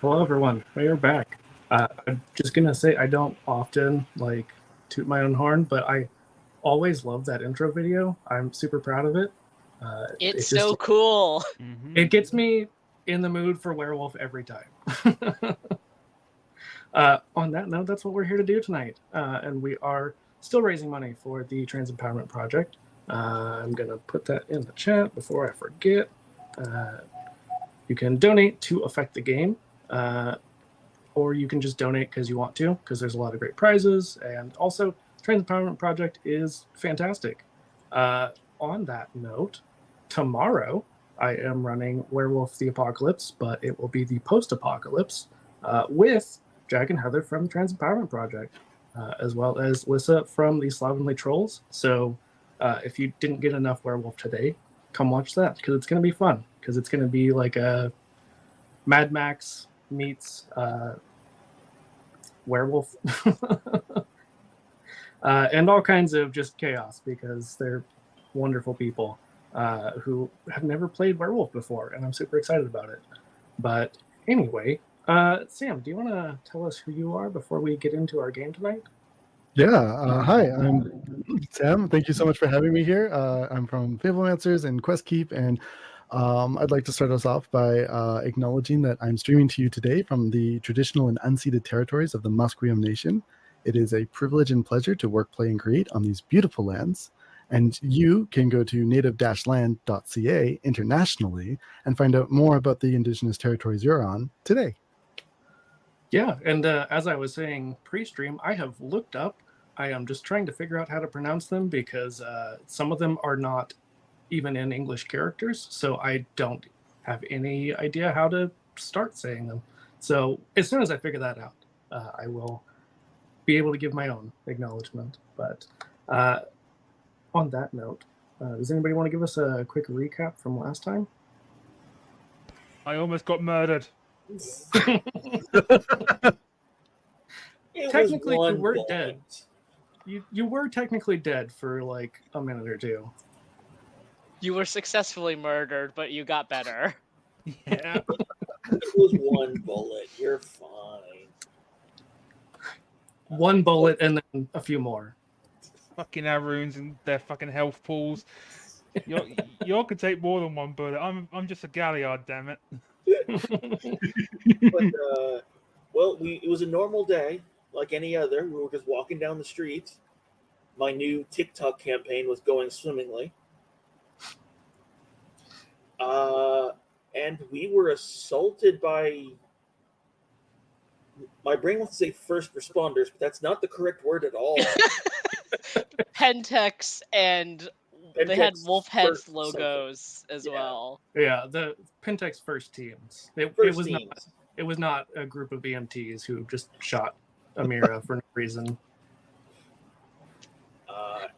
Hello, everyone. We are back. I'm just gonna say I don't often toot my own horn, but I always love that intro video. I'm super proud of it. It's so cool. It gets me in the mood for werewolf every time. On that note, that's what we're here to do tonight, and we are still raising money for the Trans Empowerment Project. I'm gonna put that in the chat before I forget. You can donate to affect the game. Or you can just donate because you want to, because there's a lot of great prizes. And also, Trans Empowerment Project is fantastic. On that note, tomorrow I am running Werewolf the Apocalypse, but it will be the post-apocalypse with Jack and Heather from Trans Empowerment Project, as well as Lissa from the Slovenly Trolls. So if you didn't get enough Werewolf today, come watch that, because it's going to be fun, because it's going to be like a Mad Max meets werewolf and all kinds of just chaos, because they're wonderful people who have never played werewolf before, and I'm super excited about it. But anyway, Sam, do you want to tell us who you are before we get into our game tonight? Yeah, hi, I'm Sam. Thank you so much for having me here. I'm from Fablemancers and Questkeep, and I'd like to start us off by acknowledging that I'm streaming to you today from the traditional and unceded territories of the Musqueam Nation. It is a privilege and pleasure to work, play, and create on these beautiful lands. And you can go to native-land.ca internationally and find out more about the Indigenous territories you're on today. Yeah, and as I was saying pre-stream, I have looked up. I am just trying to figure out how to pronounce them, because some of them are not even in English characters, so I don't have any idea how to start saying them. So as soon as I figure that out, I will be able to give my own acknowledgement. But on that note, does anybody want to give us a quick recap from last time? I almost got murdered. Technically, you were dead. You were technically dead for like a minute or two. You were successfully murdered, but you got better. Yeah. It was one bullet. You're fine. One bullet and then a few more. Fucking Aroons and their fucking health pools. Y'all could take more than one bullet. I'm just a galliard, damn it. But well, it was a normal day, like any other. We were just walking down the street. My new TikTok campaign was going swimmingly. And we were assaulted by, my brain wants to say first responders, but that's not the correct word at all. Pentex, and they had wolf heads first logos as well. Yeah, the Pentex first teams. It was not a group of EMTs who just shot Amira for no reason.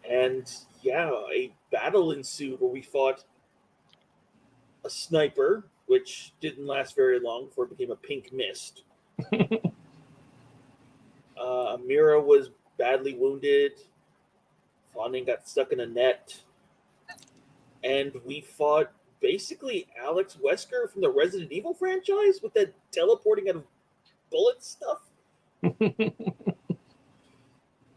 And yeah, a battle ensued where we fought a sniper, which didn't last very long before it became a pink mist. Amira was badly wounded. Fawning got stuck in a net. And we fought basically Alex Wesker from the Resident Evil franchise with that teleporting out of bullet stuff.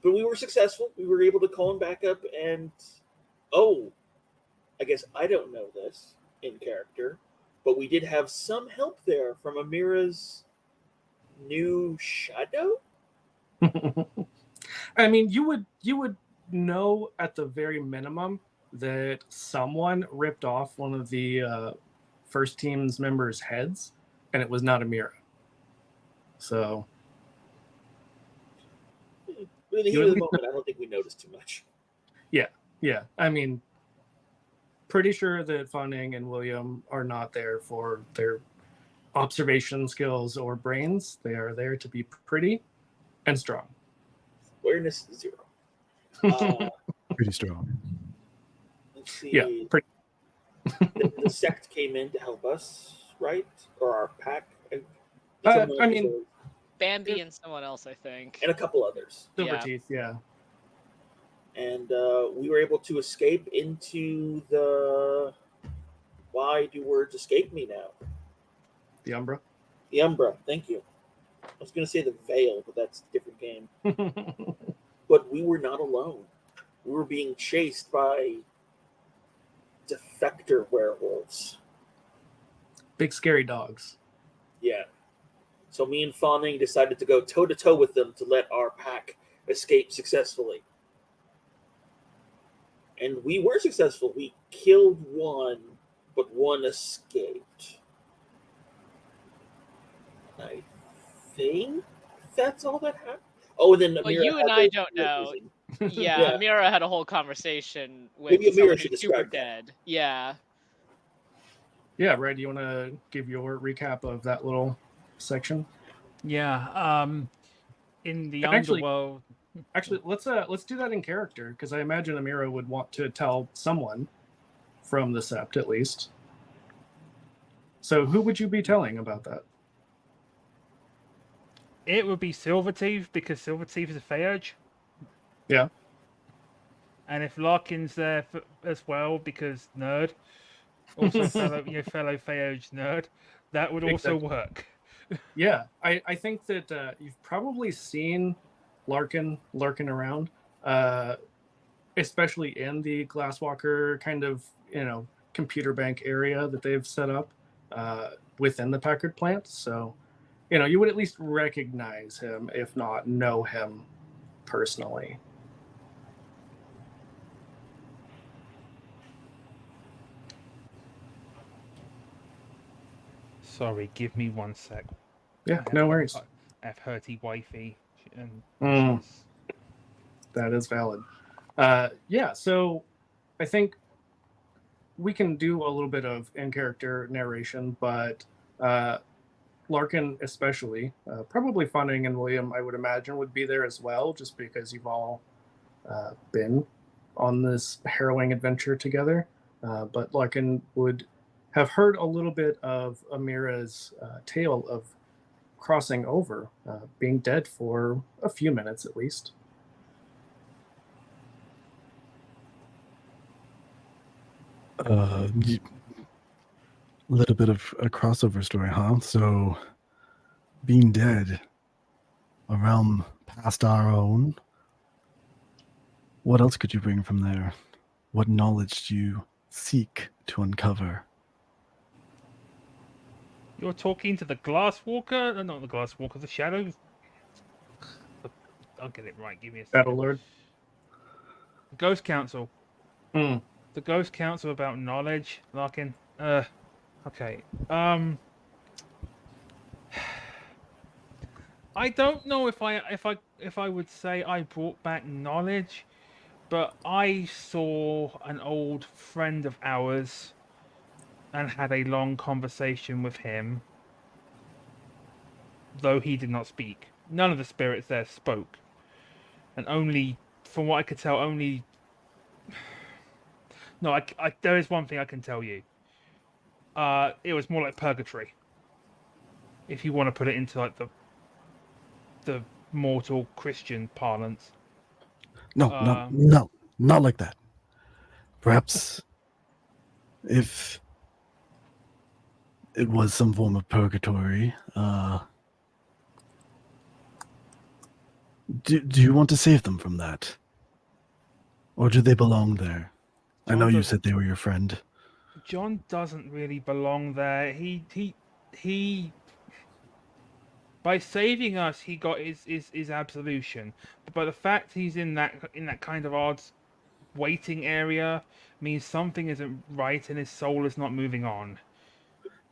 But we were successful. We were able to call him back up, and I guess I don't know this in character, but we did have some help there from Amira's new shadow. I mean, you would know at the very minimum that someone ripped off one of the first team's members' heads, and it was not Amira. So, In the heat of the moment, I don't think we noticed too much. Yeah. I mean, pretty sure that Fanning and William are not there for their observation skills or brains. They are there to be pretty and strong. Awareness 0. Pretty strong. Let's see. Yeah, pretty. The sect came in to help us, right? Or our pack. I mean, Bambi and someone else, I think. And a couple others. Silverteeth, yeah. And we were able to escape into the... Why do words escape me now? The Umbra. The Umbra, thank you. I was going to say the Veil, but that's a different game. But we were not alone. We were being chased by defector werewolves. Big scary dogs. Yeah. So me and Fawning decided to go toe-to-toe with them to let our pack escape successfully. And we were successful. We killed one, but one escaped. I think that's all that happened. Oh, and then Amira Well, you and had I the don't know. vision. Yeah, Yeah. Amira had a whole conversation with Maybe Amira someone should who's super describe that. dead. Yeah. Yeah, Ray, do you want to give your recap of that little section? Yeah. In the And actually- underworld. Actually, let's do that in character, because I imagine Amira would want to tell someone from the Sept at least. So who would you be telling about that? It would be Silverteeth, because Silverteeth is a Feyurge. Yeah. And if Larkin's there as well, because nerd, also fellow Feyurge nerd, that would also Exactly. work. Yeah, I think that you've probably seen Larkin lurking around, especially in the Glasswalker kind of, computer bank area that they've set up within the Packard plant. So, you would at least recognize him, if not know him personally. Sorry, give me 1 sec. Yeah, no worries. I have hurty wifey, and she's... That is valid. Yeah, so I think we can do a little bit of in-character narration, but Larkin especially, probably Funding and William, I would imagine, would be there as well, just because you've all been on this harrowing adventure together. But Larkin would have heard a little bit of Amira's tale of crossing over, being dead for a few minutes at least. A little bit of a crossover story, huh? So, being dead, a realm past our own. What else could you bring from there? What knowledge do you seek to uncover? You're talking to the Glasswalker? Not the Glasswalker, the Shadow... I'll get it right, give me a second. Battle Lord. The Ghost Council. Hmm. The Ghost Council about knowledge, Larkin. Okay. I don't know if I would say I brought back knowledge, but I saw an old friend of ours and had a long conversation with him, though he did not speak. None of the spirits there spoke, and only, from what I could tell, only... No, there is one thing I can tell you. It was more like purgatory, if you want to put it into like the mortal Christian parlance. No, not like that. Perhaps if it was some form of purgatory, do you want to save them from that? Or do they belong there? I know you said they were your friend. John doesn't really belong there. He by saving us, he got his absolution. But by the fact he's in that kind of odd waiting area means something isn't right and his soul is not moving on.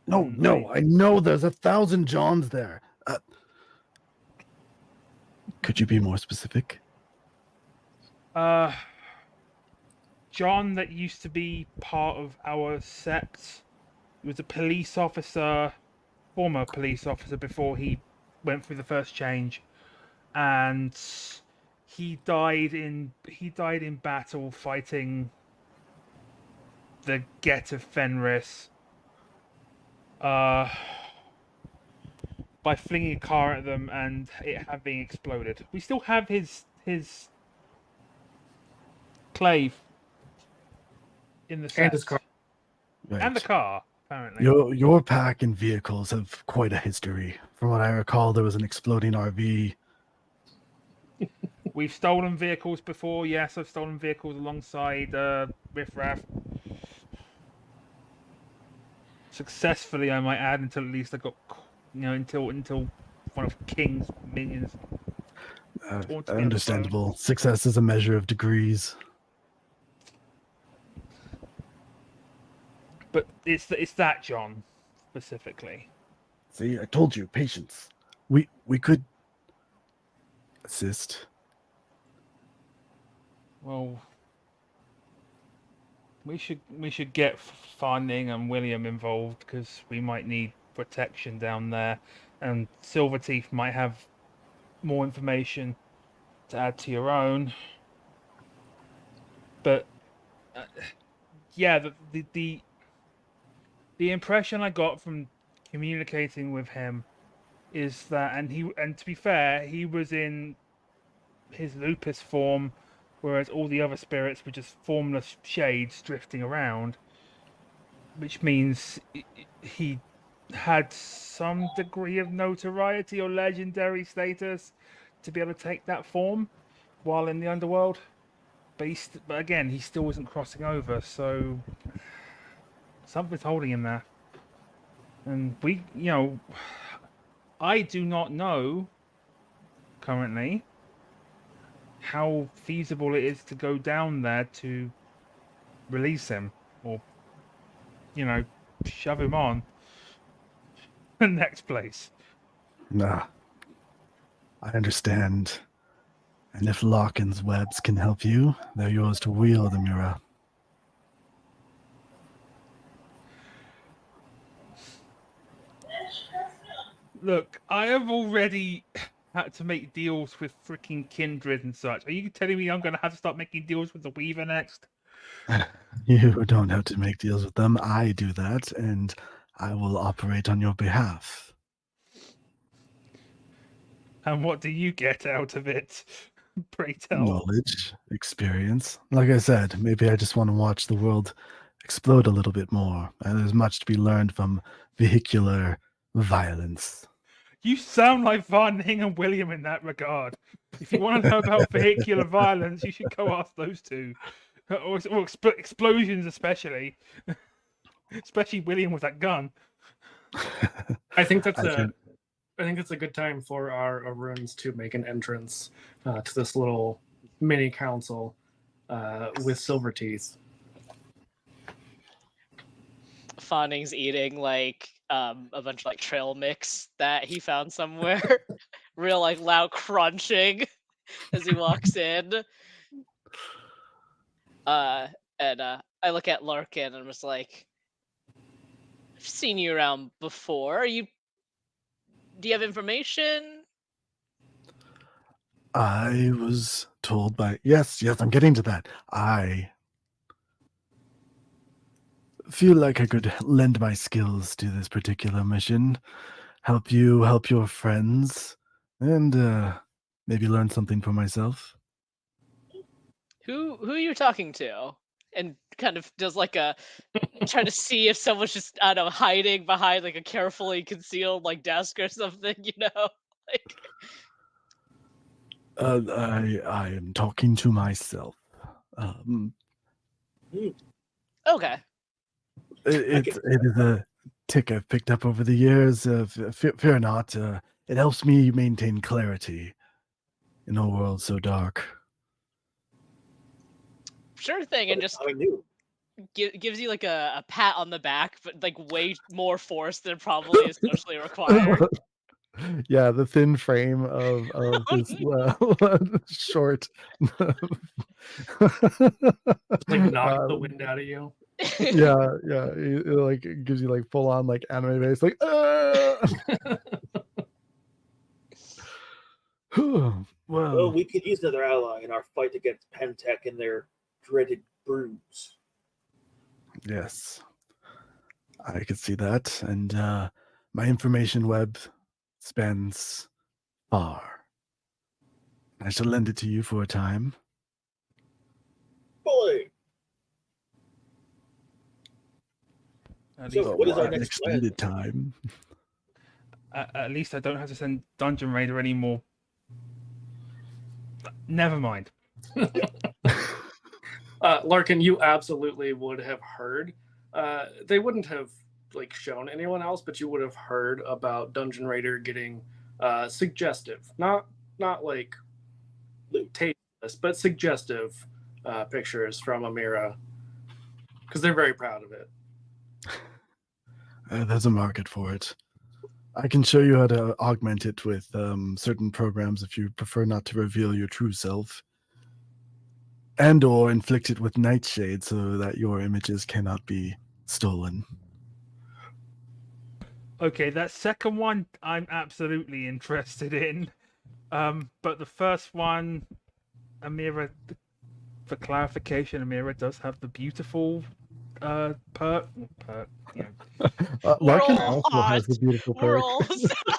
No, I know there's 1,000 Johns there. Could you be more specific? John that used to be part of our sept. He was a police officer, former police officer before he went through the first change, and he died in battle fighting the Get of Fenris. By flinging a car at them and it having exploded. We still have his clave in the set. And his car. Right. And the car. apparently. Your pack and vehicles have quite a history. From what I recall, there was an exploding RV. We've stolen vehicles before. Yes, I've stolen vehicles alongside Riff Raff. Successfully, I might add, until at least I got, until one of King's minions taunted me on the phone. Understandable. Success is a measure of degrees. But it's that John specifically. See, I told you, patience. We could assist. Well, we should get Fanning and William involved because we might need protection down there, and Silverteeth might have more information to add to your own. But yeah, the impression I got from communicating with him is that, and to be fair, he was in his lupus form, whereas all the other spirits were just formless shades drifting around, which means he had some degree of notoriety or legendary status to be able to take that form while in the underworld. But again, he still wasn't crossing over, so something's holding him there. And I do not know currently how feasible it is to go down there to release him or, shove him on the next place. Nah, I understand. And if Larkin's webs can help you, they're yours to wield, Amira. Look, I have already had to make deals with freaking Kindred and such. Are you telling me I'm going to have to start making deals with the Weaver next? You don't have to make deals with them. I do that, and I will operate on your behalf. And what do you get out of it? Pray tell. Knowledge, experience. Like I said, maybe I just want to watch the world explode a little bit more. And there's much to be learned from vehicular violence. You sound like Van Hing and William in that regard. If you want to know about vehicular violence, you should go ask those two. Or explosions, especially. Especially William with that gun. I think that's a good time for our Aruns to make an entrance to this little mini council with Silverteeth. Fanning's eating a bunch of trail mix that he found somewhere. Real loud crunching as he walks in. And I look at Larkin and I'm just like, I've seen you around before. Do you have information? I was told by... Yes, I'm getting to that. I feel like I could lend my skills to this particular mission. Help you help your friends, and maybe learn something for myself. Who are you talking to? And kind of does try to see if someone's just, I don't know, hiding behind a carefully concealed desk or something, I am talking to myself. Okay. It is a tick I've picked up over the years. Fear not. It helps me maintain clarity in a world so dark. Sure thing, and just I knew. gives you a pat on the back, but way more force than probably is socially required. Yeah, the thin frame of this short. Knock the wind out of you. Yeah, it gives you full on anime face, Well, we could use another ally in our fight against Pentec and their dreaded broods. Yes, I could see that, and my information web spans far. I shall lend it to you for a time. Boy! At So, least, what is our an next extended time? at least I don't have to send Dungeon Raider anymore. Never mind. Larkin, you absolutely would have heard. They wouldn't have like shown anyone else, but you would have heard about Dungeon Raider getting suggestive, not like tasteless, but suggestive pictures from Amira because they're very proud of it. There's a market for it. I can show you how to augment it with certain programs if you prefer not to reveal your true self. And or inflict it with nightshade so that your images cannot be stolen. Okay, that second one I'm absolutely interested in. But the first one, Amira, for clarification, Amira does have the beautiful perk. You know. We're Larkin all also has hot. the beautiful We're perk. all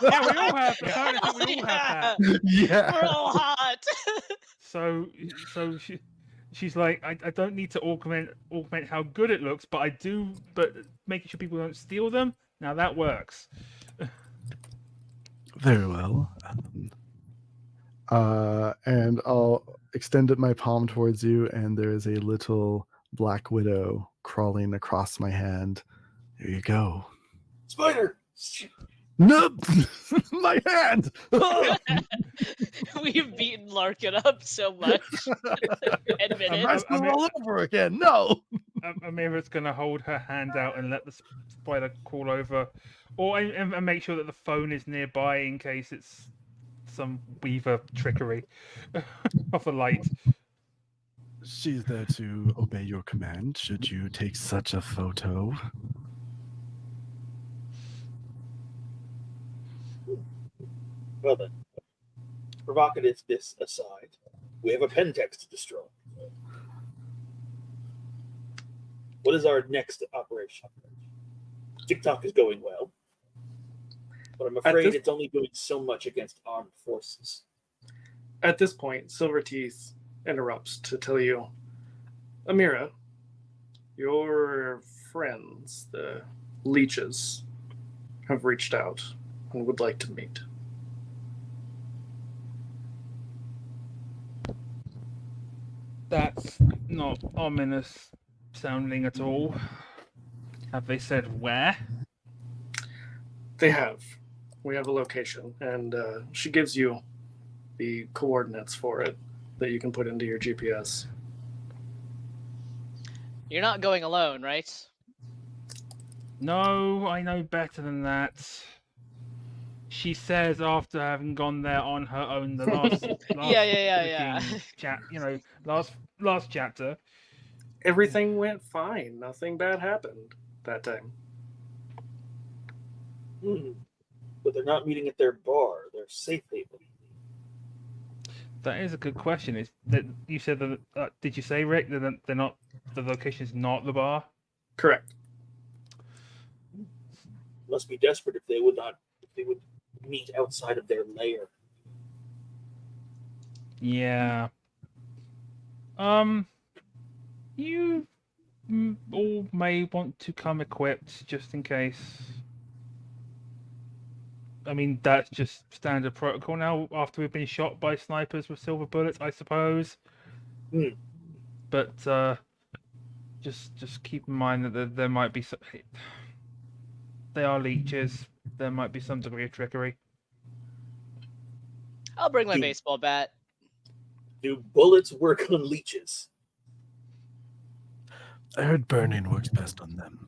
Yeah, we all have. Apparently, I think we all have that. Yeah. We're all hot. So she's like, I don't need to augment how good it looks, but I do. But making sure people don't steal them. Now that works. Very well. And I'll extend my palm towards you, and there is a little black widow crawling across my hand. There you go. Spider! No, my hand. We've beaten Larkin up so much. Admit I it. start all over again. No. Amira's gonna hold her hand out and let the spider crawl over, or and make sure that the phone is nearby in case it's some Weaver trickery of the light. She's there to obey your command. Should you take such a photo? Well then, provocativeness aside, we have a pen text to destroy. What is our next operation? TikTok is going well, but I'm afraid it's only doing so much against armed forces. At this point, Silverteeth interrupts to tell you, Amira, your friends, the leeches, have reached out and would like to meet. That's not ominous sounding at all. Have they said where? They have. We have a location, and she gives you the coordinates for it that you can put into your GPS. You're not going alone, right? No, I know better than that. She says after having gone there on her own the last Yeah. last chapter. Everything went fine. Nothing bad happened that time. But they're not meeting at their bar, their safe haven. That is a good question. Is that you said that? Did you say, Rick, that they're not? The location is not the bar. Correct. Must be desperate if they would meet outside of their lair. Yeah. You all may want to come equipped just in case. I mean, that's just standard protocol now after we've been shot by snipers with silver bullets, I suppose. But just keep in mind that there might be some... They are leeches. There might be some degree of trickery. I'll bring my baseball bat. Do bullets work on leeches? I heard burning works best on them.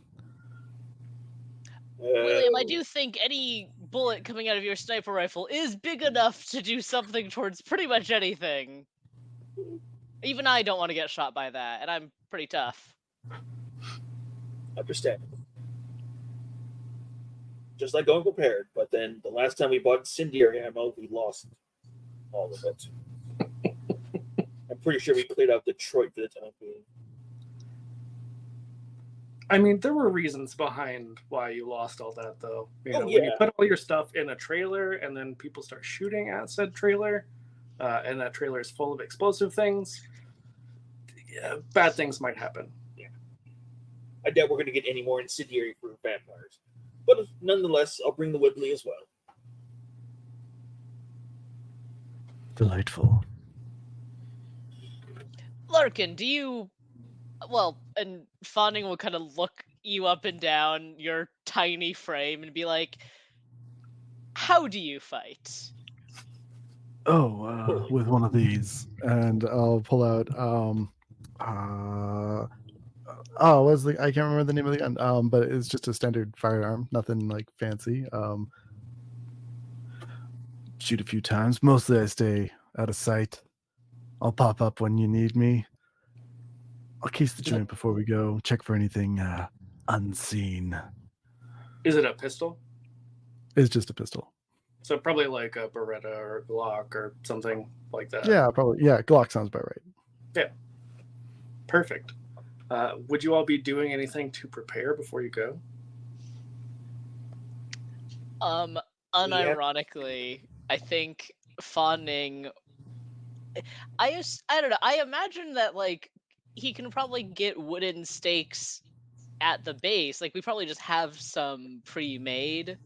William, I do think any bullet coming out of your sniper rifle is big enough to do something towards pretty much anything. Even I don't want to get shot by that, and I'm pretty tough. Understandable. Just like going prepared, but then the last time we bought incendiary ammo, we lost all of it. I'm pretty sure we cleared out Detroit for the time being. I mean, there were reasons behind why you lost all that, though. When you put all your stuff in a trailer and then people start shooting at said trailer, and that trailer is full of explosive things, bad things might happen. I doubt we're going to get any more incendiary fruit vampires. But nonetheless, I'll bring the Whibley as well. Delightful. Larkin, do you... Well, and Fawning will kind of look you up and down your tiny frame and be like, how do you fight? Oh, with one of these, and I'll pull out. Oh, was the I can't remember the name of the gun. But it's just a standard firearm, nothing like fancy. Shoot a few times. Mostly, I stay out of sight. I'll pop up when you need me. I'll case the joint before we go. Check for anything unseen. Is it a pistol? It's just a pistol. So probably like a Beretta or a Glock or something like that. Yeah, probably. Yeah, Glock sounds about right. Yeah. Perfect. Would you all be doing anything to prepare before you go? Unironically, I think Fawning... I don't know. I imagine that, like, he can probably get wooden stakes at the base. Like, we probably just have some pre-made.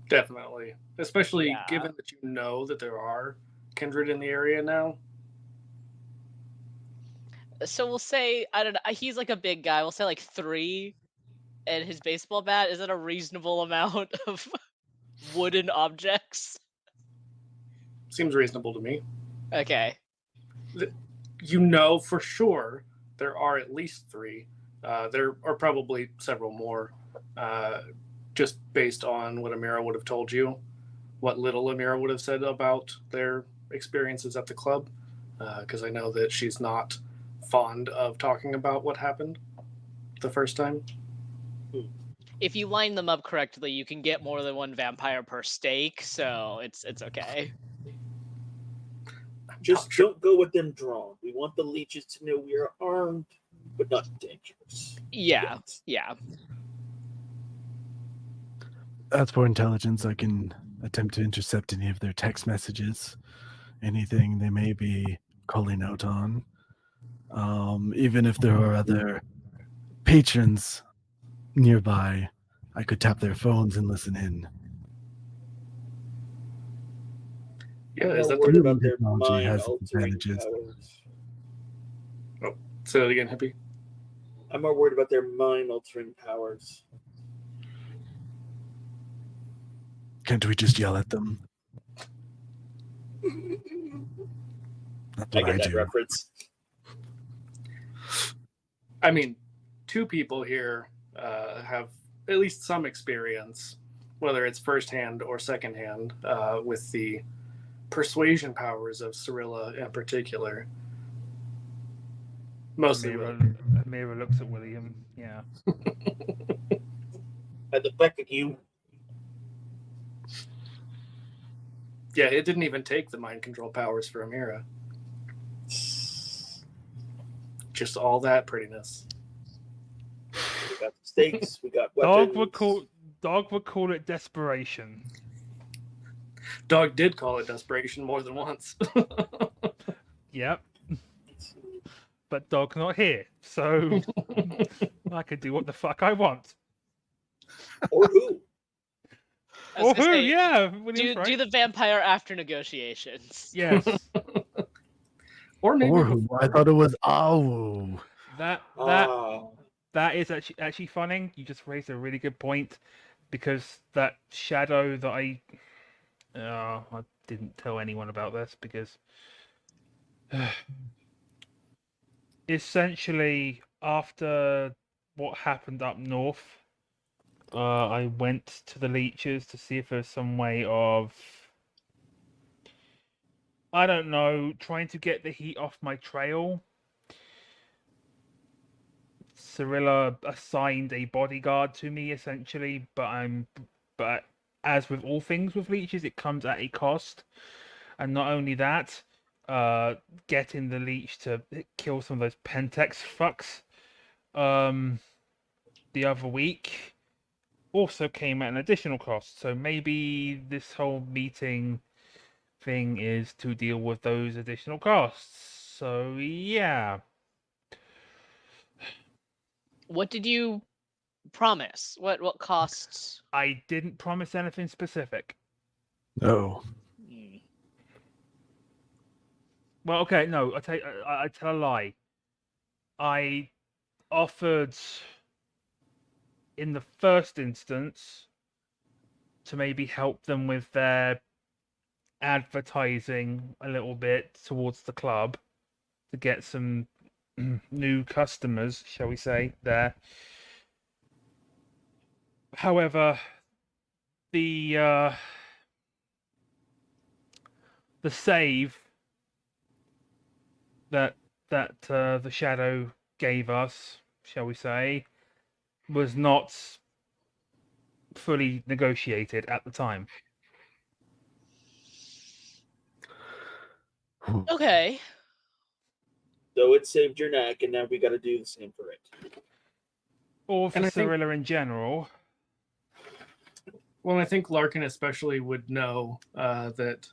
Definitely. Especially Yeah. given that you know that there are kindred in the area now. So we'll say, I don't know, he's like a big guy. We'll say like 3, and his baseball bat. Is that a reasonable amount of wooden objects? Seems reasonable to me. Okay. You know for sure there are at least 3. There are probably several more, just based on what Amira would have told you, what little Amira would have said about their experiences at the club, because I know that she's not fond of talking about what happened the first time. If you line them up correctly, you can get more than 1 vampire per stake, so it's okay. Just don't go with them drawn. We want the leeches to know we are armed, but not dangerous. Yeah, Yet. yeah. As for intelligence, I can attempt to intercept any of their text messages, anything they may be calling out on. Even if there are other patrons nearby, I could tap their phones and listen in. Yeah, I'm is not that worried the... about their Technology has mind-altering advantages. powers. Say that again, Hippie. I'm more worried about their mind-altering powers. Can't we just yell at them? That's I what get I that do. reference. I mean, 2 people here have at least some experience, whether it's firsthand or secondhand, with the persuasion powers of Cyrilla in particular. Mostly William. Amira looks at William. Yeah. And the fact that you... Yeah, it didn't even take the mind control powers for Amira. Just all that prettiness. We got the stakes, we got weapons. Dog would call it desperation. Dog did call it desperation more than once. Yep. But Dog's not here, so I could do what the fuck I want. Or who? I was Or gonna who? say, Yeah. William's right. do the vampire after negotiations. Yes. Or maybe Or who? I thought it was Awu. That is actually funny. You just raised a really good point, because that shadow that I didn't tell anyone about this, because essentially after what happened up north, I went to the leeches to see if there's some way of, I don't know, trying to get the heat off my trail. Cyrilla assigned a bodyguard to me, essentially, but as with all things with leeches, it comes at a cost. And not only that, getting the leech to kill some of those Pentex fucks the other week also came at an additional cost. So maybe this whole meeting thing is to deal with those additional costs. So yeah. What did you promise? What costs? I didn't promise anything specific. No. Hmm. Well, okay, no, I tell a lie. I offered in the first instance to maybe help them with their advertising a little bit towards the club to get some new customers, shall we say, there. However, the save that the shadow gave us, shall we say, was not fully negotiated at the time. Okay. So it saved your neck, and now we got to do the same for it. Or for And I think- Cirilla in general. Well, I think Larkin especially would know that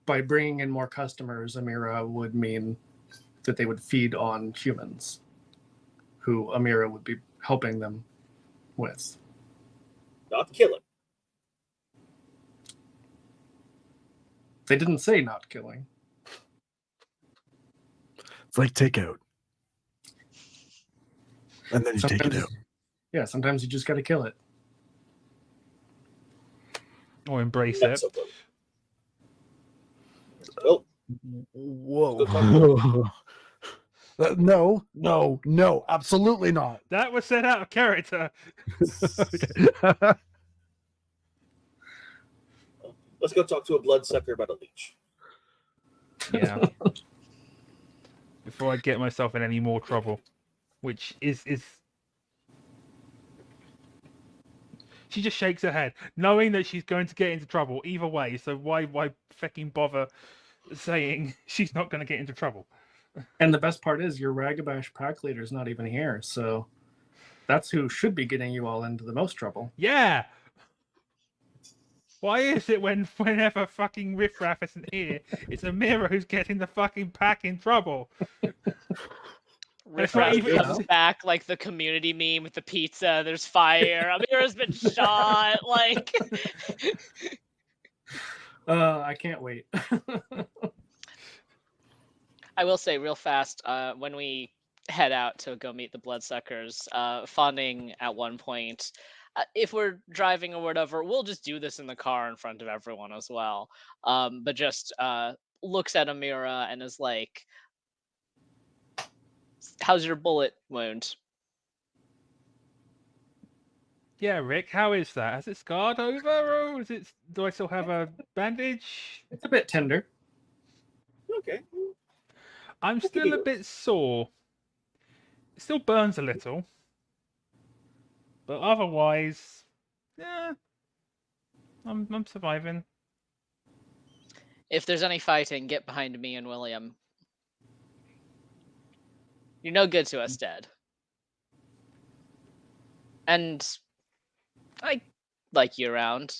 by bringing in more customers, Amira would mean that they would feed on humans, who Amira would be helping them with. Not killing. They didn't say not killing. It's like takeout. And then you take it Sometimes, out. yeah, sometimes you just got to kill it. Or embrace Not it. so good. Well, Whoa. No, absolutely not. That was set out of character. let's go talk to a bloodsucker about a leech. Yeah. Before I get myself in any more trouble. Which is she just shakes her head, knowing that she's going to get into trouble either way, so why fucking bother saying she's not going to get into trouble? And the best part is your Ragabash pack leader's not even here, so that's who should be getting you all into the most trouble. Yeah! Why is it whenever fucking Riffraff isn't here, it's Amira who's getting the fucking pack in trouble? Riff not Raff even- comes back like the community meme with the pizza. There's fire. Amira's been shot. Like, I can't wait. I will say real fast, when we head out to go meet the bloodsuckers, Fawning at one point, if we're driving or whatever, we'll just do this in the car in front of everyone as well. But just looks at Amira and is like, "How's your bullet wound?" Yeah, Rick, how is that? Has it scarred over, or do I still have a bandage? It's a bit tender. Okay. I'm Look at still a you. bit sore. It still burns a little. But otherwise, yeah, I'm surviving. If there's any fighting, get behind me and William. You're no good to us, Dad. And I like you around.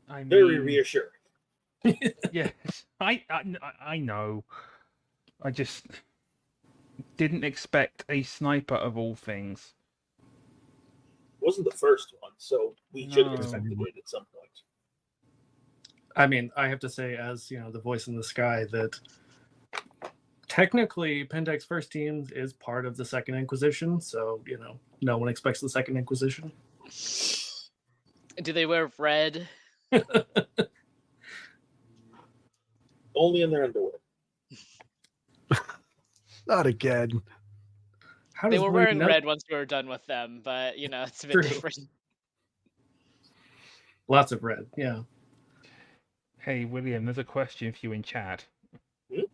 I Very mean, reassuring. yes, I know. I just didn't expect a sniper of all things. Wasn't the first one, so we should have No. expected it at some point. I mean, I have to say, as you know, the voice in the sky, that technically Pentek's first team is part of the Second Inquisition, so you know, no one expects the Second Inquisition. Do they wear red? Only in their underwear. Not again. How They does were Reed wearing know- red once we were done with them, but you know, it's a bit True. different. Lots of red, yeah. Hey, William, there's a question for you in chat. Do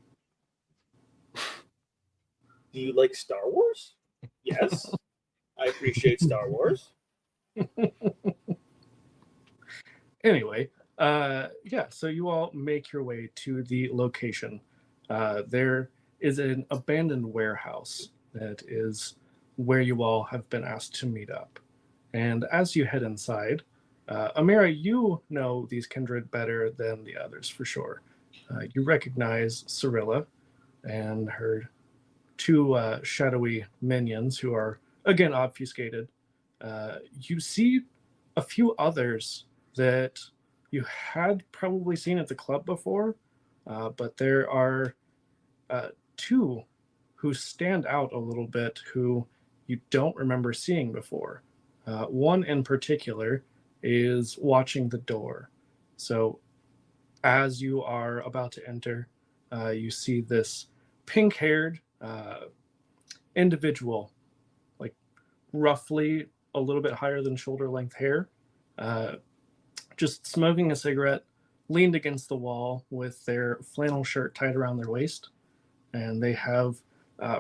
you like Star Wars? Yes. I appreciate Star Wars. Anyway, yeah, so you all make your way to the location. There is an abandoned warehouse that is where you all have been asked to meet up. And as you head inside, Amira, you know these kindred better than the others for sure. You recognize Cirilla and her two shadowy minions who are again obfuscated. You see a few others that you had probably seen at the club before, but there are two who stand out a little bit who you don't remember seeing before. One in particular is watching the door. So as you are about to enter, you see this pink-haired individual, like roughly a little bit higher than shoulder-length hair, just smoking a cigarette, leaned against the wall with their flannel shirt tied around their waist. And they have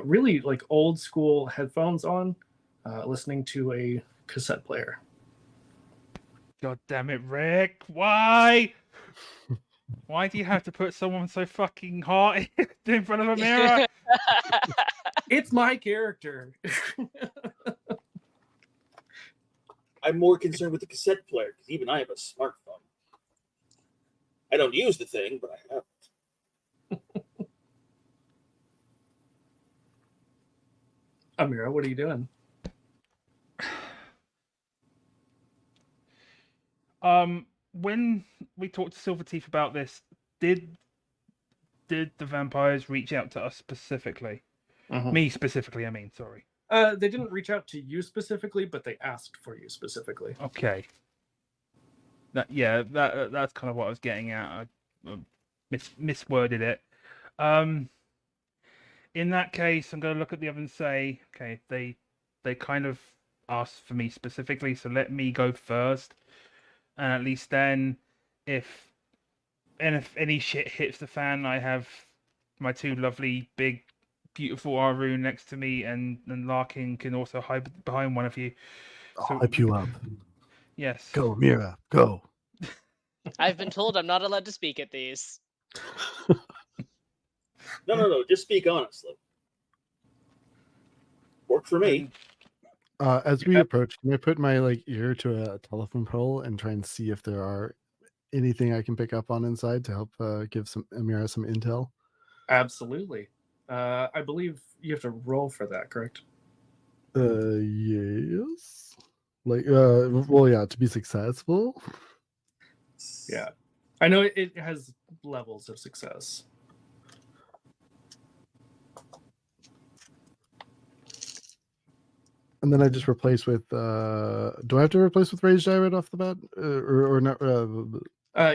really like old school headphones on, listening to a cassette player. God damn it, Rick! Why? Why do you have to put someone so fucking hot in front of a mirror? It's my character. I'm more concerned with the cassette player because even I have a smartphone. I don't use the thing, but I have it. Amira, what are you doing? When we talked to Silverteeth about this, did the vampires reach out to us specifically? Mhm. Me specifically, I mean, sorry. They didn't reach out to you specifically, but they asked for you specifically. Okay. That's kind of what I was getting at. I misworded it. In that case, I'm going to look at the other and say, okay, they kind of asked for me specifically, so let me go first. And at least then, if any shit hits the fan, I have my two lovely, big, beautiful Arun next to me, and Larkin can also hide behind one of you. I'll hype you up. Yes. Go, Mira, go. I've been told I'm not allowed to speak at these. No. Just speak honestly. Worked for me. As we approach, can I put my ear to a telephone pole and try and see if there are anything I can pick up on inside to help give Amira some intel? Absolutely. I believe you have to roll for that, correct? Yes. Well, yeah, to be successful. Yeah. I know it has levels of success. And then I just replace with. Do I have to replace with rage die right off the bat, or not?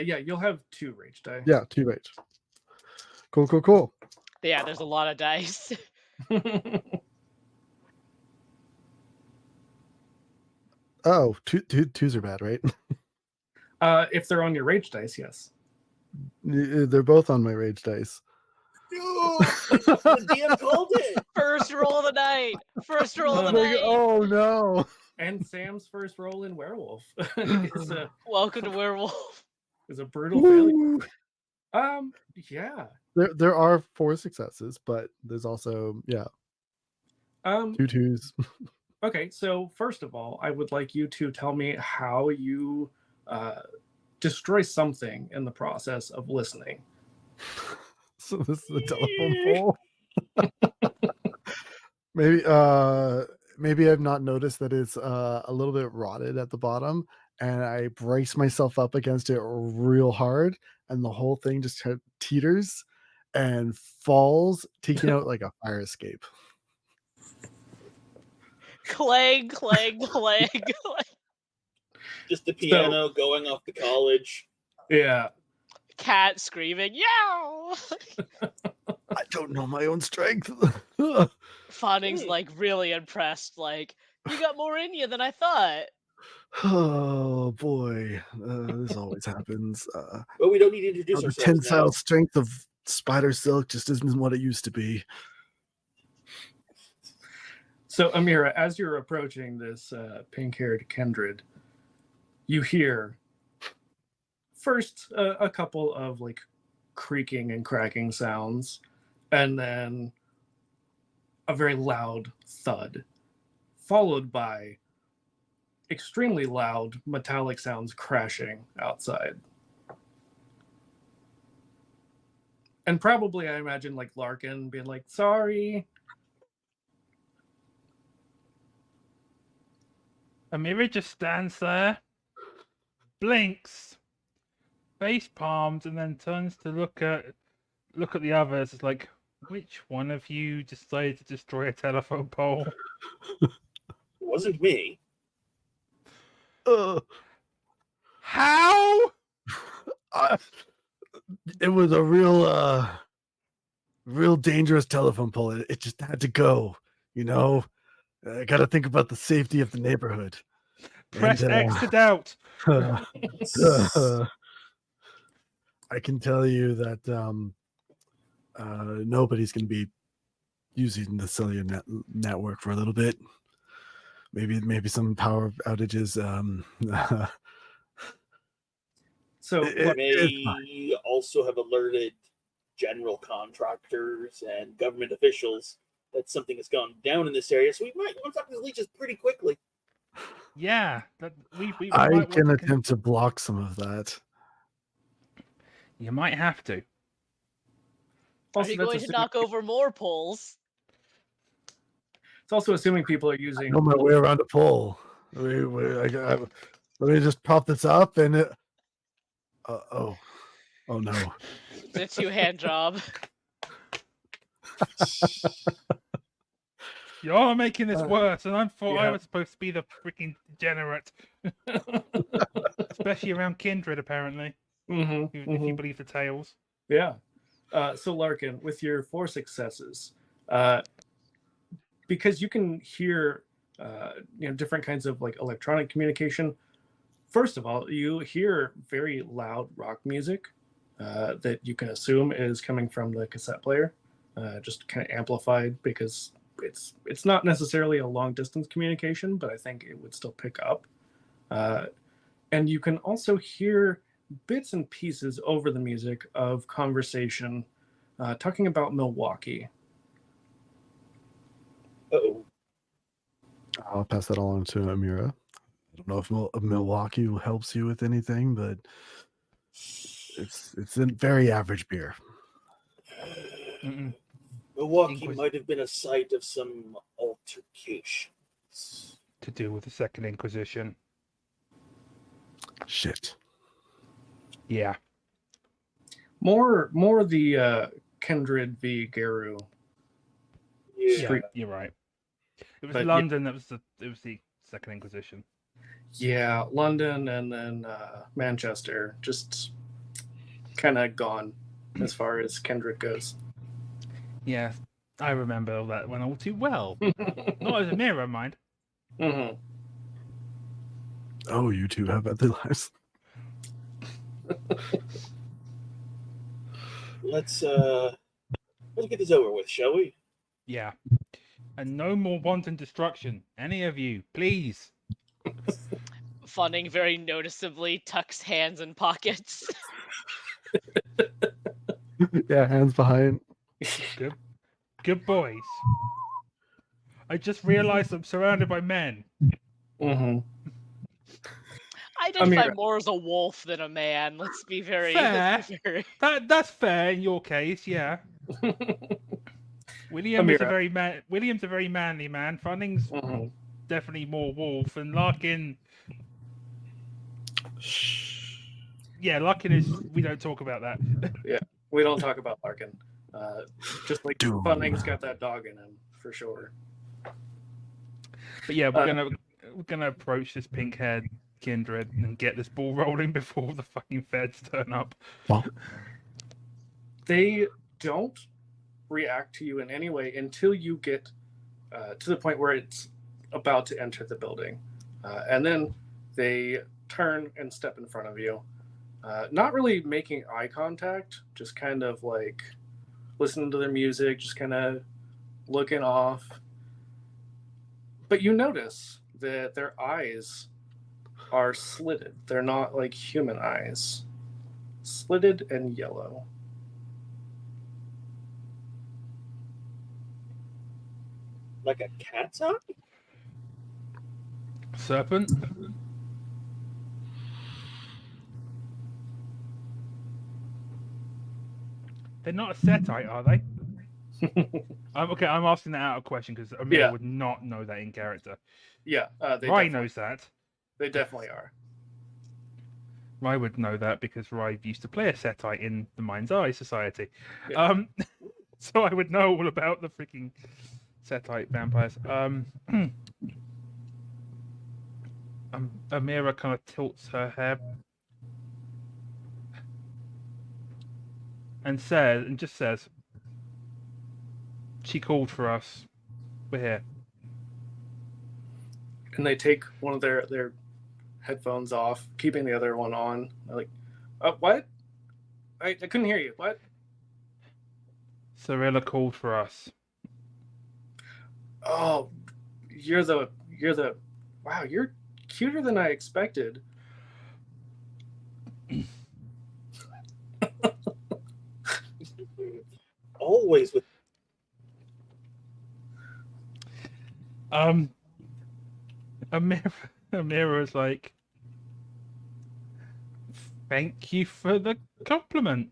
Yeah, you'll have 2 rage die. Yeah, 2 rage. Cool. Yeah, there's a lot of dice. Oh, twos are bad, right? If they're on your rage dice, yes. They're both on my rage dice. No, the DM called it. First roll of the night. First roll of the night. Oh no! And Sam's first roll in Werewolf Welcome to Werewolf. is a brutal failure. Yeah. There are 4 successes, but there's also 2 twos. Okay, so first of all, I would like you to tell me how you destroy something in the process of listening. So this is the telephone pole. Maybe I've not noticed that it's a little bit rotted at the bottom, and I brace myself up against it real hard, and the whole thing just kind of teeters and falls, taking out like a fire escape. Clang. Just the piano going off to college. Yeah. Cat screaming, yow! I don't know my own strength. Fawning's like really impressed, like, you got more in you than I thought. Oh boy, this always happens. But we don't need to introduce The ourselves tensile now. strength of spider silk just isn't what it used to be. So, Amira, as you're approaching this pink-haired kindred, you hear first a couple of like creaking and cracking sounds, and then a very loud thud, followed by extremely loud metallic sounds crashing outside. And probably, I imagine, like Larkin being like, sorry. Amira just stands there, blinks, face palms, and then turns to look at the others. It's like, which one of you decided to destroy a telephone pole? It wasn't me. How? It was a real dangerous telephone pole. It just had to go. You know, I got to think about the safety of the neighborhood. Press And, X to doubt. I can tell you that nobody's going to be using the cellular network for a little bit. Maybe some power outages. So It may also have alerted general contractors and government officials that something has gone down in this area. So we might want to talk to the leeches pretty quickly. Yeah, we I might can want to attempt to block some of that. You might have to. Are also you that's going to assuming- knock over more poles? It's also assuming people are I using. know my way around a pole. Let me just prop this up and it. Oh no! It's a two-hand job. You're making this worse, and I thought I yeah. was supposed to be the freaking degenerate. Especially around Kindred, apparently. If you believe the tales. Yeah. So Larkin, with your 4 successes, because you can hear, different kinds of like electronic communication. First of all, you hear very loud rock music that you can assume is coming from the cassette player, just kind of amplified because it's not necessarily a long distance communication, but I think it would still pick up. And you can also hear bits and pieces over the music of conversation talking about Milwaukee. Uh-oh. I'll pass that along to Amira. I don't know if Milwaukee helps you with anything, but it's a very average beer. Milwaukee might have been a site of some altercations. To do with the Second Inquisition. Shit. Yeah. More the Kindred v. Geru. Yeah. You're right. It was But London that was the Second Inquisition. Yeah, London and then Manchester, just kind of gone as far as Kindred goes. Yeah, I remember all that one all too well. Not as a mirror, mind. Mm-hmm. Oh, you two have other lives. Let's get this over with, shall we? Yeah. And no more wanton destruction. Any of you, please. Funning very noticeably tucks hands in pockets. Yeah, hands behind. Good boys. I just realized I'm surrounded by men. Mm-hmm. I identify Amira. more as a wolf than a man. Let's be very. Fair. Let's be very... That's fair in your case, yeah. William's a very manly man. Funning's definitely more wolf, and Larkin. Yeah, Larkin is. We don't talk about that. Yeah, we don't talk about Larkin. Just like Dude. Funning's got that dog in him for sure. But yeah, we're gonna approach this pink-haired kindred and get this ball rolling before the fucking feds turn up. Well, They don't react to you in any way until you get to the point where it's about to enter the building. And then they turn and step in front of you. Not really making eye contact, just kind of like listening to their music, just kind of looking off. But you notice that their eyes are slitted. They're not like human eyes. Slitted and yellow. Like a cat's eye? Serpent? They're not a setite, are they? Okay, I'm asking that out of question because Amira Yeah. would not know that in character. Yeah, Rai knows that. They definitely are. Rai would know that because Rai used to play a Setai in the Mind's Eye Society. Yeah. So I would know all about the freaking Setai vampires. Amira kind of tilts her head and just says, "She called for us. We're here." And they take one of their headphones off, keeping the other one on. They're like, what? I couldn't hear you. What? Cirilla called for us. Oh, you're the wow, you're cuter than I expected. Always with Amira is like, "Thank you for the compliment.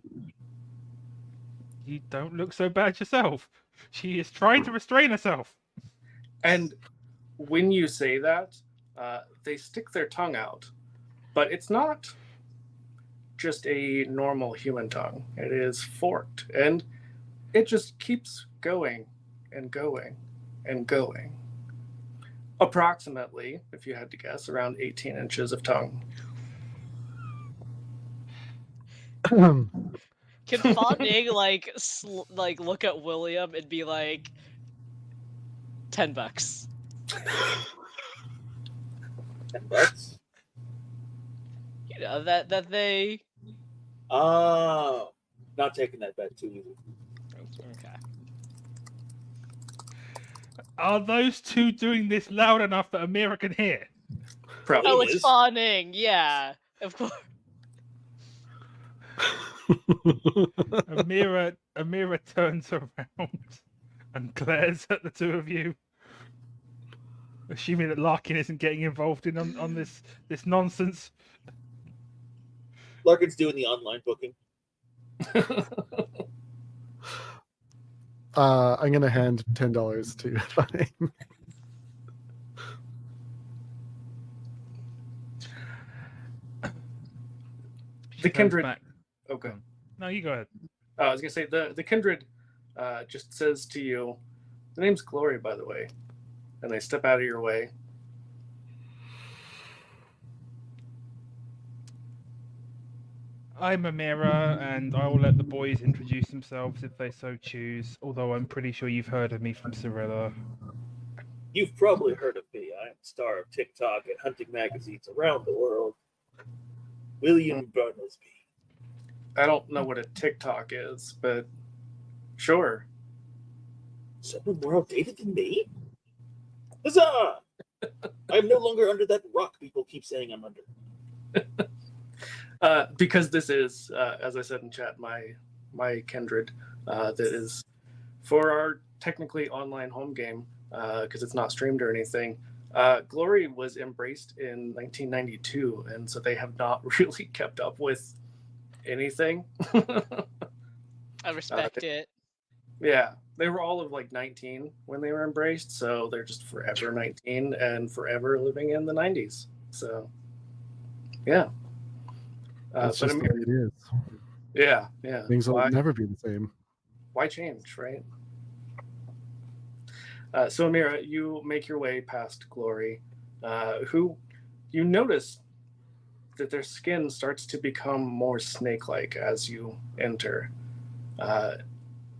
You don't look so bad yourself." She is trying to restrain herself. And when you say that, they stick their tongue out, but it's not just a normal human tongue. It is forked, and it just keeps going and going and going. Approximately, if you had to guess, around 18 inches of tongue. Can Fonding like look at William and be like, $10? $10. You know that they. Oh, not taking that bet too easy. Okay. Are those two doing this loud enough that Amira can hear? Probably Oh, it's is. Fawning. Yeah, of course. Amira turns around and glares at the two of you, assuming that Larkin isn't getting involved in on this nonsense. Larkin's doing the online booking. I'm gonna hand $10 to Fine. The kindred. Back. Okay. No, you go ahead. I was gonna say the kindred just says to you, "The name's Glory, by the way," and they step out of your way. I'm Amira, and I will let the boys introduce themselves if they so choose. Although I'm pretty sure you've heard of me from Cirilla. You've probably heard of me. I'm star of TikTok and hunting magazines around the world. William Bartlesby. I don't know what a TikTok is, but sure. Someone more outdated than me? Huzzah! I am no longer under that rock people keep saying I'm under. Because this is, as I said in chat, my kindred that is for our technically online home game because it's not streamed or anything. Glory was embraced in 1992, and so they have not really kept up with anything. I respect it. Yeah, they were all of like 19 when they were embraced, so they're just forever 19 and forever living in the 90s. So, yeah. That's just the way it is. Yeah. Things will never be the same. Why change, right? So, Amira, you make your way past Glory, who you notice that their skin starts to become more snake-like as you enter.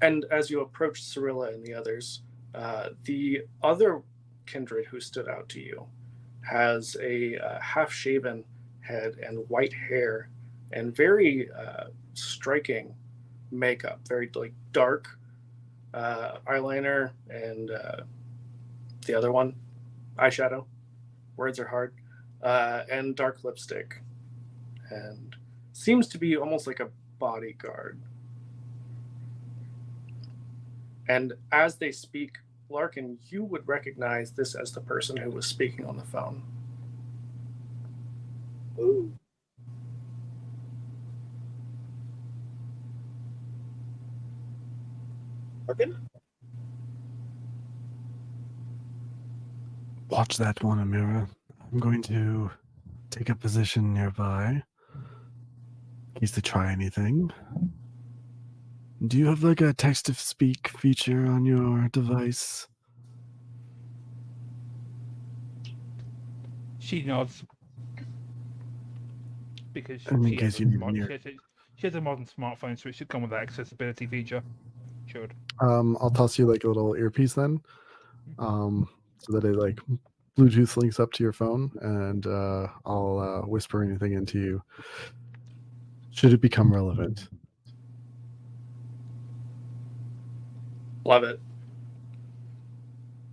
And as you approach Cirilla and the others, the other kindred who stood out to you has a half-shaven head and white hair and very striking makeup, very like dark eyeliner and the other one, eyeshadow. Words are hard. And dark lipstick, and seems to be almost like a bodyguard. And as they speak, Larkin, you would recognize this as the person who was speaking on the phone. Ooh. Larkin? Watch that one, Amira. I'm going to take a position nearby. In case they try anything. Do you have like a text-to-speak feature on your device? She nods because And in she has, case you need near. she has a modern smartphone, so it should come with that accessibility feature. Should. I'll toss you like a little earpiece then, so that it like Bluetooth links up to your phone, and I'll whisper anything into you should it become relevant. Love it.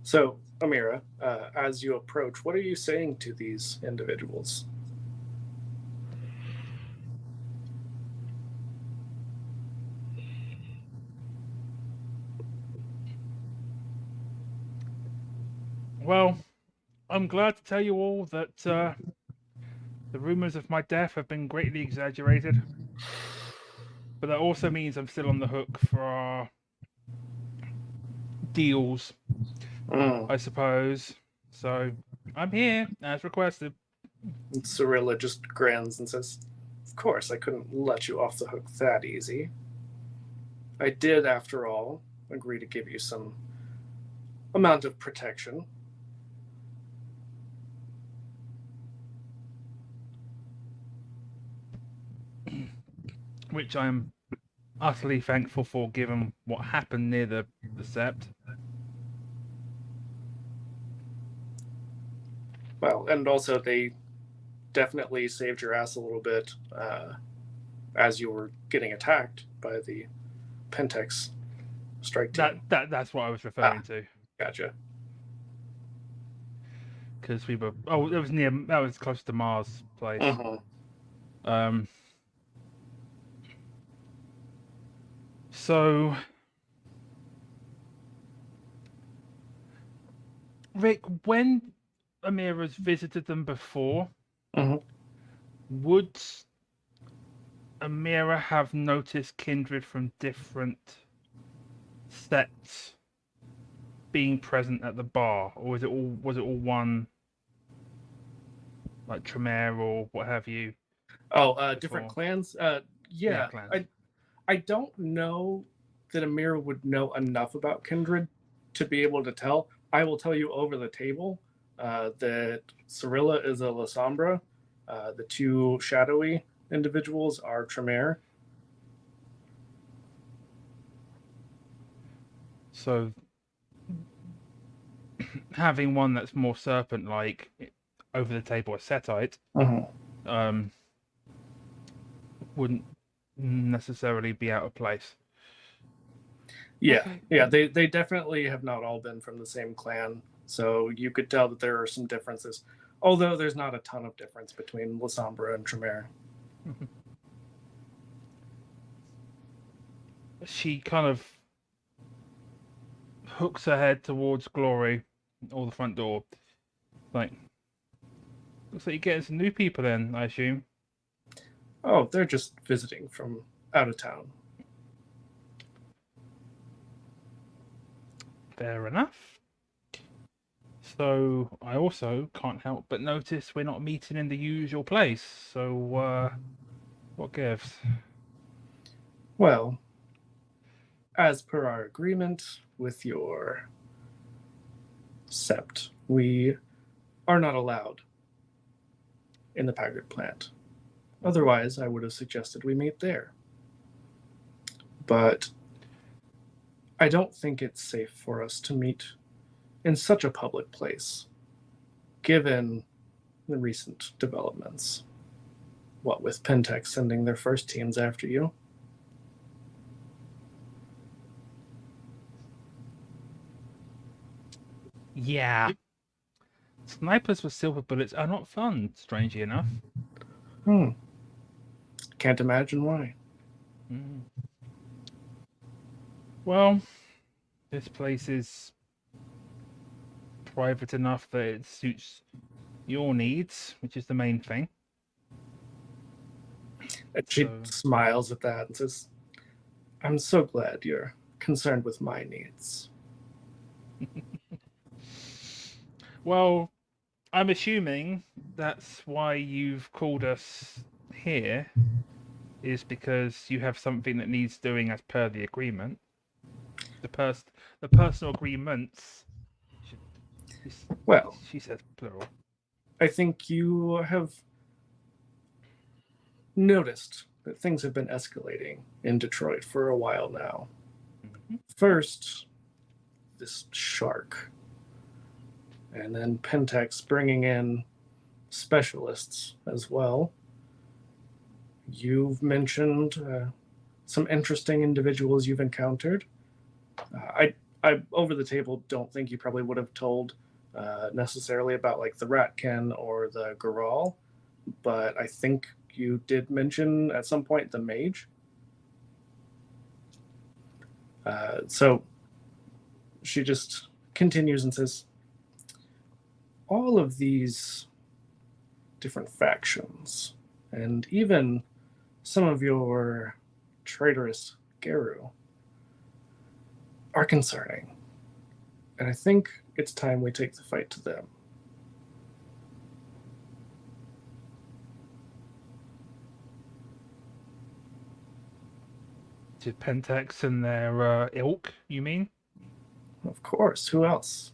So, Amira, as you approach, what are you saying to these individuals? Well, I'm glad to tell you all that the rumors of my death have been greatly exaggerated. But that also means I'm still on the hook for our deals, I suppose. So I'm here as requested. And Cirilla just grins and says, "Of course, I couldn't let you off the hook that easy. I did, after all, agree to give you some amount of protection." Which I'm utterly thankful for, given what happened near the sept. Well, and also they definitely saved your ass a little bit as you were getting attacked by the Pentex strike team. That's what I was referring to. Gotcha. Because we were that was close to Mars' place. Mm-hmm. So, Rick, when Amira's visited them before, would Amira have noticed kindred from different sets being present at the bar, or was it all one, like Tremere or what have you? Oh, different clans. Yeah, clans. I don't know that Amira would know enough about kindred to be able to tell. I will tell you over the table that Cirilla is a Lasombra. The two shadowy individuals are Tremere. So having one that's more serpent-like over the table, a Setite, wouldn't necessarily be out of place. Yeah, Okay. yeah, they definitely have not all been from the same clan, so you could tell that there are some differences. Although there's not a ton of difference between Lasombra and Tremere. She kind of hooks her head towards Glory, or the front door. Like, looks like you're getting some new people in, I assume. Oh, they're just visiting from out of town. Fair enough. So I also can't help but notice we're not meeting in the usual place. So what gives? Well, as per our agreement with your sept, we are not allowed in the Paggard plant. Otherwise, I would have suggested we meet there. But I don't think it's safe for us to meet in such a public place, given the recent developments. What with Pentex sending their first teams after you? Yeah. Snipers with silver bullets are not fun, strangely enough. Can't imagine why. Well, this place is private enough that it suits your needs, which is the main thing. And she smiles at that and says, "I'm so glad you're concerned with my needs." Well, I'm assuming that's why you've called us here, is because you have something that needs doing as per the agreement. The personal agreements. Well, She says plural. I think you have noticed that things have been escalating in Detroit for a while now. Mm-hmm. First, this shark, and then Pentex bringing in specialists as well. You've mentioned some interesting individuals you've encountered. I over the table don't think you probably would have told necessarily about like the Ratkin or the Garal, but I think you did mention at some point the mage. So she just continues and says, all of these different factions, and even some of your traitorous Geru, are concerning. And I think it's time we take the fight to them. To Pentex and their ilk, you mean? Of course, who else?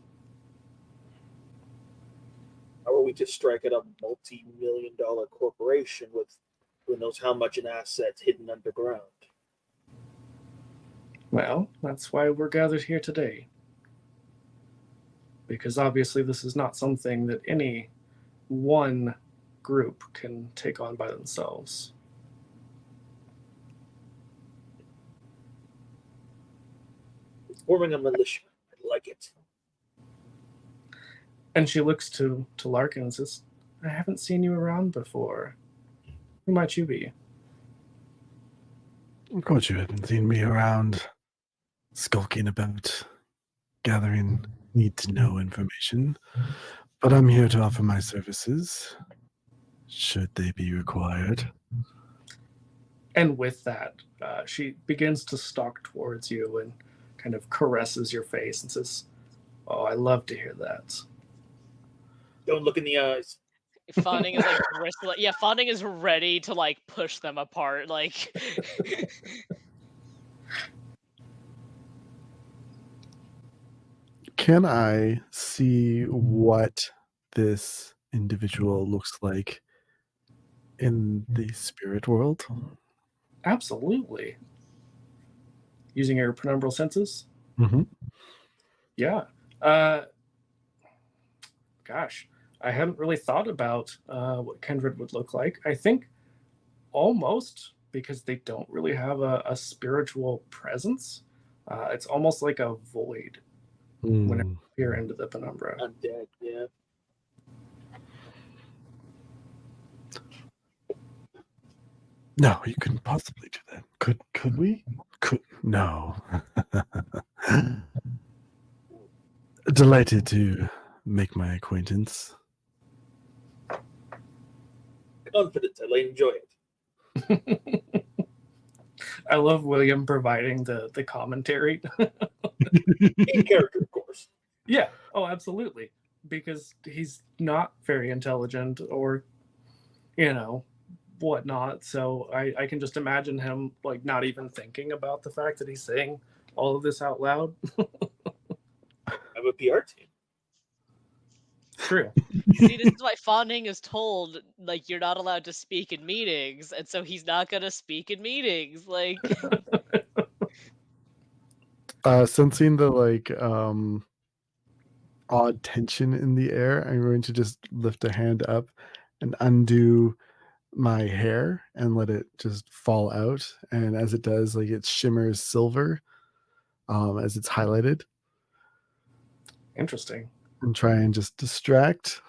How are we to strike at a multi-million-dollar corporation with who knows how much in assets hidden underground? Well, that's why we're gathered here today. Because obviously this is not something that any one group can take on by themselves. Forming a militia. I like it. And she looks to Larkin and says, I haven't seen you around before. Who might you be? Of course, you haven't seen me around skulking about, gathering need-to-know information, but I'm here to offer my services, should they be required. And with that, she begins to stalk towards you and kind of caresses your face and says, oh, I love to hear that. Don't look in the eyes. Fawning is like bristling. Yeah, Fawning is ready to like push them apart. Like, Can I see what this individual looks like in the spirit world? Absolutely. Using your penumbral senses? Mm-hmm. Yeah. Gosh, I hadn't really thought about what Kindred would look like. I think almost because they don't really have a spiritual presence. It's almost like a void when you're into the penumbra. Undead, yeah. No, you couldn't possibly do that. Could we? No. Delighted to make my acquaintance. Confident, I enjoy it. I love William providing the commentary. In character, of course. Yeah, oh, absolutely. Because he's not very intelligent or, whatnot. So I can just imagine him like not even thinking about the fact that he's saying all of this out loud. I have a PR team. True. see, this is why Fawning is told like you're not allowed to speak in meetings, and so he's not gonna speak in meetings. Like, Sensing the odd tension in the air, I'm going to just lift a hand up and undo my hair and let it just fall out. And as it does, like it shimmers silver as it's highlighted. Interesting. And try and just distract.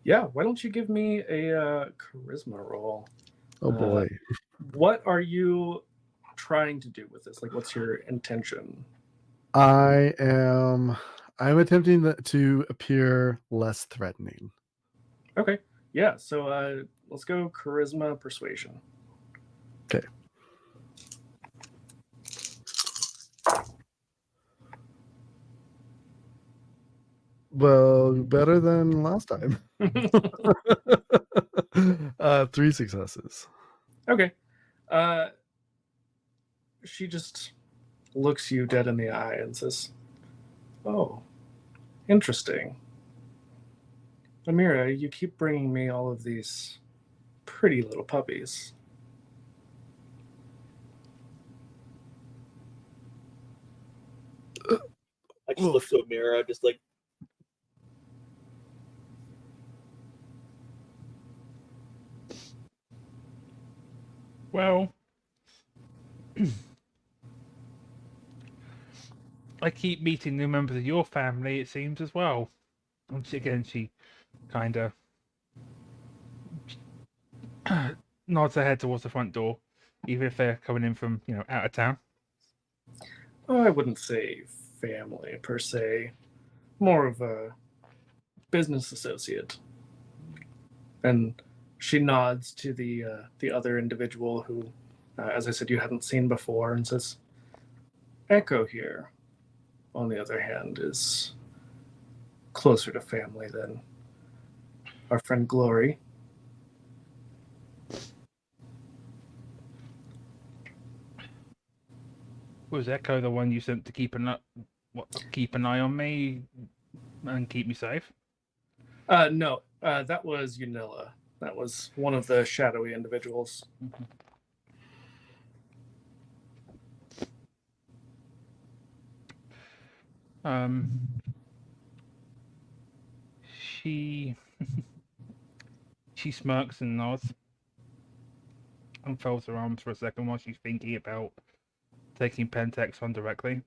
Yeah, why don't you give me a charisma roll? Oh boy. What are you trying to do with this? Like, what's your intention? I'm attempting to appear less threatening. Okay. Yeah, so let's go charisma persuasion. Okay. Well, better than last time. 3 successes. Okay. She just looks you dead in the eye and says, "Oh, interesting. Amira, you keep bringing me all of these pretty little puppies. I just look to Amira, just like, Well, I keep meeting new members of your family, it seems, as well. And she kind of nods her head towards the front door, even if they're coming in from, out of town. Oh, I wouldn't say family per se, more of a business associate." And she nods to the other individual who, as I said, you hadn't seen before, and says, "Echo here, on the other hand, is closer to family than our friend Glory." Was Echo the one you sent to keep an eye on me and keep me safe? No, that was Unilla. That was one of the shadowy individuals. She she smirks and nods and folds her arms for a second while she's thinking about taking Pentex on directly.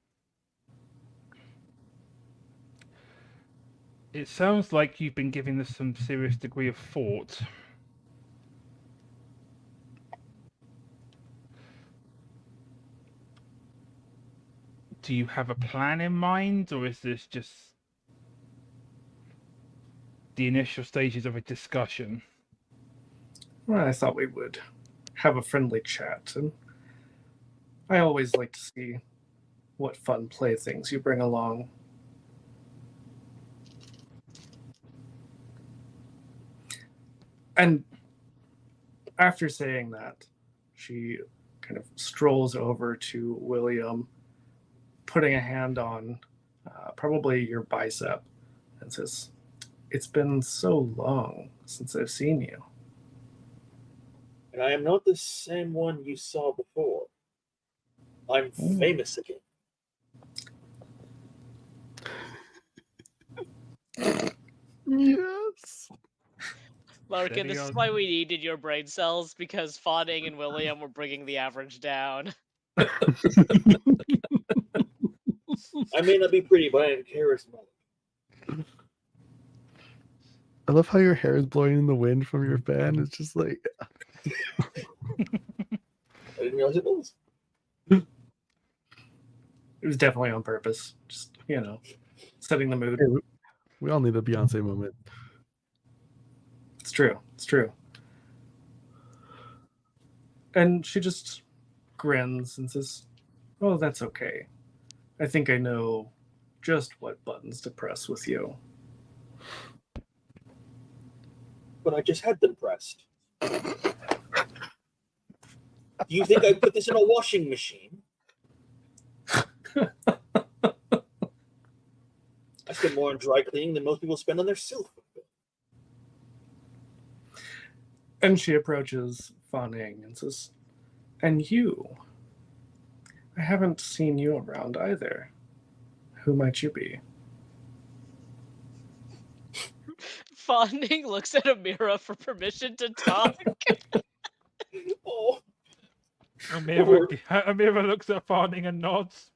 It sounds like you've been giving this some serious degree of thought. Do you have a plan in mind, or is this just the initial stages of a discussion? Well, I thought we would have a friendly chat, and I always like to see what fun playthings you bring along. And after saying that, she kind of strolls over to William, putting a hand on probably your bicep, and says, "It's been so long since I've seen you." and I am not the same one you saw before. I'm famous again. Yes. Larkin, this Steady is on. why we needed your brain cells, because Fawning and William were bringing the average down. I may not be pretty, but I am charismatic. I love how your hair is blowing in the wind from your fan. It's just like I didn't realize it was. It was definitely on purpose. Just, setting the mood. hey, we all need a Beyonce moment. It's true. It's true. And she just grins and says, "Oh, that's okay. I think I know just what buttons to press with you." But I just had them pressed. Do you think I put this in a washing machine? I spend more on dry cleaning than most people spend on their silver. And she approaches Fawning and says, "And you? I haven't seen you around either. Who might you be?" Fawning looks at Amira for permission to talk. Oh, Amira looks at Fawning and nods.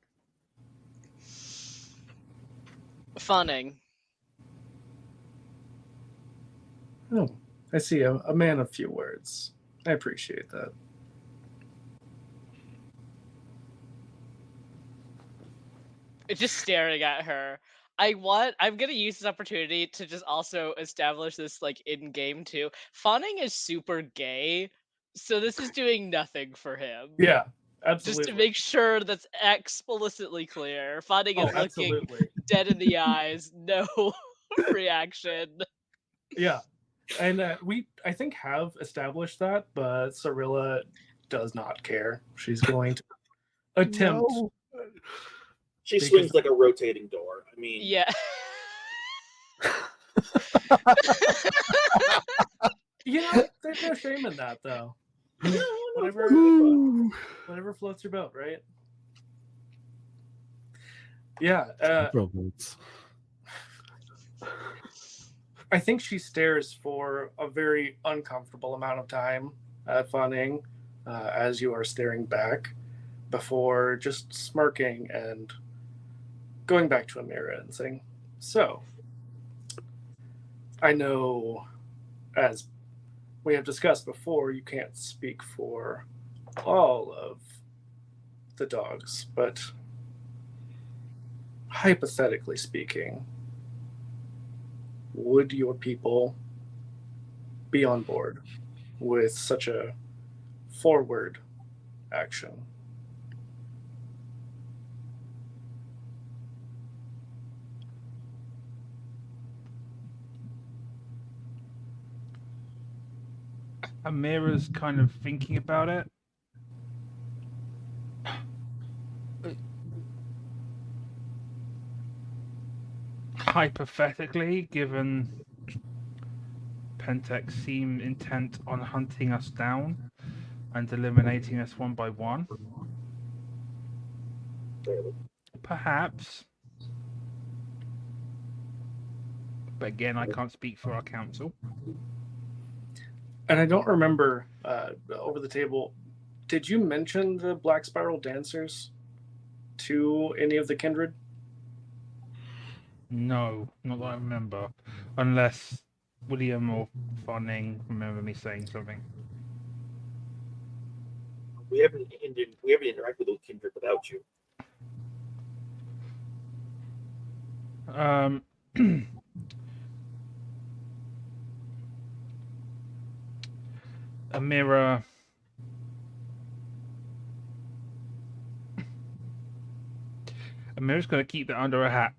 Fawning. "Oh, I see a man of few words. I appreciate that." Just staring at her. I'm gonna use this opportunity to just also establish this in game too. Fawning is super gay, so this is doing nothing for him. Yeah, Just absolutely. to make sure that's explicitly clear. Fawning is looking absolutely. dead in the eyes. No reaction. Yeah. And I think, have established that, but Cirilla does not care. She's going to attempt. No. She Because- swings like a rotating door. I mean, Yeah. You know, there's no shame in that, though. Whatever, Ooh. whatever floats your boat, right? Yeah. Rowboats. I think she stares for a very uncomfortable amount of time at Fanning as you are staring back before just smirking and going back to Amira and saying, "So, I know, as we have discussed before, you can't speak for all of the dogs, but hypothetically speaking, would your people be on board with such a forward action?" Amira's kind of thinking about it. Hypothetically, given Pentex seem intent on hunting us down and eliminating us one by one, perhaps. But again, I can't speak for our council. And I don't remember over the table, did you mention the Black Spiral Dancers to any of the kindred? No, not that I remember. Unless William or Fanning remember me saying something. we haven't interacted with Kindred without you. Amira's going to keep that under a hat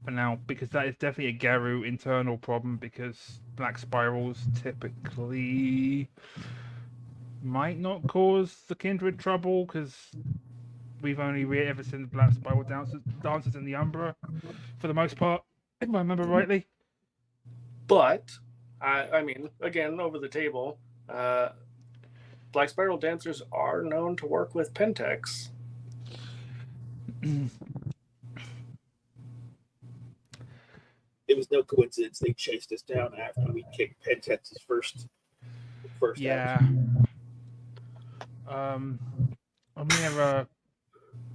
for now, because that is definitely a Garu internal problem, because black spirals typically might not cause the kindred trouble, because we've only really ever seen the black spiral dancers in the Umbra for the most part, if I remember rightly. But, I mean, again, over the table, Black Spiral Dancers are known to work with Pentex. It was no coincidence they chased us down after we kicked Pentex's first Yeah. Amira,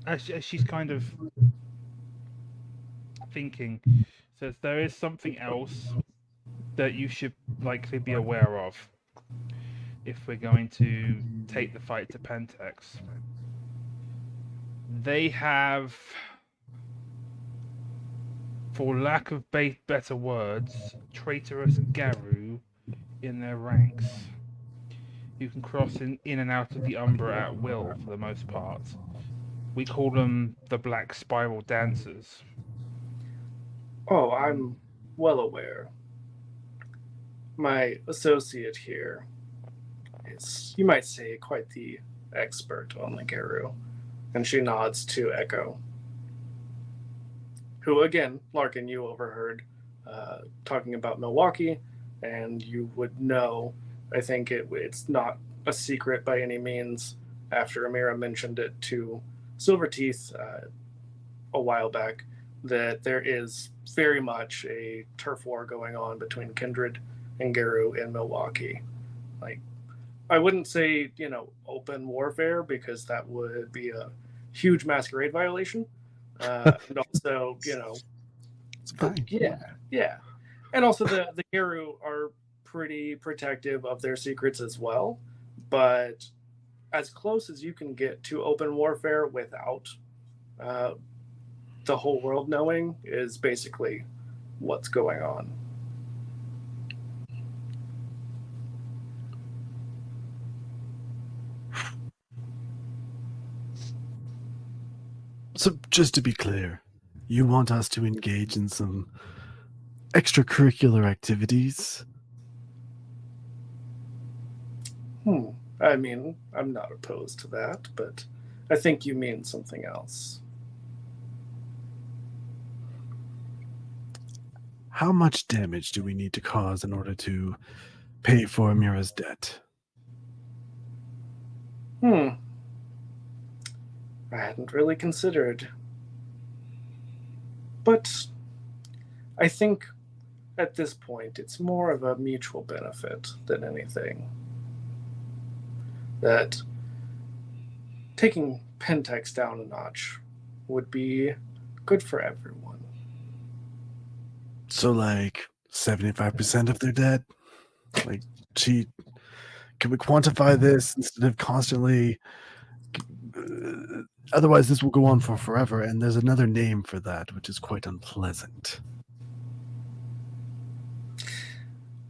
as she's kind of thinking, says there is something else that you should likely be aware of if we're going to take the fight to Pentex. They have, for lack of better words, traitorous Garu in their ranks. You can cross in and out of the Umbra at will for the most part. We call them the Black Spiral Dancers. Oh, I'm well aware. My associate here is, you might say, quite the expert on the Garu. And she nods to Echo, who, again, Larkin, you overheard talking about Milwaukee, and you would know, I think it's not a secret by any means, after Amira mentioned it to Silverteeth a while back, that there is very much a turf war going on between Kindred and Garu in Milwaukee. Like, I wouldn't say, open warfare, because that would be a huge masquerade violation. And also, It's fine. yeah. And also the Garu are pretty protective of their secrets as well. But as close as you can get to open warfare without the whole world knowing is basically what's going on. So, just to be clear, you want us to engage in some extracurricular activities. I mean, I'm not opposed to that, but I think you mean something else. How much damage do we need to cause in order to pay for Amira's debt? I hadn't really considered. But I think at this point it's more of a mutual benefit than anything. That taking Pentex down a notch would be good for everyone. So, like 75% of their debt? Like, can we quantify this instead of constantly? Otherwise, this will go on for forever, and there's another name for that, which is quite unpleasant.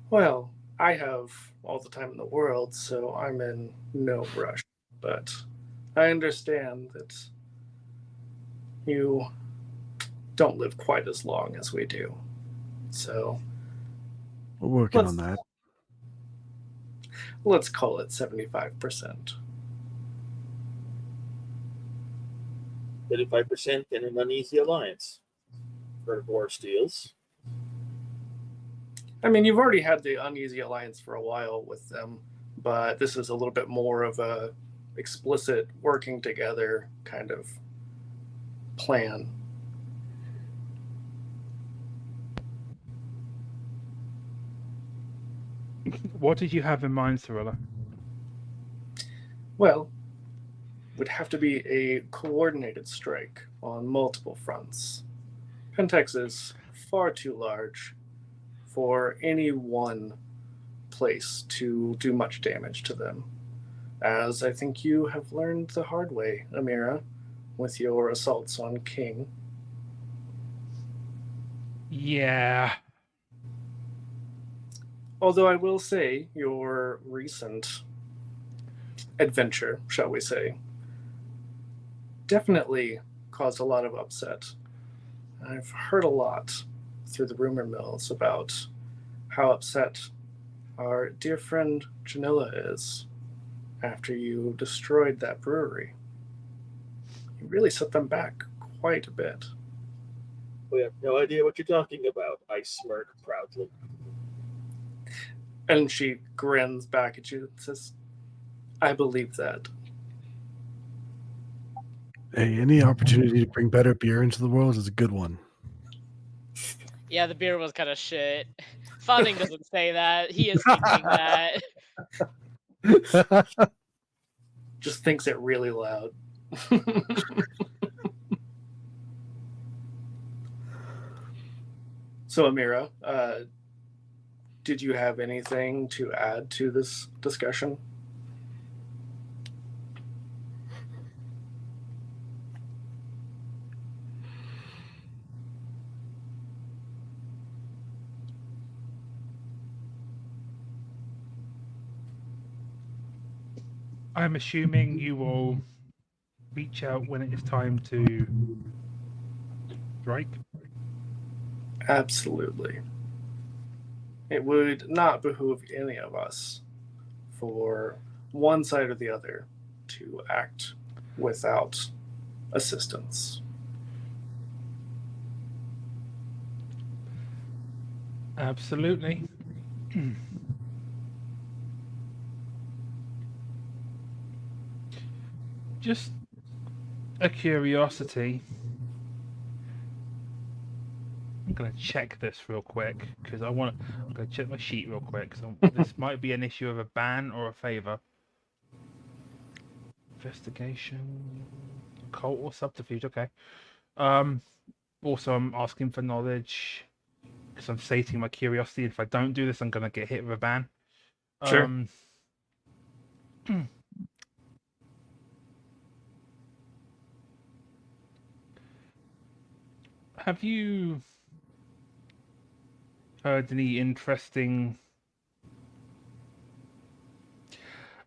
Well, I have all the time in the world, so I'm in no rush. But I understand that you don't live quite as long as we do. So We're working on that. let's call it 75%. 35% in an uneasy alliance. For war steals. I mean, you've already had the uneasy alliance for a while with them, but this is a little bit more of a explicit working together kind of plan. What did you have in mind, Cirilla? Well, would have to be a coordinated strike on multiple fronts. Pentex is far too large for any one place to do much damage to them, as I think you have learned the hard way, Amira, with your assaults on King. Yeah. Although I will say your recent adventure, shall we say, definitely caused a lot of upset. I've heard a lot through the rumor mills about how upset our dear friend Janilla is after you destroyed that brewery. You really set them back quite a bit. We have no idea what you're talking about. I smirk proudly. And she grins back at you and says, I believe that. Hey, any opportunity to bring better beer into the world is a good one. Yeah, the beer was kind of shit. Fawning doesn't say that. He is thinking that. Just thinks it really loud. So, Amira, did you have anything to add to this discussion? I'm assuming you will reach out when it is time to strike. Absolutely. It would not behoove any of us for one side or the other to act without assistance. Absolutely. Just a curiosity. I'm gonna check this real quick because I'm gonna check my sheet real quick. So this might be an issue of a ban or a favor. Investigation, cult or subterfuge. Okay. Also, I'm asking for knowledge because I'm sating my curiosity. If I don't do this, I'm gonna get hit with a ban. Sure. Have you heard any interesting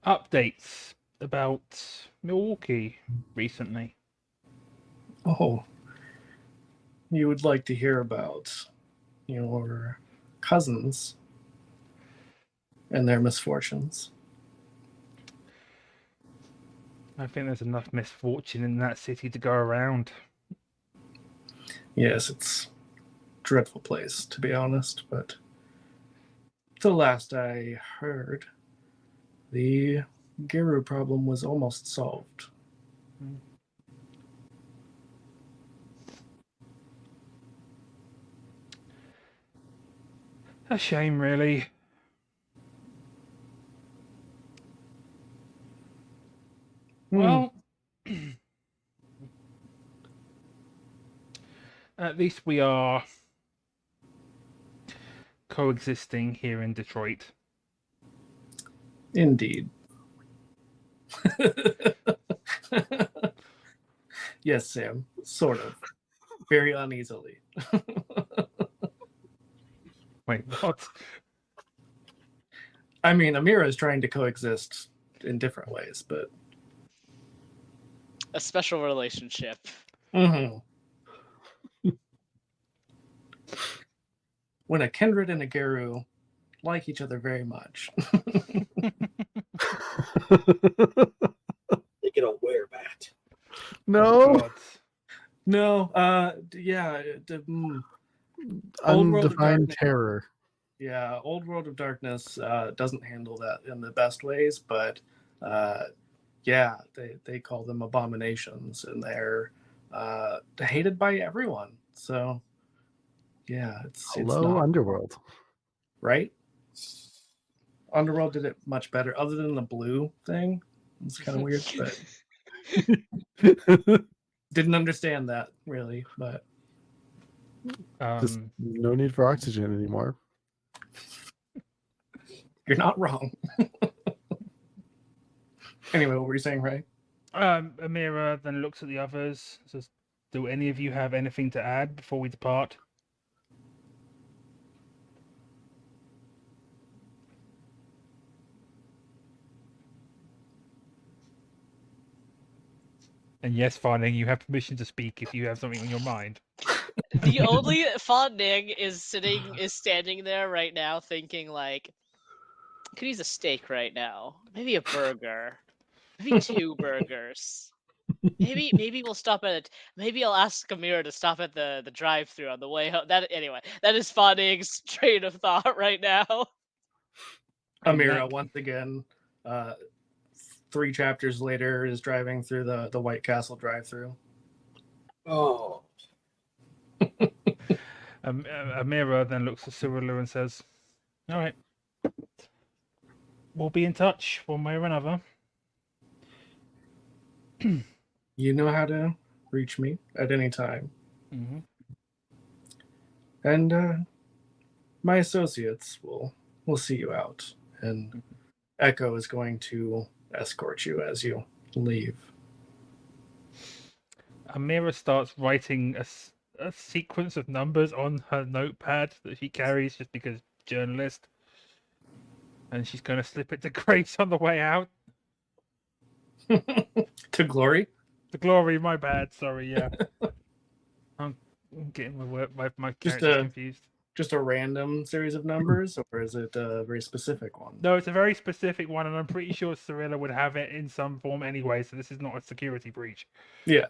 updates about Milwaukee recently? Oh, you would like to hear about your cousins and their misfortunes. I think there's enough misfortune in that city to go around. Yes, it's a dreadful place, to be honest, but the last I heard, the Geru problem was almost solved. A shame, really. Well, at least we are coexisting here in Detroit. Indeed. Yes, Sam, sort of. Very uneasily. Wait, what? I mean, Amira is trying to coexist in different ways, but A special relationship. when a kindred and a Geru like each other very much. They get a werebat. No. God. No, yeah, Old World of Undefined Darkness. terror. Yeah, Old World of Darkness doesn't handle that in the best ways, but yeah, they call them abominations, and they're hated by everyone. So yeah, it's Hello, not Underworld. right. Underworld did it much better, other than the blue thing. It's kind of weird, but didn't understand that really. But Just no need for oxygen anymore. you're not wrong. Anyway, what were you saying, Ray? Amira then looks at the others, says, "Do any of you have anything to add before we depart?" And yes, Farning, you have permission to speak if you have something on your mind. The only Fan Ning is standing there right now thinking like, I could use a steak right now. Maybe a burger. Maybe 2 burgers. Maybe we'll stop at maybe I'll ask Amira to stop at the drive-thru on the way home. That is Fan Ning's train of thought right now. Amira once again, 3 chapters later, is driving through the White Castle drive-thru. Oh. Amira then looks at Cyrilla and says, "All right, we'll be in touch one way or another." You know how to reach me at any time. Mm-hmm. And my associates will see you out. And Echo is going to escort you as you leave. Amira starts writing a sequence of numbers on her notepad that she carries just because journalist. And she's going to slip it to Grace on the way out. To Glory? To Glory, my bad. Sorry, yeah. I'm getting my characters confused. Just a random series of numbers, or is it a very specific one? No, it's a very specific one, and I'm pretty sure Cyrilla would have it in some form anyway, so this is not a security breach. Yeah.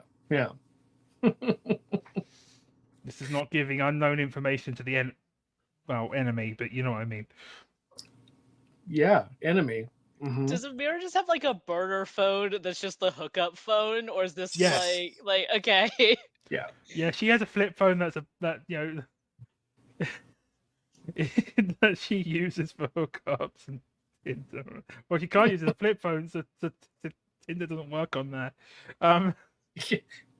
This is not giving unknown information to the enemy, but you know what I mean. Yeah, enemy. Mm-hmm. Does Amira just have like a burner phone that's just the hookup phone, or is this like okay? Yeah. Yeah, she has a flip phone that that she uses for hookups and Tinder. Well, she can't use a flip phone, so Tinder doesn't work on that.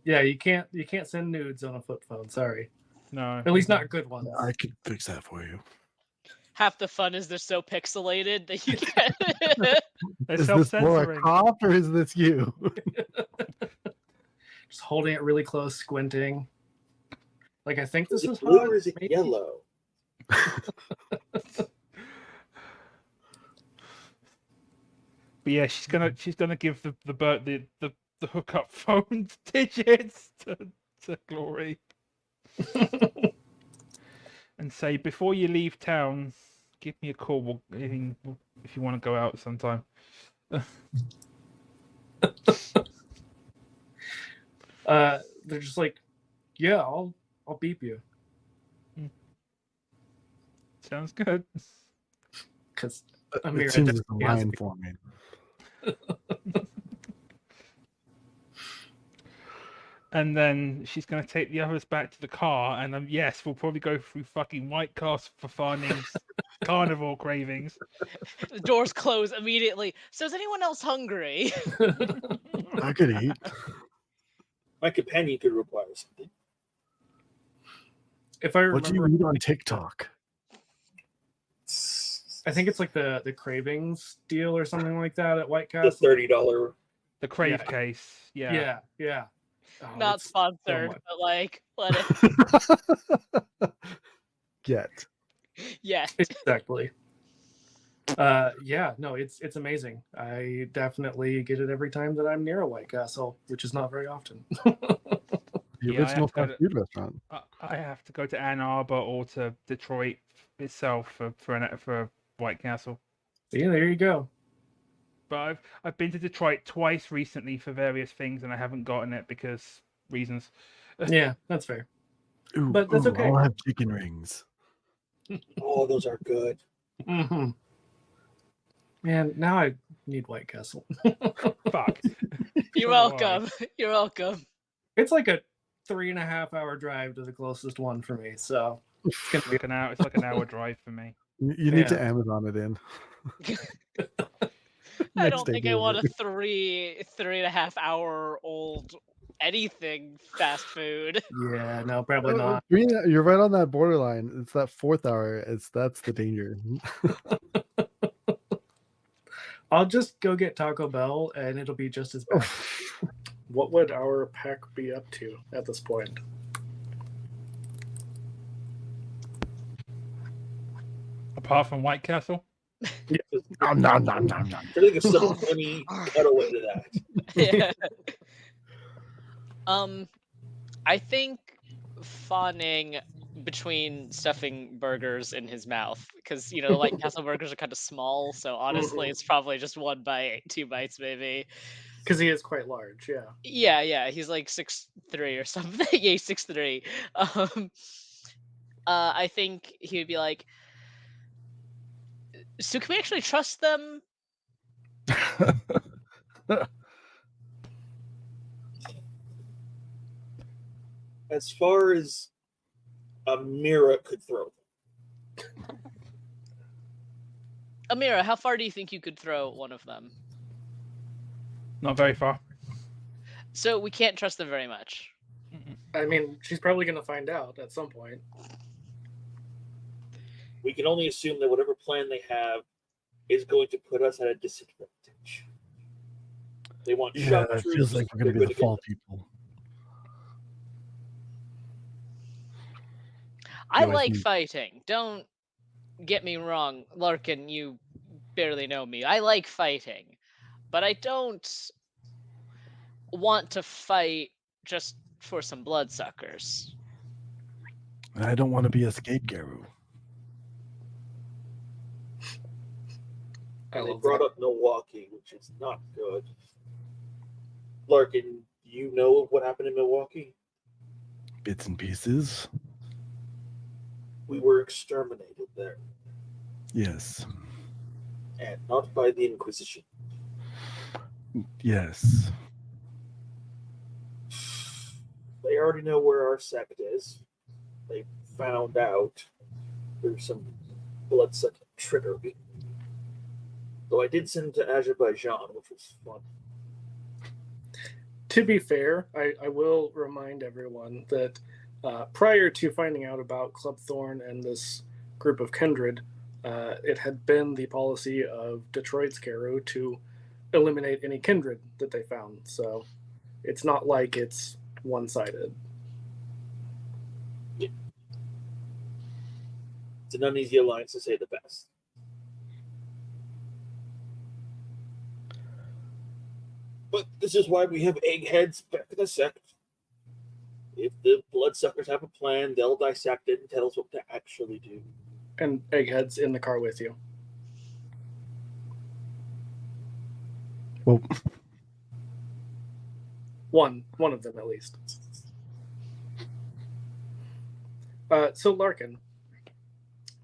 Yeah, you can't send nudes on a flip phone. Sorry. No. At least not good ones. I could fix that for you. Half the fun is they're so pixelated that you can't. Is this more a cop or is this you? Just holding it really close, squinting. Like, I think this is blue hot. or is it yellow? But yeah, she's gonna give the hookup phone digits to Glory. and say, before you leave town, give me a call. If you want to go out sometime. They're just like, yeah, I'll beep you Sounds good. because It Amira seems like a definitely has a line beep. for me. And then she's going to take the others back to the car, and yes, we'll probably go through fucking White Castle for Farning's carnivore cravings. The doors close immediately. So is anyone else hungry? I could eat. My companion could require something. If I What do you remember, eat on TikTok? I think it's like the cravings deal or something like that at White The Castle. $30. The crave Yeah. case. Yeah. Yeah. Oh, Not it's so sponsored, much. but like, let it. Yet. Yeah. Exactly. Yeah, no, it's amazing. I definitely get it every time that I'm near a White Castle, which is not very often. The Yeah, I original have to go fast food restaurant. I have to go to Ann Arbor or to Detroit itself for White Castle. Yeah, there you go. But I've been to Detroit twice recently for various things, and I haven't gotten it because reasons. Yeah, that's fair. Ooh, But that's okay. I'll have chicken rings. Oh, those are good. Mm-hmm. Man, now I need White Castle. Fuck. You're So do I. welcome. You're welcome. It's like a 3.5-hour drive to the closest one for me, so it's gonna be. It's like an hour drive for me. You need to Yeah. Amazon it in. I Next don't day think I want a delivery. 3.5 hour old anything fast food. Yeah, no, probably not. You're right on that borderline. It's that 4th hour. That's the danger. I'll just go get Taco Bell, and it'll be just as bad. What would our pack be up to at this point? Apart from White Castle. Nom, nom, nom, nom, nom. I think it's some funny cutaway to that. Yeah. I think fawning between stuffing burgers in his mouth because the White Castle burgers are kind of small. So honestly, it's probably just 1 bite, 2 bites, maybe. Because he is quite large, yeah. Yeah, he's like 6'3" or something. Yeah, he's 6'3". I think he would be like, so can we actually trust them? As far as Amira could throw them. Amira, how far do you think you could throw one of them? Not very far. So we can't trust them very much. I mean, she's probably going to find out at some point. We can only assume that whatever plan they have is going to put us at a disadvantage. They want Yeah, shock it troops. feels like we're they're going to be the good fall against- people. I Do I like think- fighting. Don't get me wrong, Larkin, you barely know me. I like fighting, but I don't want to fight just for some bloodsuckers. I don't want to be a scapegoat. I And they love brought that. up Milwaukee, which is not good. Larkin, do you know what happened in Milwaukee? Bits and pieces. We were exterminated there, Yes. and not by the Inquisition. Yes. They already know where our sect is. They found out there's some bloodsucking trickery. Though I did send to Azerbaijan, which was fun. To be fair, I will remind everyone that prior to finding out about Club Thorn and this group of kindred, it had been the policy of Detroit's Carew to eliminate any kindred that they found. So it's not like it's one-sided. It's an uneasy alliance to say the best. But this is why we have eggheads back in the sect. If the bloodsuckers have a plan, they'll dissect it and tell us what to actually do. And Egghead's in the car with you. Well, One of them at least. So Larkin,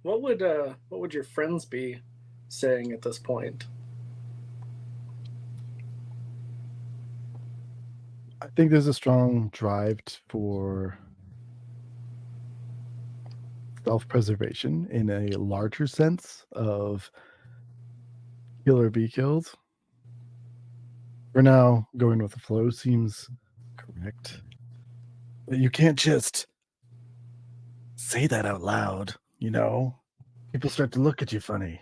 what would your friends be saying at this point? I think there's a strong drive for self-preservation in a larger sense of kill or be killed. For now, going with the flow seems correct. But you can't just say that out loud, you know? People start to look at you funny.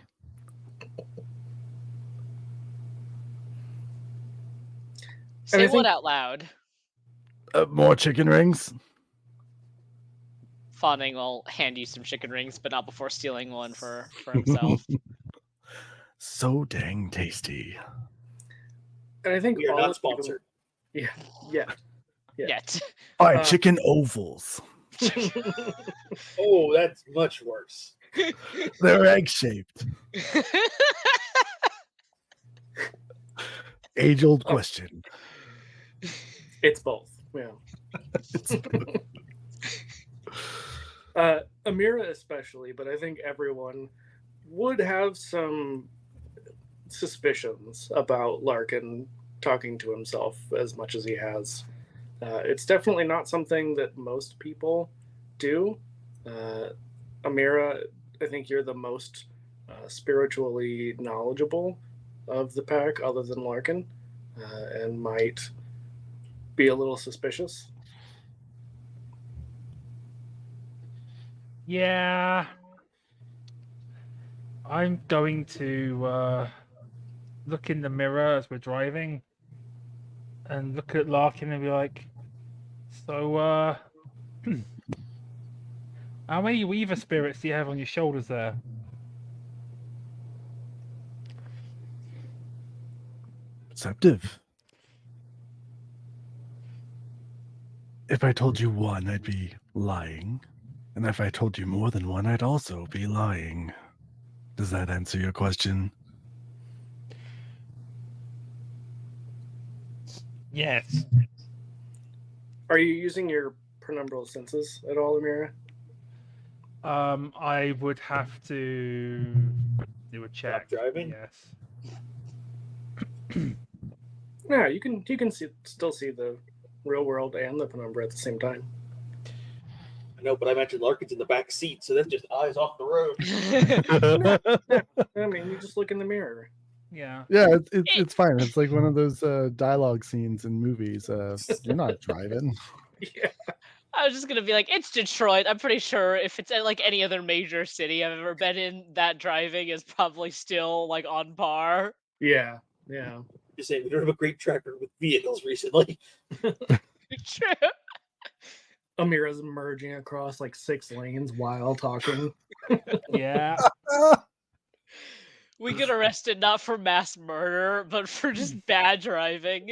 Say I what think- out loud? More chicken rings? Fawning will hand you some chicken rings, but not before stealing one for himself. So dang tasty. And I think We are all not of sponsored. You, yeah. Yet. Buy chicken ovals. Oh, that's much worse. They're egg-shaped. Age-old question. It's both. Yeah. Amira especially, but I think everyone would have some suspicions about Larkin talking to himself as much as he has. It's definitely not something that most people do. Amira, I think you're the most spiritually knowledgeable of the pack, other than Larkin, and might be a little suspicious. Yeah. I'm going to look in the mirror as we're driving and look at Larkin and be like, so, how many Weaver spirits do you have on your shoulders there? Perceptive. If I told you one, I'd be lying. And if I told you more than one, I'd also be lying. Does that answer your question? Yes. Are you using your penumbral senses at all, Amira? I would have to do a check. driving? Yes. Yeah, you can still see the real world and the penumbra at the same time. I know, but I mentioned Larkin's in the back seat, so that's just eyes off the road. I mean, you just look in the mirror. Yeah. Yeah, it's fine. It's like one of those dialogue scenes in movies. You're not driving. Yeah. I was just gonna be like, it's Detroit. I'm pretty sure if it's like any other major city I've ever been in, that driving is probably still like on par. Yeah. Just saying, we don't have a great track record with vehicles recently. True. Amira's merging across like 6 lanes while talking. Yeah. We get arrested not for mass murder, but for just bad driving.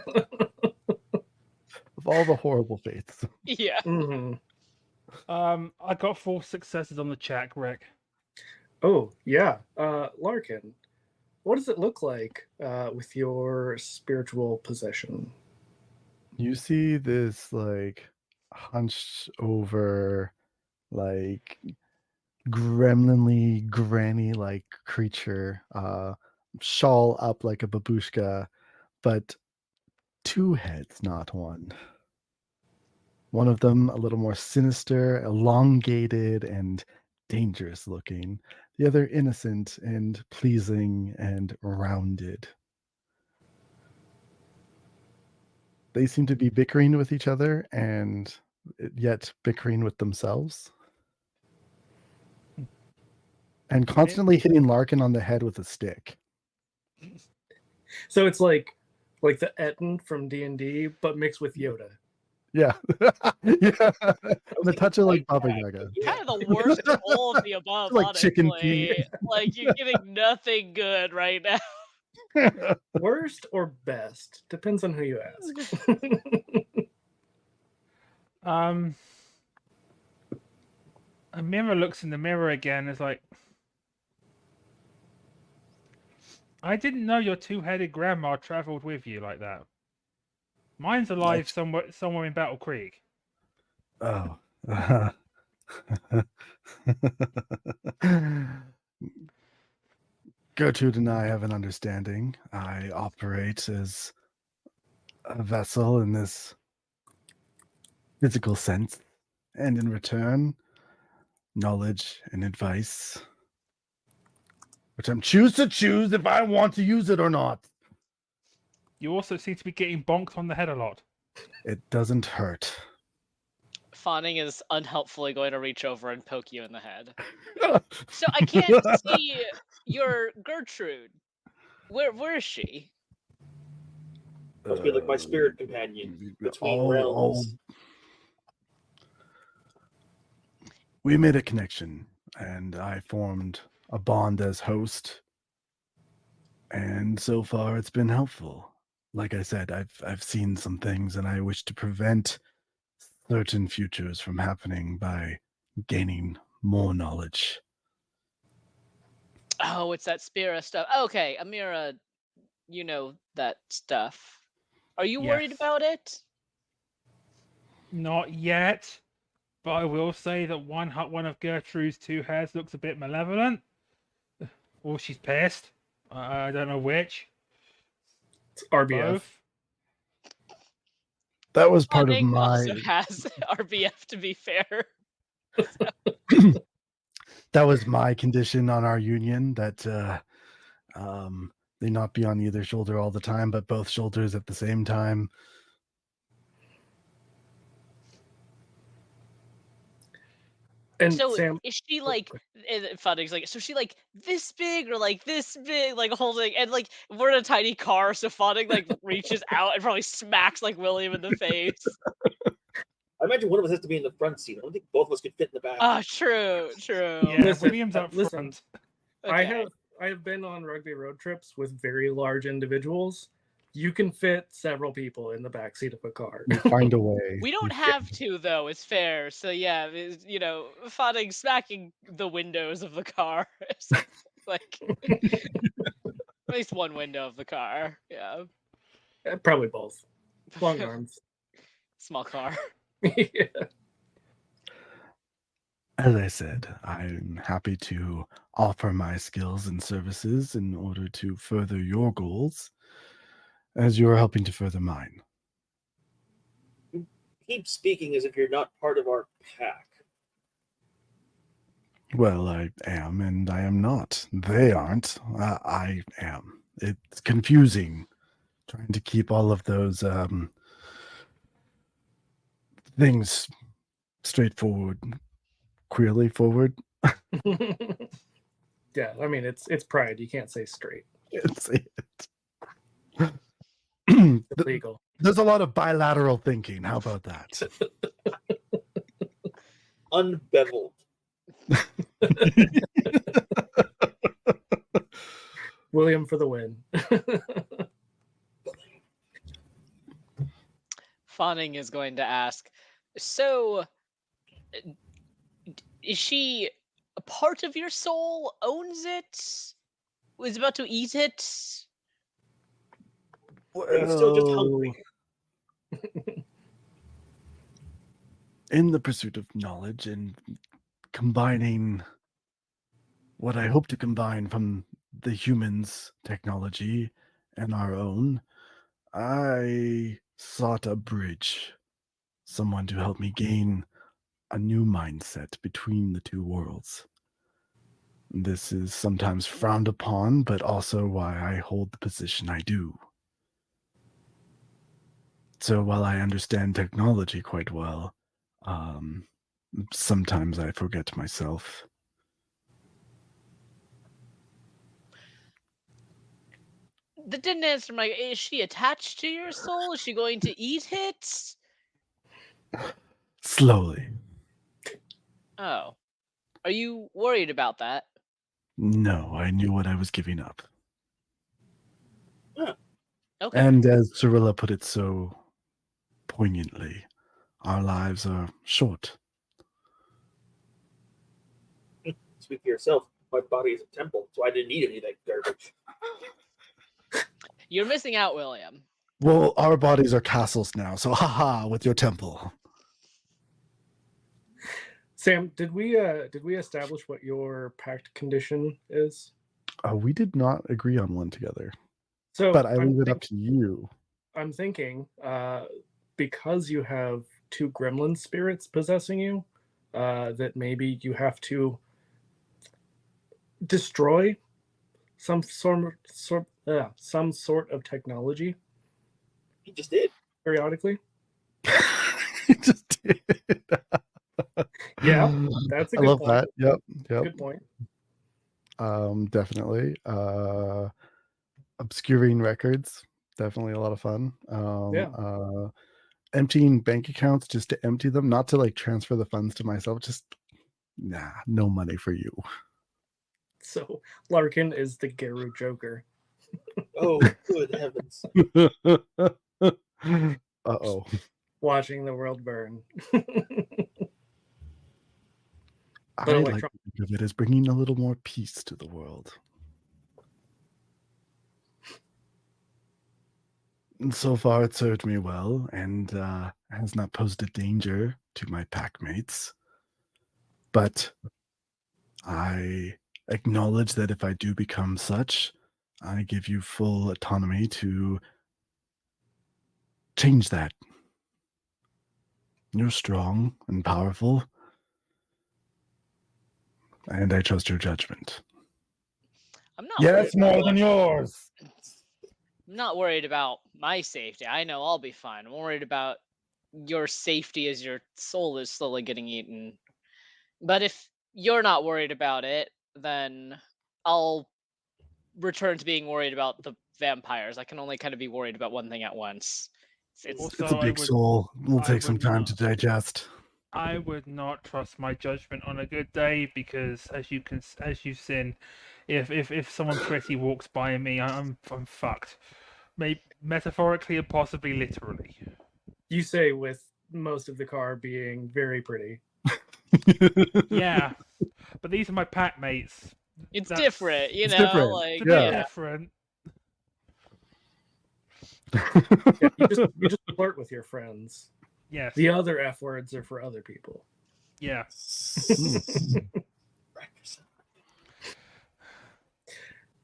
Of all the horrible fates. Yeah. Mm-hmm. I got 4 successes on the check, Rick. Oh, yeah. Larkin, what does it look like with your spiritual possession? You see this like hunched over, like gremlinly granny like creature, shawl up like a babushka, but 2 heads, not one. One of them a little more sinister, elongated, and dangerous looking. The other innocent and pleasing and rounded. They seem to be bickering with each other and yet bickering with themselves. And constantly hitting Larkin on the head with a stick. So it's like the Etten from D&D, but mixed with Yoda. Yeah. Yeah. And a touch of like Baba Yaga. Kind of the worst of all of the above, Like honestly. chicken feet. Like, you're getting nothing good right now. Worst or best? Depends on who you ask. Amira looks in the mirror again. Is like, I didn't know your two-headed grandma traveled with you like that. Mine's alive somewhere in Battle Creek. Oh. Gertrude and I have an understanding. I operate as a vessel in this physical sense, and in return, knowledge and advice, which I'm choose if I want to use it or not. You also seem to be getting bonked on the head a lot. It doesn't hurt. Fawning is unhelpfully going to reach over and poke you in the head. So I can't see your Gertrude. Where is she? Must be like my spirit companion between realms. We made a connection, and I formed a bond as host. And so far, it's been helpful. Like I said, I've seen some things, and I wish to prevent certain futures from happening by gaining more knowledge. Oh, it's that Spira stuff. Okay, Amira, you know that stuff. Are you worried Yes. about it? Not yet, but I will say that one of Gertrude's two heads looks a bit malevolent. Or she's pissed. I don't know which. It's RBF. Both. That was part of Fawning my... also has RBF, to be fair. That was my condition on our union, that they not be on either shoulder all the time, but both shoulders at the same time. And So Sam, is she like, Fawning's like, so she like this big or like this big, like holding, and like we're in a tiny car, so Fawning like reaches out and probably smacks like William in the face. I imagine one of us has to be in the front seat. I don't think both of us could fit in the back. Ah, true. Yeah, Listen, William's up listen. front. Okay. I have been on rugby road trips with very large individuals. You can fit several people in the backseat of a car. You find a way. We don't have to, though. It's fair. So yeah, you know, Fawning smacking the windows of the car, like at least one window of the car. Yeah, Probably both. Long arms. small car. Yeah. As I said, I'm happy to offer my skills and services in order to further your goals, as you are helping to further mine. Keep speaking as if you're not part of our pack. Well, I am, and I am not. They aren't. I am. It's confusing trying to keep all of those things straightforward, queerly forward. Yeah, I mean it's pride. You can't say straight. It's it. It's illegal. There's a lot of bilateral thinking. How about that? Unbeveled. William for the win. Fawning is going to ask, so is she a part of your soul? Owns it? Was about to eat it? Are you still just hungry? In the pursuit of knowledge and combining what I hope to combine from the humans' technology and our own, I sought a bridge, someone to help me gain a new mindset between the two worlds. This is sometimes frowned upon, but also why I hold the position I do. So while I understand technology quite well, sometimes I forget myself. That didn't answer my. Is she attached to your soul? Is she going to eat it? Slowly. Oh. Are you worried about that? No, I knew what I was giving up. Okay. And as Cirilla put it so poignantly, Our lives are short. Speak for yourself. My body is a temple, so I didn't need any of that garbage. You're missing out, William. Well, our bodies are castles now, so haha with your temple. Sam, did we establish what your pact condition is? We did not agree on one together, So but I leave it up to you. I'm thinking, because you have 2 gremlin spirits possessing you, that maybe you have to destroy some sort of technology He just did. periodically. You just did. Yeah, that's a I good love point. that. Yep. Good point. Definitely. Obscuring records, definitely a lot of fun. Yeah. Emptying bank accounts just to empty them, not to like transfer the funds to myself. Just no money for you. So Larkin is the Geru Joker. Oh, good heavens. Uh-oh. Watching the world burn. I But like to think of it as bringing a little more peace to the world. And so far, it served me well and has not posed a danger to my pack mates. But I acknowledge that if I do become such, I give you full autonomy to change that. You're strong and powerful, and I trust your judgment. I'm not Yes, worried more about, than yours. I'm not worried about my safety. I know I'll be fine. I'm worried about your safety as your soul is slowly getting eaten. But if you're not worried about it, then I'll return to being worried about the vampires. I can only kind of be worried about one thing at once. It's Also, It's a I big would- soul. It'll I take some would time not- to digest. I would not trust my judgment on a good day because, as you've seen, if someone pretty walks by me, I'm fucked. Maybe metaphorically and possibly literally. You say with most of the car being very pretty. Yeah, but these are my pack mates. it's That's- different, you it's know. different. Like, It's a bit Yeah. different. Yeah, you just flirt with your friends. Yes. The other F words are for other people. Yeah.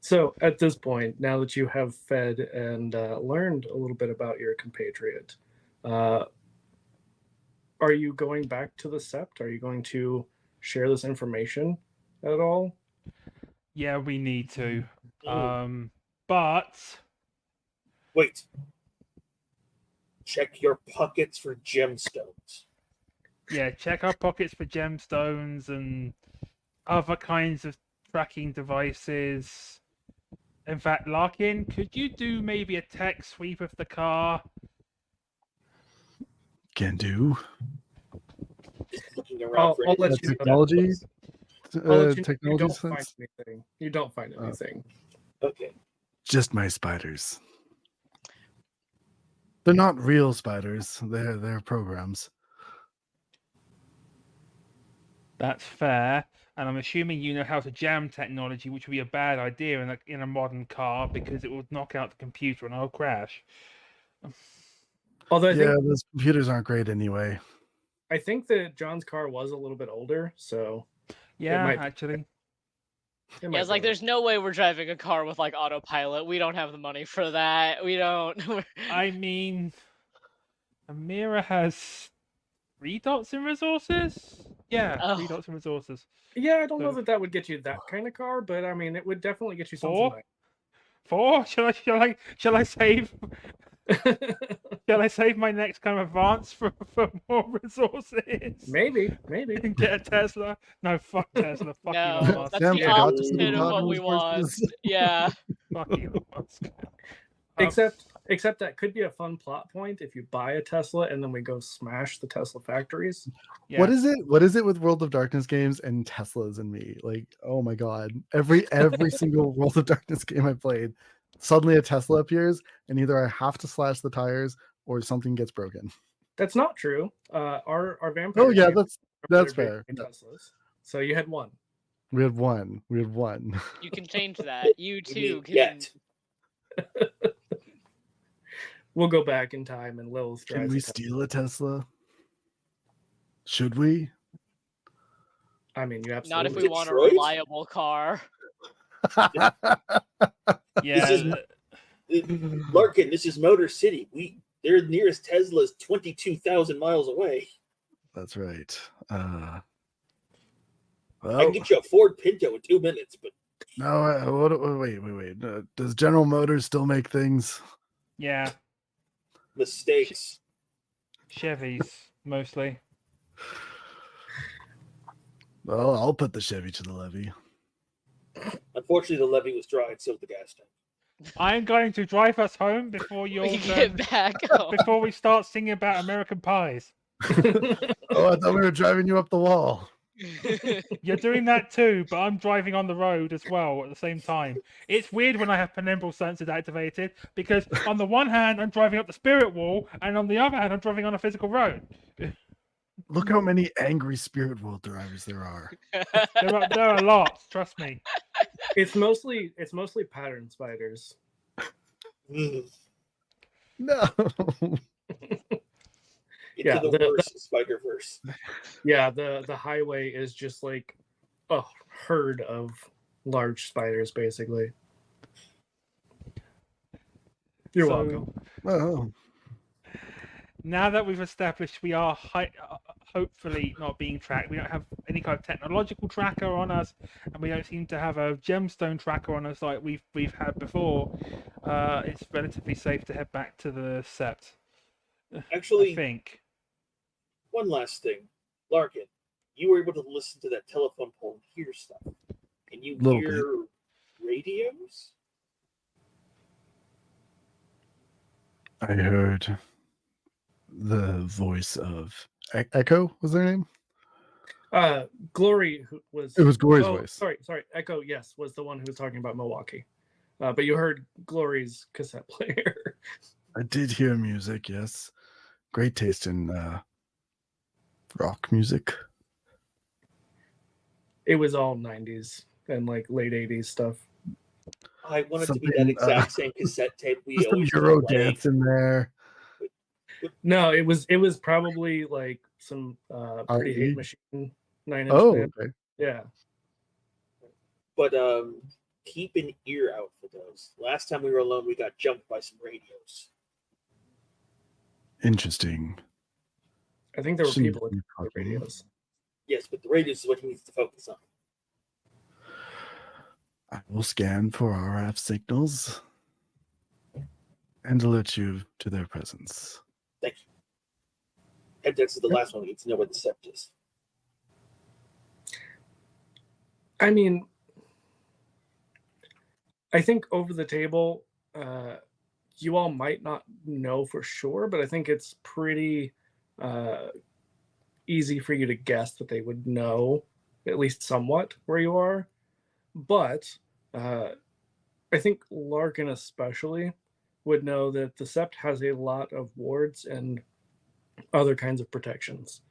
So at this point, now that you have fed and learned a little bit about your compatriot, are you going back to the Sept? Are you going to share this information at all? Yeah, we need to. Mm. But Wait. Check your pockets for gemstones. yeah, check our pockets for gemstones and other kinds of tracking devices. In fact, Larkin, could you do maybe a tech sweep of the car? Can do. Looking around for I'll let anything. you know that. Technology. I'll let you know you Technology don't find sense. anything. You don't find anything. Okay. Just my spiders. They're not real spiders. They're programs. That's fair. And I'm assuming you know how to jam technology, which would be a bad idea in a modern car because it would knock out the computer and I'll crash. Although Yeah, those computers aren't great anyway. I think that John's car was a little bit older, so Yeah, might- actually. it yeah, it's like there's no way we're driving a car with like autopilot. We don't have the money for that. We don't. I mean, Amira has 3 dots in resources? Yeah, 3 Oh. dots in resources. Yeah, I don't know So- that would get you that kind of car, but I mean, it would definitely get you something 4? 4? Shall I save my next kind of advance for more resources? maybe. And get a Tesla? No, fuck Tesla. Fuck No, Elon Musk. that's Sam the forgot to opposite do of what Elon we Musk's want. forces. Yeah. Fuck Elon Musk. Except that could be a fun plot point if you buy a Tesla and then we go smash the Tesla factories. Yeah. What is it? What is it with World of Darkness games and Teslas and me? Like, oh my god! Every single World of Darkness game I played, suddenly a Tesla appears, and either I have to slash the tires or something gets broken. That's not true. Our vampire. Oh yeah, neighbors that's are very fair. big Teslas. So you had one. We had one. We had one. You can change that. You You too mean can. yet? We'll go back in time and Lilith Can drives we a Tesla. steal a Tesla? Should we? I mean, you Not absolutely. if we want a Detroit? reliable car. Yeah. This is Larkin. This is Motor City. Their nearest Tesla is 22,000 miles away. That's right. I Well, can get you a Ford Pinto in 2 minutes, but no. Wait. Does General Motors still make things? Yeah. mistakes. Chevys mostly. Well, I'll put the Chevy to the levee. Unfortunately, the levee was dry, and so was the gas tank. I'm going to drive us home before you're We get back home. before we start singing about American pies. Oh, I thought we were driving you up the wall. You're doing that too, but I'm driving on the road as well at the same time. It's weird when I have penumbral sensors activated because on the one hand I'm driving up the spirit wall, and on the other hand I'm driving on a physical road. Look how many angry Spirit World drivers there are. There are lots, trust me. it's mostly pattern spiders. Mm. No. Into Yeah, the the- worst Spider-Verse. Yeah, the highway is just like a herd of large spiders, basically. You're So, welcome. Oh. Now that we've established we are hopefully not being tracked, we don't have any kind of technological tracker on us, and we don't seem to have a gemstone tracker on us like we've had before. It's relatively safe to head back to the Sept. I Actually, think. one last thing. Larkin, you were able to listen to that telephone pole and hear stuff. Can you Little hear radios? I heard the voice of Echo, was their name? Glory was. It was Glory's oh, voice. Sorry. Echo, yes, was the one who was talking about Milwaukee. But you heard Glory's cassette player. I did hear music, yes. Great taste in rock music. It was all 90s and like late 80s stuff. I want it to be Something, that exact same cassette tape we Just some always Euro play. dance in there. No, it was probably like some Pretty R.E.? Hate Machine 9-inch Oh, band. okay. Yeah. But keep an ear out for those. Last time we were alone, we got jumped by some radios. Interesting. I think there were Shouldn't people at be the talking. radios. Yes, but the radios is what he needs to focus on. I will scan for RF signals and alert you to their presence. Thank you. Headex is the last one we need to know where the Sept is. I mean, I think over the table, you all might not know for sure, but I think it's pretty easy for you to guess that they would know at least somewhat where you are. But I think Larkin especially would know that the Sept has a lot of wards and other kinds of protections,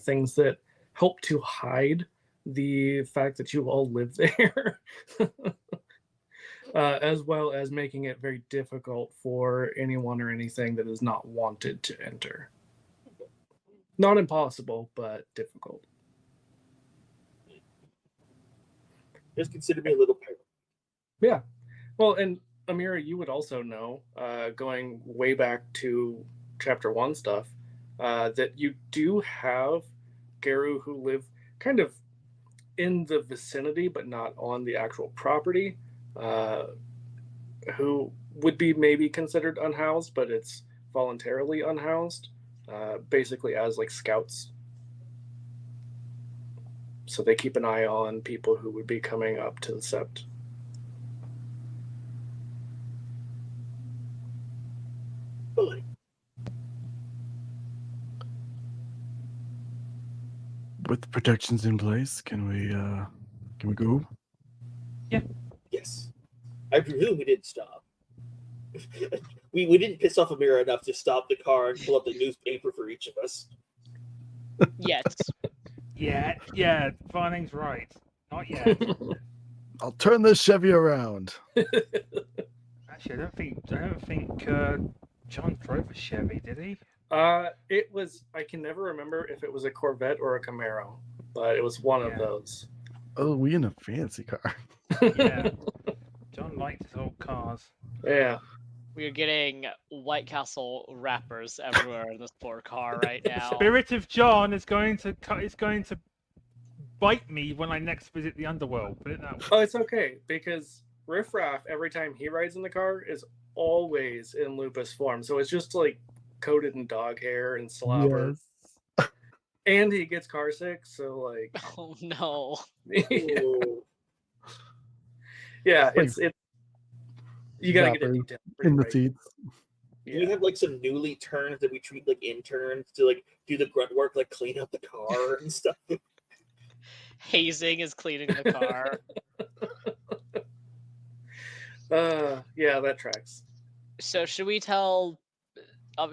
things that help to hide the fact that you all live there, as well as making it very difficult for anyone or anything that is not wanted to enter. Not impossible, but difficult. Just consider me a little paranoid. Yeah. Well, and Amira, you would also know, going way back to chapter 1 stuff, that you do have Garu who live kind of in the vicinity, but not on the actual property, who would be maybe considered unhoused, but it's voluntarily unhoused, basically as like scouts. So they keep an eye on people who would be coming up to the Sept. Bully. With the protections in place, can we go? Yes. I presume we didn't stop. we didn't piss off Amira enough to stop the car and pull up the newspaper for each of us. Yes. Yeah, Farning's right. Not yet. I'll turn this Chevy around. Actually, I don't think John drove a Chevy, did he? It was. I can never remember if it was a Corvette or a Camaro, but it was one of Yeah. those. Oh, we in a fancy car. Yeah. John liked his old cars. Yeah. We are getting White Castle wrappers everywhere in this poor car right now. Spirit of John is going to bite me when I next visit the underworld. Put it that way. Oh, it's okay because Riff Raff, every time he rides in the car, is always in lupus form. So it's just like coated in dog hair and slobber. Yes. And he gets car sick, so like Oh no. Ooh. yeah, it's you gotta get it Zapper detailed pretty in the right. seats. Do Yeah. we have like some newly turns that we treat like interns to like do the grunt work, like clean up the car and stuff? Hazing is cleaning the car. Yeah, that tracks. So should we tell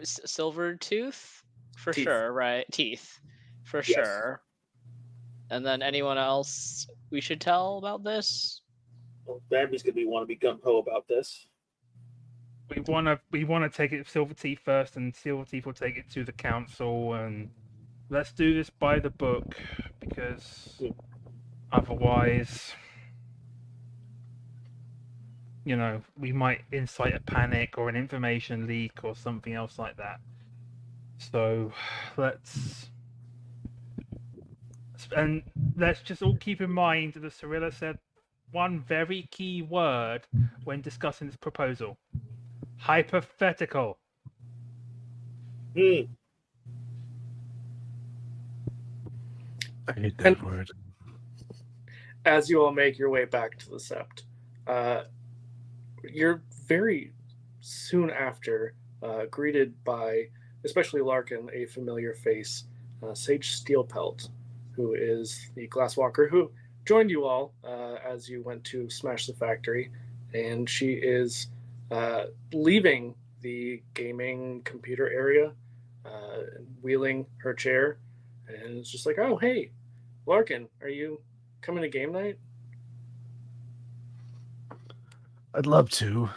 Silver Tooth? For Teeth. sure, right? Teeth. For Yes. sure. And then anyone else we should tell about this? Well, Bambi's gonna want to be gung ho about this. We wanna take it to Silver Teeth first, and Silver Teeth will take it to the council, and let's do this by the book, because otherwise, you know, we might incite a panic or an information leak or something else like that. So let's just all keep in mind that Cyrilla said one very key word when discussing this proposal: hypothetical. Hmm. I hate that word. As you all make your way back to the Sept, you're very soon after greeted by, especially Larkin, a familiar face, Sage Steelpelt, who is the glasswalker who joined you all as you went to smash the factory, and she is leaving the gaming computer area, wheeling her chair, and it's just like, oh, hey, Larkin, are you coming to game night? I'd love to.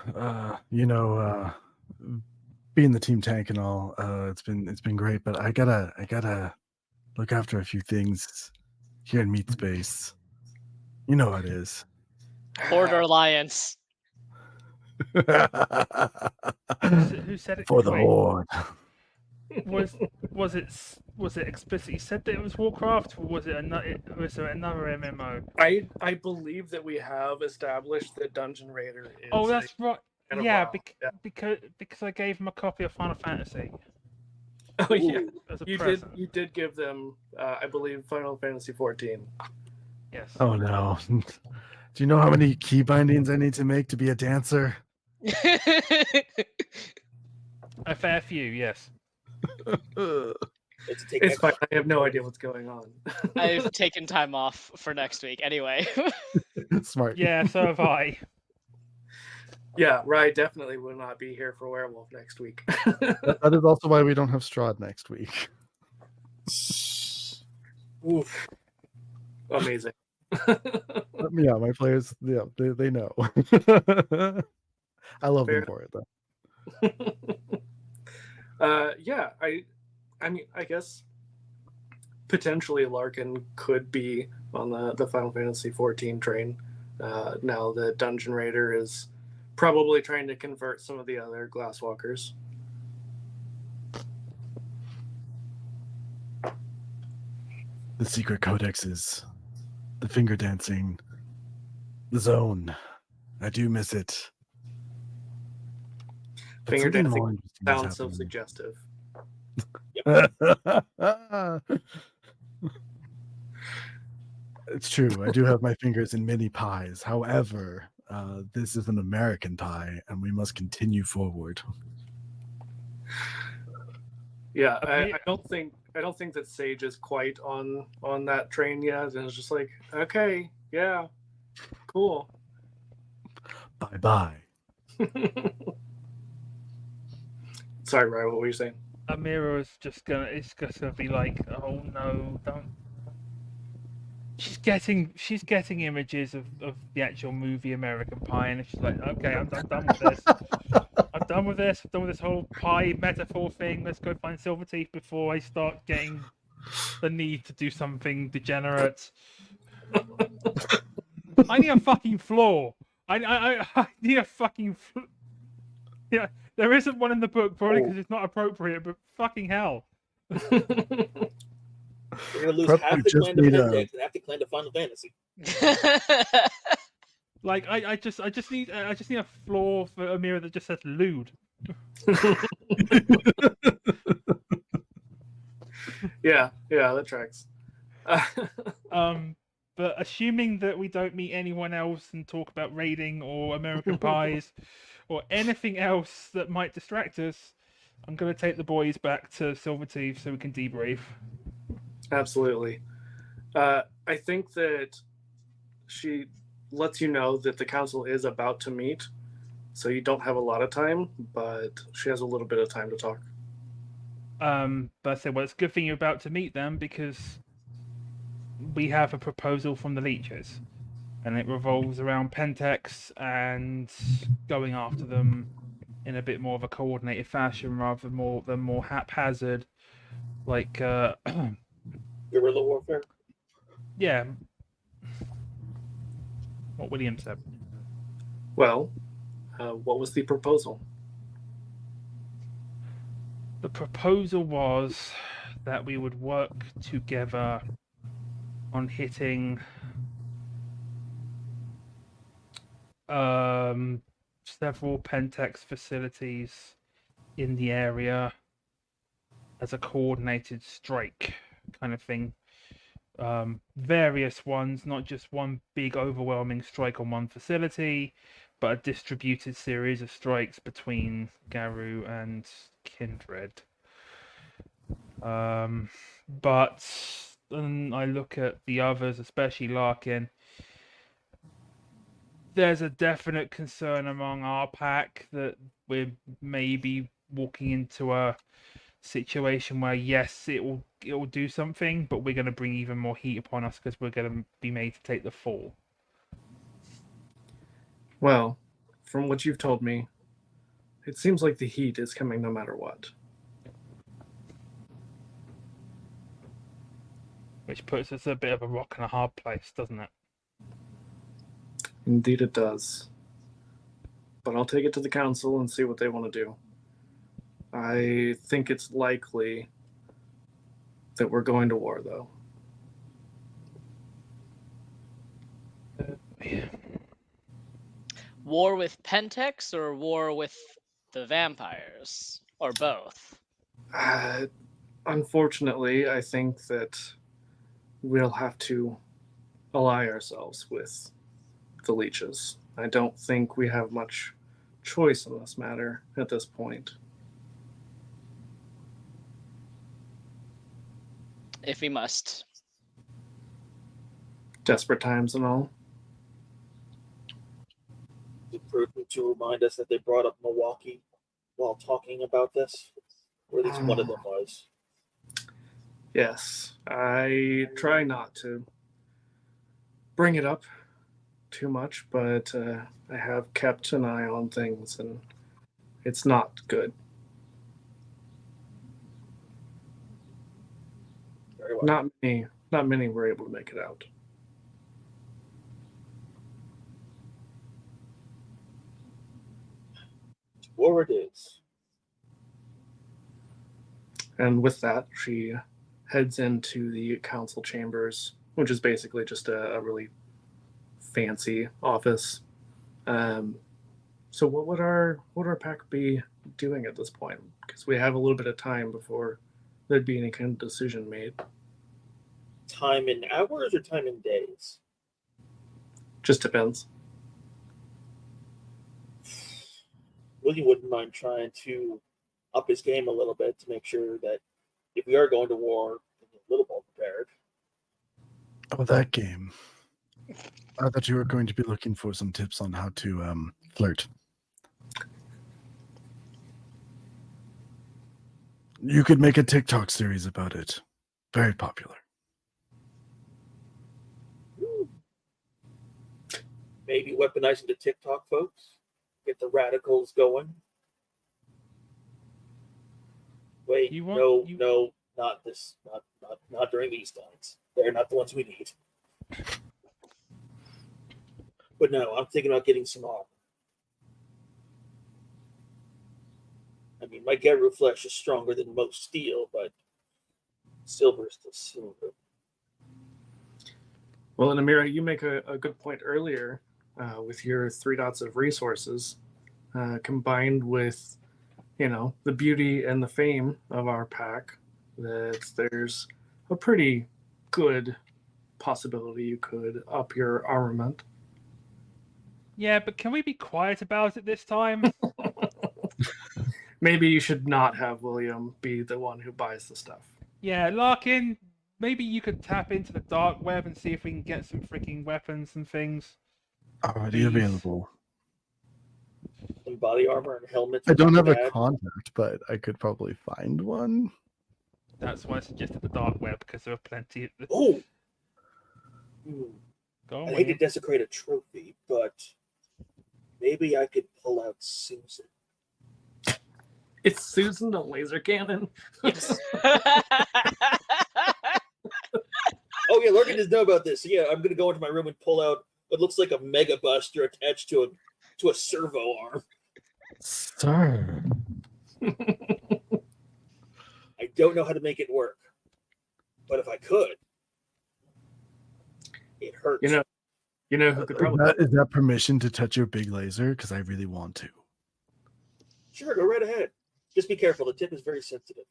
Being the team tank and all, it's been great, but I gotta look after a few things here in Meat Space. You know how it is. Border Alliance. Who said it? For the Wait, Horde. was it explicitly said that it was Warcraft, or was there another MMO? I believe that we have established that Dungeon Raider is. Oh, that's right. and a Yeah, WoW. because I gave him a copy of Final Fantasy Oh yeah, Ooh. as a you present. did. You did give them, I believe, Final Fantasy 14. Yes. Oh no. Do you know how many key bindings I need to make to be a dancer? A fair few, yes. Let's take It's that- fine. I have no idea what's going on. I've taken time off for next week anyway. Smart. Yeah, so have I. Yeah, Rye definitely will not be here for Werewolf next week. That is also why we don't have Strahd next week. Oof. Amazing. Yeah, my players, yeah, they know. I love Fair them for it though. Yeah, I mean, I guess potentially Larkin could be on the Final Fantasy 14 train. Now that Dungeon Raider is probably trying to convert some of the other Glasswalkers. The secret codexes, the finger dancing, the zone. I do miss it. But Finger something dancing more interesting is Sounds so happening. suggestive. It's true. I do have my fingers in many pies. However, this is an American pie, and we must continue forward. Yeah, Okay. I don't think that Sage is quite on that train yet, and it's just like, okay, yeah, cool. Bye bye. Sorry, Ryan, what were you saying? Amira's just gonna be like, oh no, don't. She's getting images of the actual movie American Pie, and she's like, okay, I'm done with this. I'm done with this. I'm done with this whole pie metaphor thing. Let's go find Silverteeth before I start getting the need to do something degenerate. I need a fucking floor. I need a fucking. Yeah, there isn't one in the book, probably because it's not appropriate. But fucking hell. We're gonna lose Probably half the just clan to need a- Pentex and half the clan to Final Fantasy. Like I just need a floor for Amira that just says lewd. Yeah, that tracks. But assuming that we don't meet anyone else and talk about raiding or American pies or anything else that might distract us, I'm gonna take the boys back to Silverteeth so we can debrief. Absolutely. I think that she lets you know that the council is about to meet, so you don't have a lot of time, but she has a little bit of time to talk. But I said, well, it's a good thing you're about to meet them because we have a proposal from the leeches, and it revolves around Pentex and going after them in a bit more of a coordinated fashion rather than more haphazard, like Guerrilla warfare. yeah, what William said. Well, what was the proposal? The proposal was that we would work together on hitting several Pentex facilities in the area as a coordinated strike kind of thing. Various ones, not just one big overwhelming strike on one facility, but a distributed series of strikes between Garu and Kindred. But when I look at the others, especially Larkin, there's a definite concern among our pack that we're maybe walking into a situation where yes, it will do something, but we're going to bring even more heat upon us because we're going to be made to take the fall. Well, from what you've told me, it seems like the heat is coming no matter what. Which puts us a bit of a rock and a hard place, doesn't it? Indeed it does. But I'll take it to the council and see what they want to do. I think it's likely that we're going to war, though. Yeah. War with Pentex or war with the vampires? Or both? Unfortunately, I think that we'll have to ally ourselves with the leeches. I don't think we have much choice in this matter at this point. If we must. Desperate times and all. Is it prudent to remind us that they brought up Milwaukee while talking about this? Or at least one of them was. Yes, I try not to bring it up too much, but I have kept an eye on things, and it's not good. Very well. Not many were able to make it out. War it is. And with that, she heads into the council chambers, which is basically just a really fancy office. So what would our pack be doing at this point? Because we have a little bit of time before there'd be any kind of decision made. Time in hours or time in days? Just depends. Willie wouldn't mind trying to up his game a little bit to make sure that if we are going to war, we're a little more prepared. Oh, that game. I thought you were going to be looking for some tips on how to flirt. You could make a TikTok series about it. Very popular. Maybe weaponizing the TikTok folks. Get the radicals going. Wait, no, not this. Not during these times. They're not the ones we need. But no, I'm thinking about getting some armor. I mean, my Geru flesh is stronger than most steel, but silver is still silver. Well, and Amira, you make a good point earlier with your 3 dots of resources combined with, the beauty and the fame of our pack, that there's a pretty good possibility you could up your armament. Yeah, but can we be quiet about it this time? Maybe you should not have William be the one who buys the stuff. Yeah, Larkin, maybe you could tap into the dark web and see if we can get some freaking weapons and things. Already Please. available. Some body armor and helmets. I don't have a bad. contact, but I could probably find one. That's why I suggested the dark web, because there are plenty of... Oh! Go I on, hate to William. desecrate a trophy, but maybe I could pull out Susan. It's Susan the laser cannon. Yes. Oh yeah, Larkin doesn't know about this. So yeah, I'm gonna go into my room and pull out what looks like a Mega Buster attached to a servo arm. Sir. I don't know how to make it work, but if I could, it hurts. You know who could probably Is that permission to touch your big laser? Because I really want to. Sure, go right ahead. Just be careful. The tip is very sensitive.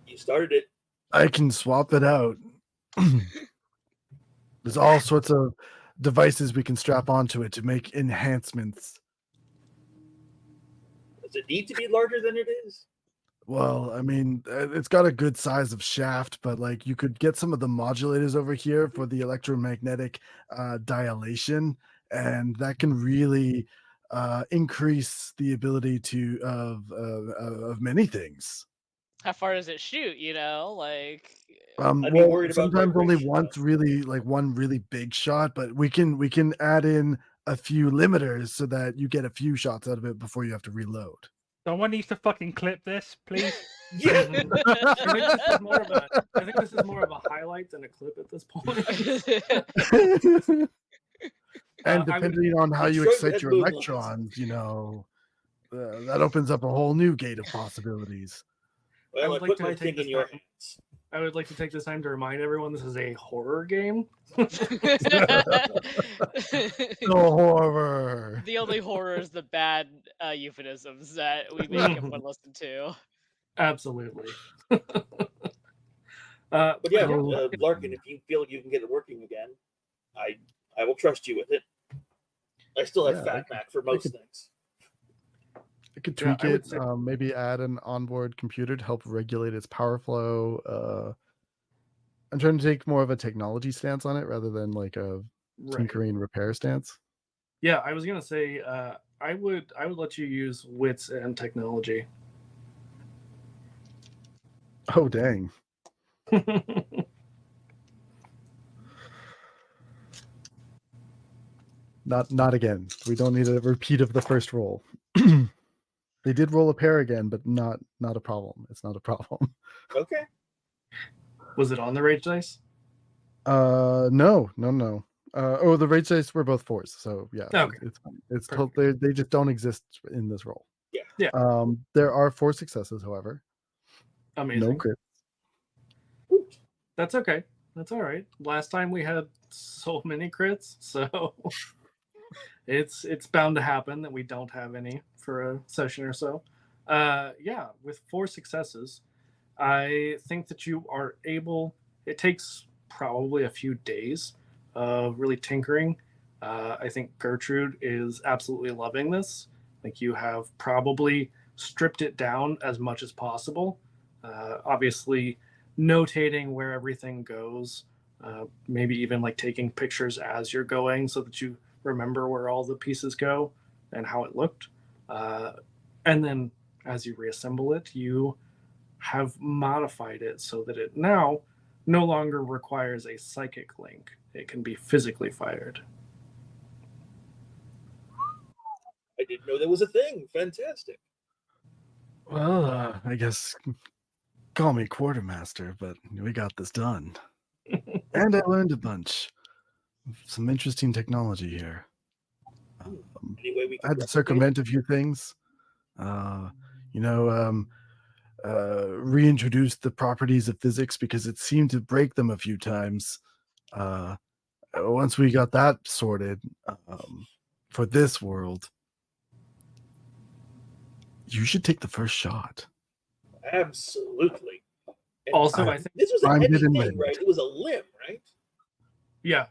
You started it. I can swap it out. There's all sorts of devices we can strap onto it to make enhancements. Does it need to be larger than it is? Well, I mean, it's got a good size of shaft, but like you could get some of the modulators over here for the electromagnetic dilation, and that can really increase the ability of many things. How far does it shoot? Like. I'd be Well, worried about sometimes only vibration, once, really, like one really big shot, but we can add in a few limiters so that you get a few shots out of it before you have to reload. Someone needs to fucking clip this, please. Yeah. I think this is more of a highlight than a clip at this point. And depending on how you Detroit excite has your moonlight. electrons, that opens up a whole new gate of possibilities. Well, I would like put to my take thing this in your time- hands. I would like to take this time to remind everyone this is a horror game. No horror. The only horror is the bad euphemisms that we make everyone listen to. Absolutely. But yeah, Oh. Larkin, if you feel you can get it working again, I will trust you with it. I still have Yeah, Fat Mac for most could- things. I could Yeah, tweak I would it, say- maybe add an onboard computer to help regulate its power flow. I'm trying to take more of a technology stance on it rather than like a Right. tinkering repair stance. Yeah, I was gonna say I would let you use wits and technology. Oh dang. Not again. We don't need a repeat of the first roll. They did roll a pair again, but not a problem. It's not a problem. Okay. Was it on the rage dice? No. The rage dice were both 4s, so yeah. Okay. It's Perfect. they just don't exist in this roll. Yeah. Yeah. There are 4 successes, however. Amazing. No crit. That's okay. That's all right. Last time we had so many crits, so it's bound to happen that we don't have any for a session or so. Yeah, with 4 successes, I think that you are able. It takes probably a few days of really tinkering. I think Gertrude is absolutely loving this. I think you have probably stripped it down as much as possible. Obviously, notating where everything goes, maybe even like taking pictures as you're going so that you remember where all the pieces go and how it looked. And then as you reassemble it, you have modified it so that it now no longer requires a psychic link. It can be physically fired. I didn't know that was a thing. Fantastic. Well, I guess call me quartermaster, but we got this done. And I learned a bunch. Some interesting technology here. Any way we I can had to replicate? circumvent a few things. Reintroduce the properties of physics because it seemed to break them a few times. Once we got that sorted for this world, you should take the first shot. Absolutely. And Also, I think, this was a primed heavy it and thing, ready. right? It was a limb, right? yeah.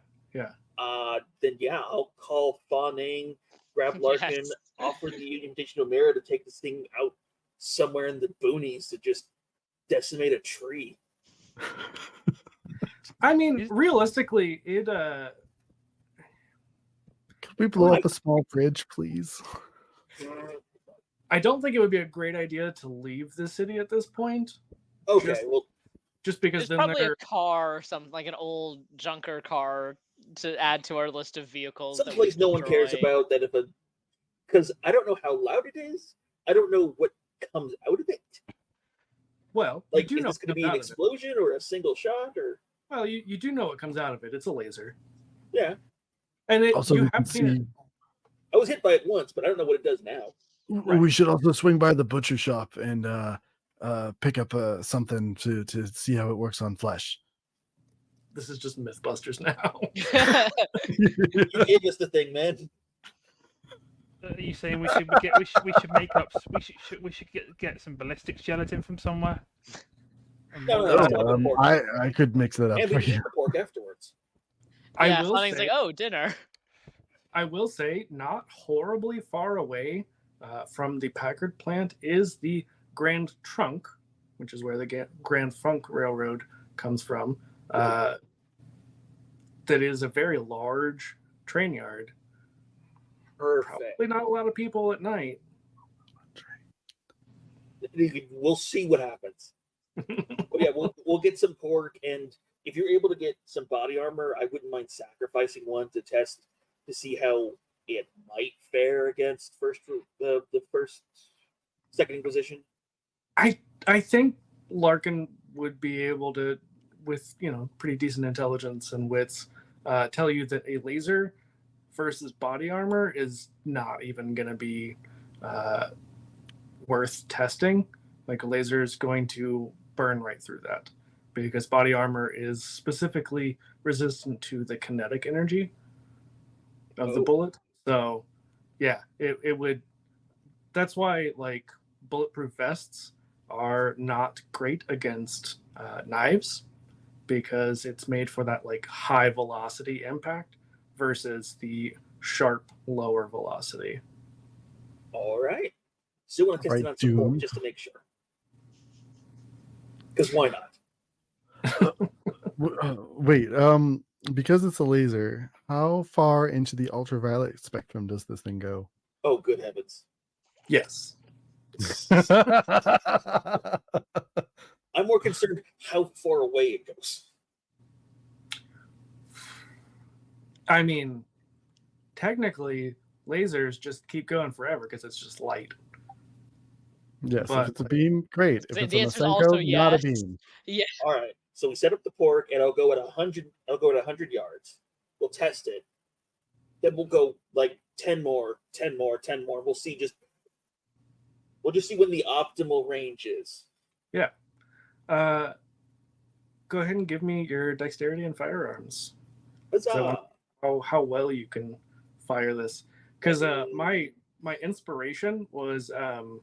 Then yeah, I'll call Fawning, grab Larkin, Yes. offer the invitation to Mira to take this thing out somewhere in the boonies to just decimate a tree. I mean, Is- realistically, it Could we blow up a small bridge, please? I don't think it would be a great idea to leave the city at this point, Okay, Just- well, just because There's then probably they're a car or something, like an old junker car, to add to our list of vehicles. that we someplace no one cares destroy. about that because I don't know how loud it is. I don't know what comes out of it. well, Like, you do is know this going to what be comes an out of it. explosion or a single shot or Well, you do know what comes out of it. It's a laser, yeah? and Also, you we can have seen it. see. I was hit by it once, but I don't know what it does now. Right. We should also swing by the butcher shop and pick up something to see how it works on flesh. This is just MythBusters now. You gave us the thing, man. Are you saying we should make up? We should get some ballistic gelatin from somewhere? And No, roll no, it no. up? pork. I could mix that up And for we can you. eat the pork afterwards. I Yeah, will Fawnings's say, like, oh, dinner. I will say, not horribly far away from the Packard plant is the Grand Trunk, which is where the Grand Funk Railroad comes from. That is a very large train yard. Perfect. Probably not a lot of people at night. We'll see what happens. But yeah, we'll get some pork, and if you're able to get some body armor, I wouldn't mind sacrificing one to test to see how it might fare against the second Inquisition. I think Larkin would be able to, with pretty decent intelligence and wits, tell you that a laser versus body armor is not even going to be worth testing. Like, a laser is going to burn right through that because body armor is specifically resistant to the kinetic energy of the bullet. So yeah, it would. That's why, like, bulletproof vests are not great against knives, because it's made for that like high velocity impact versus the sharp lower velocity. All right. Still want to test Right, it on some pork Doom. just to make sure. Because why not? Wait, because it's a laser, how far into the ultraviolet spectrum does this thing go? Oh, good heavens. Yes. I'm more concerned how far away it goes. I mean, technically, lasers just keep going forever because it's just light. Yes, But- if it's a beam, great. If The it's a answer's also Masenko, not a yes. beam. All right. So we set up the pork, and I'll go at 100. I'll go at 100 yards. We'll test it. Then we'll go like 10 more, 10 more, 10 more. We'll see. We'll just see when the optimal range is. Go ahead and give me your dexterity and firearms. Huzzah! How well you can fire this, because my inspiration was I'm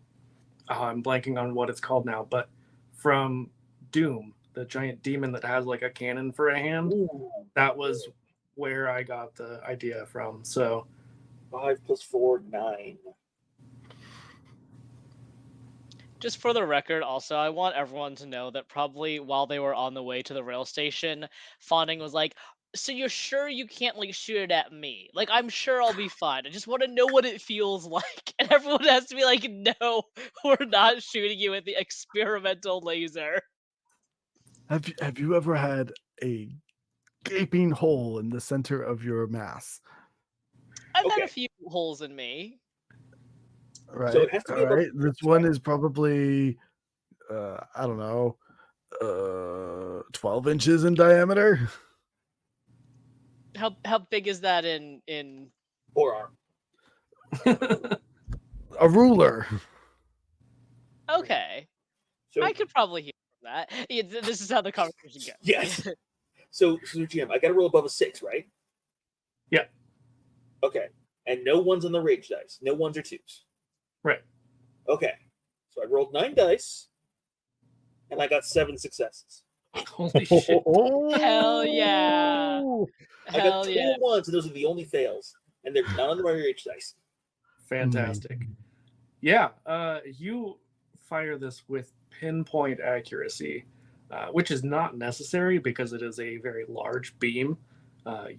blanking on what it's called now, but from Doom, the giant demon that has like a cannon for a hand. Ooh, That was where I got the idea from. So 5 + 4, 9. Just for the record, also, I want everyone to know that probably while they were on the way to the rail station, Fawning was like, So you're sure you can't like shoot it at me? Like I'm sure I'll be fine. I just want to know what it feels like, and everyone has to be like, "No, we're not shooting you with the experimental laser." Have you ever had a gaping hole in the center of your mass? I've had a Okay. few holes in me. Right. So it has to be All above right. This one is probably I don't know, 12 inches in diameter. How big is that in? forearm. A ruler. Okay, So I could probably hear from that. Yeah, this is how the conversation goes. yes. So GM, I got to roll above a 6, right? Yeah. Okay. And no ones on the rage dice. No ones or 2s. Right. Okay. So I rolled 9 dice, and I got 7 successes. Holy shit. Hell yeah. I got Hell 2 yeah. ones, and those are the only fails. And they're not on the rage dice. Fantastic. Yeah, you fire this with pinpoint accuracy, which is not necessary because it is a very large beam.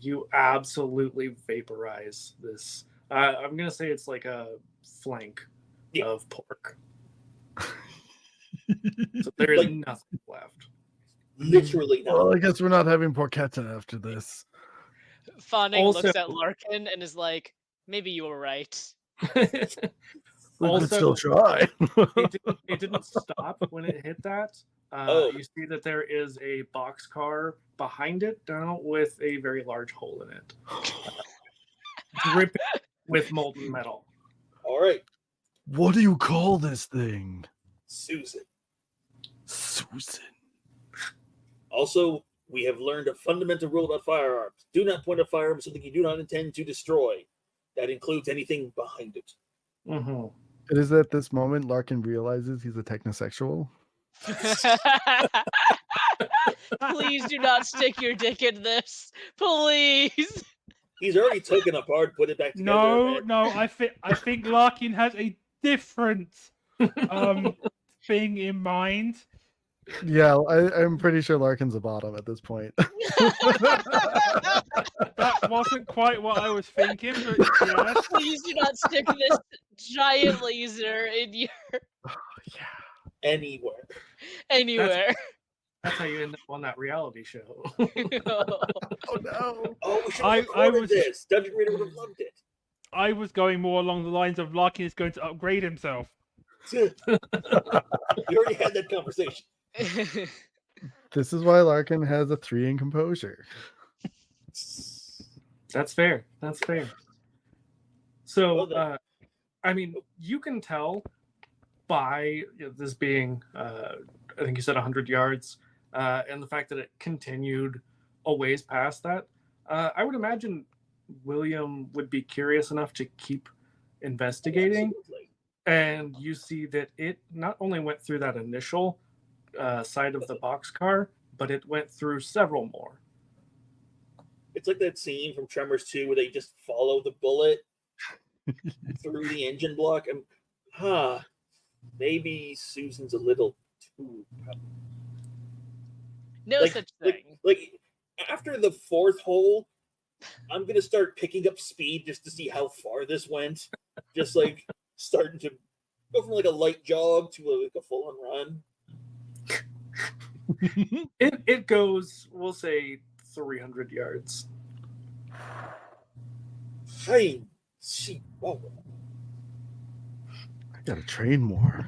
You absolutely vaporize this. I'm going to say it's like a flank of pork. So there is Like- nothing left. Literally not. Well, I guess we're not having porchetta after this. Fawning Also- looks at Larkin and is like, "Maybe you were right." We could Also- still try. it didn't stop when it hit that. Oh. You see that there is a boxcar behind it now with a very large hole in it, dripping with molten metal. All right. What do you call this thing? Susan. Susan. Also, we have learned a fundamental rule about firearms. Do not point a firearm at something you do not intend to destroy. That includes anything behind it. Mm-hmm. It is at this moment Larkin realizes he's a technosexual. Please do not stick your dick in this. Please. He's already taken apart, put it back together. No, and- no, I think Larkin has a different thing in mind. Yeah, I'm pretty sure Larkin's a bottom at this point. That wasn't quite what I was thinking, but yes. Please do not stick this giant laser in your Anywhere. anywhere. That's how you end up on that reality show. Oh no. Oh, we should I have recorded was- this. Dungeon Reader would have loved it. I was going more along the lines of Larkin is going to upgrade himself. You already had that conversation. This is why Larkin has a 3 in composure. That's fair. That's fair. So, Well then. I mean, you can tell by this being, I think you said 100 yards, and the fact that it continued a ways past that. I would imagine William would be curious enough to keep investigating. Absolutely. And you see that it not only went through that initial side of the boxcar, but it went through several more. It's like that scene from Tremors 2 where they just follow the bullet through the engine block. And, maybe Susan's a little too. No such thing. Like, after the 4th hole, I'm going to start picking up speed just to see how far this went. Just like starting to go from like a light jog to like a full on run. It goes, we'll say, 300 yards. Hey, she. Oh, I gotta train more.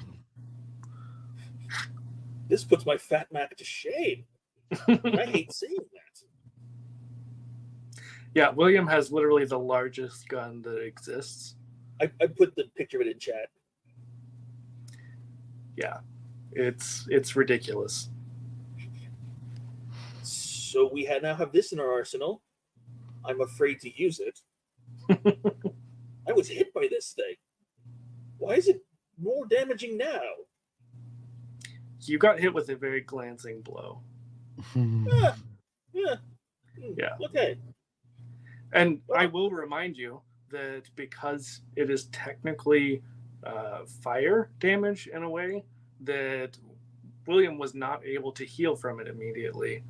this puts my fat Mac to shame. I hate seeing that. Yeah, William has literally the largest gun that exists. I put the picture of it in chat. Yeah, it's ridiculous. So we now have this in our arsenal. I'm afraid to use it. I was hit by this thing. Why is it more damaging now? You got hit with a very glancing blow. Yeah. Yeah. Okay. And I will remind you that because it is technically fire damage in a way, that William was not able to heal from it immediately.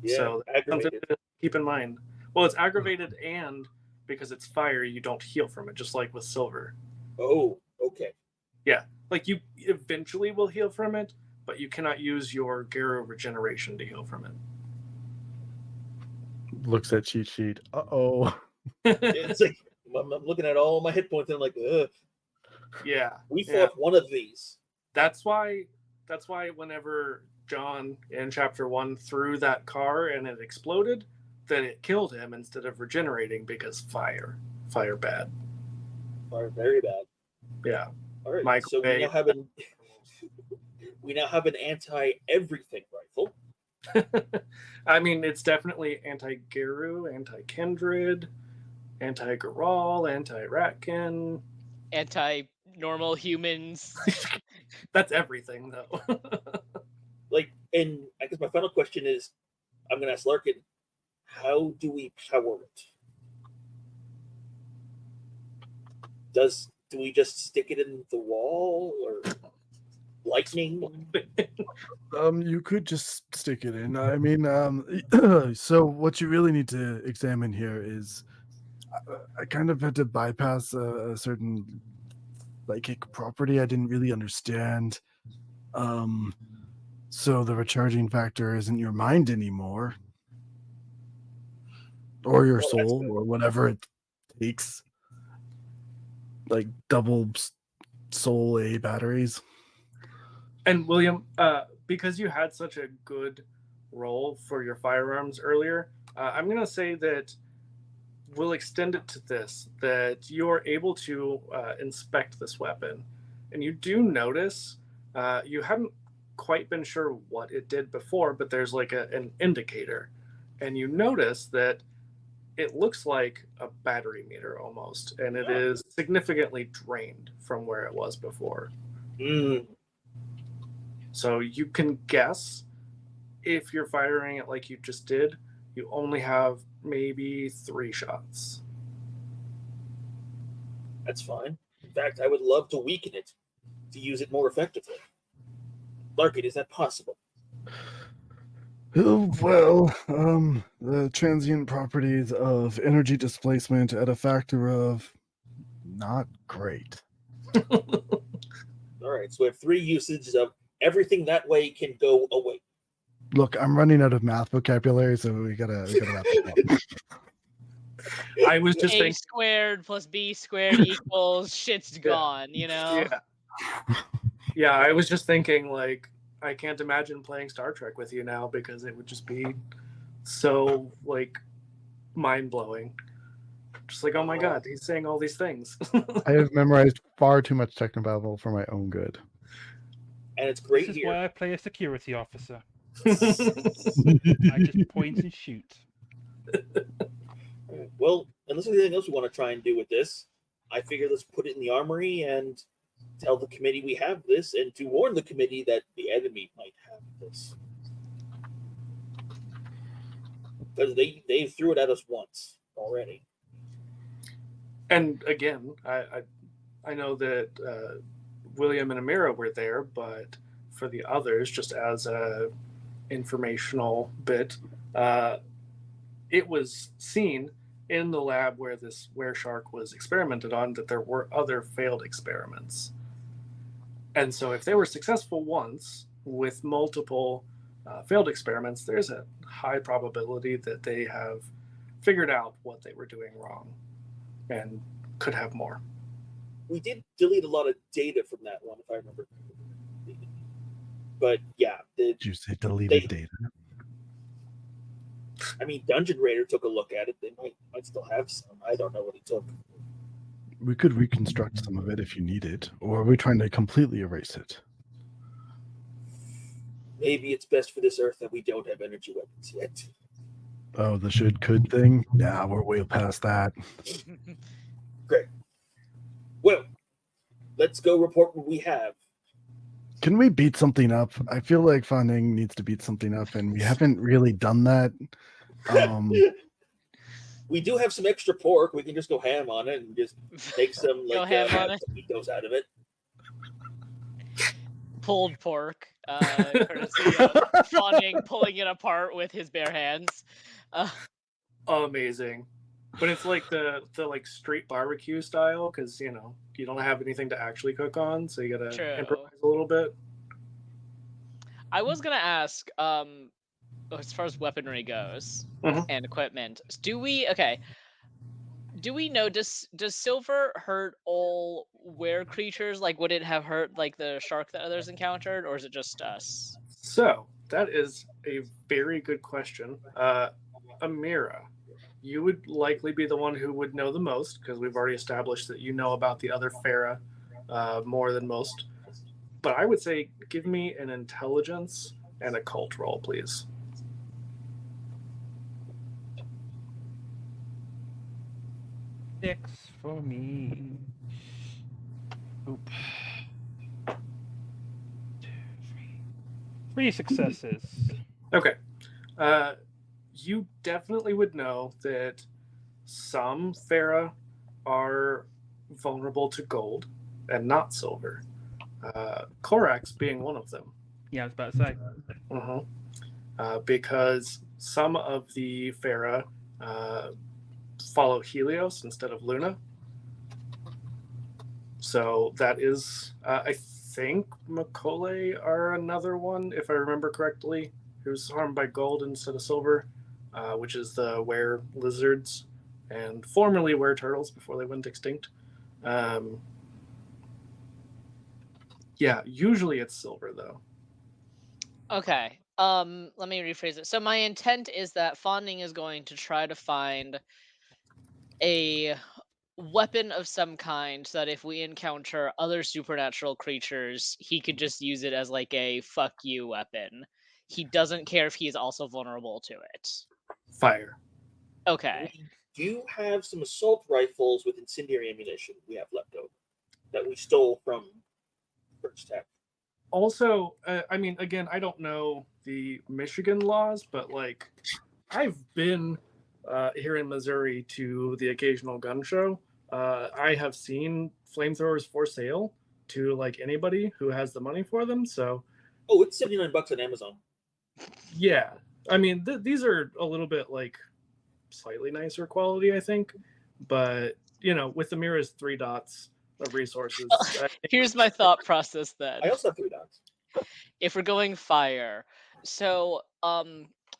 Yeah. So that's something Aggravated. to Keep in mind. Well, it's aggravated, and because it's fire, you don't heal from it, just like with silver. Oh, okay. Yeah, like you eventually will heal from it, but you cannot use your Garo regeneration to heal from it. Looks at cheat sheet. Uh-oh. It's like I'm looking at all my hit points and I'm like, ugh. Yeah, We yeah. fought one of these. That's why whenever John in chapter 1 threw that car and it exploded, that it killed him instead of regenerating because fire bad. Are very bad. Yeah. All right. Michael So Bay. we now have an anti-everything rifle. I mean, it's definitely anti-Geru, anti-Kindred, anti-Garal, anti-Ratkin. Anti-normal humans. That's everything, though. Like, and I guess my final question is, I'm going to ask Larkin, how do we power it? Do we just stick it in the wall or lightning? You could just stick it in. I mean, so what you really need to examine here is, I kind of had to bypass a certain psychic property I didn't really understand. So the recharging factor isn't your mind anymore, or your soul, or whatever it takes. Like double soul A batteries. And William, because you had such a good role for your firearms earlier, I'm going to say that we'll extend it to this, that you're able to inspect this weapon. And you do notice, you haven't quite been sure what it did before, but there's like an indicator. And you notice that it looks like a battery meter almost, and it is significantly drained from where it was before. Mm. So you can guess, if you're firing it like you just did, you only have maybe 3 shots. That's fine. In fact, I would love to weaken it to use it more effectively. Larkin, is that possible? Well, the transient properties of energy displacement at a factor of not great. All right, so we have 3 usages of everything that way can go away. Look, I'm running out of math vocabulary, so we gotta wrap it up. I was just A thinking, squared plus B squared equals shit's gone, you know? yeah, I was just thinking, like, I can't imagine playing Star Trek with you now because it would just be so, like, mind-blowing. Just like, oh my god, he's saying all these things. I have memorized far too much technobabble for my own good. And it's great This is here. why I play a security officer. I just point and shoot. Well, unless there's anything else we want to try and do with this, I figure let's put it in the armory and tell the committee we have this, and to warn the committee that the enemy might have this. Because they threw it at us once already. And again, I know that William and Amira were there, but for the others, just as a informational bit, it was seen in the lab where this wereshark was experimented on that there were other failed experiments. And so if they were successful once with multiple failed experiments, there's a high probability that they have figured out what they were doing wrong and could have more. We did delete a lot of data from that one, if I remember. But yeah. Did you say deleted data? I mean, Dungeon Raider took a look at it. They might still have some. I don't know what he took. We could reconstruct some of it if you need it, or are we trying to completely erase it? Maybe it's best for this Earth that we don't have energy weapons yet. Oh, the should could thing? Yeah, we're way past that. Great. Well, let's go report what we have. Can we beat something up? I feel like Fanning needs to beat something up, and we haven't really done that. We do have some extra pork. We can just go ham on it and just make some like taquitos out of it. Pulled pork, courtesy of Fanning pulling it apart with his bare hands. amazing. But it's like the like street barbecue style because you don't have anything to actually cook on, so you gotta True. improvise a little bit. I was gonna ask, as far as weaponry goes Mhm. and equipment, do we know does silver hurt all were creatures? Like, would it have hurt like the shark that others encountered, or is it just us? So that is a very good question. Amira, you would likely be the one who would know the most because we've already established that you know about the other Farah more than most. But I would say give me an intelligence and a cult roll, please. Six for me. Oop. 2, 3. 3 successes. Okay. You definitely would know that some Farah are vulnerable to gold and not silver. Korax being one of them. Yeah, I was about to say. Because some of the Farah follow Helios instead of Luna. So that is, I think, Macaulay are another one, if I remember correctly, who's harmed by gold instead of silver, which is the were lizards and formerly were turtles before they went extinct. Yeah, usually it's silver though. Okay. Let me rephrase it. So my intent is that Fawning is going to try to find a weapon of some kind so that if we encounter other supernatural creatures, he could just use it as like a fuck you weapon. He doesn't care if he's also vulnerable to it. Fire. Okay. We do have some assault rifles with incendiary ammunition we have left over that we stole from First Tech. Also, I mean, again, I don't know the Michigan laws, but like, I've been here in Missouri to the occasional gun show. I have seen flamethrowers for sale to like anybody who has the money for them. So, Oh, it's $79 on Amazon. yeah, I mean, these are a little bit like slightly nicer quality, I think, but with the Mira's 3 dots of resources, Here's my thought process then. I also have 3 dots. If we're going fire, so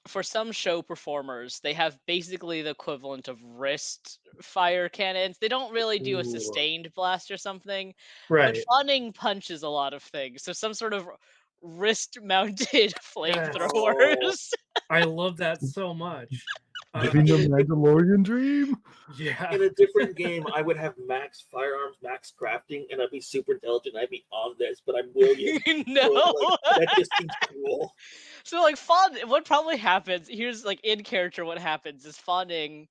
for some show performers, they have basically the equivalent of wrist fire cannons. They don't really do a Ooh. sustained blast or something, right? but Fawning punches a lot of things. So some sort of wrist-mounted flamethrowers. I love that so much. Living the Mandalorian dream. Yeah. In a different game, I would have max firearms, max crafting, and I'd be super intelligent. I'd be on this, but I'm William. No. So, that just seems cool. So like what probably happens, here's like in character what happens is Fawning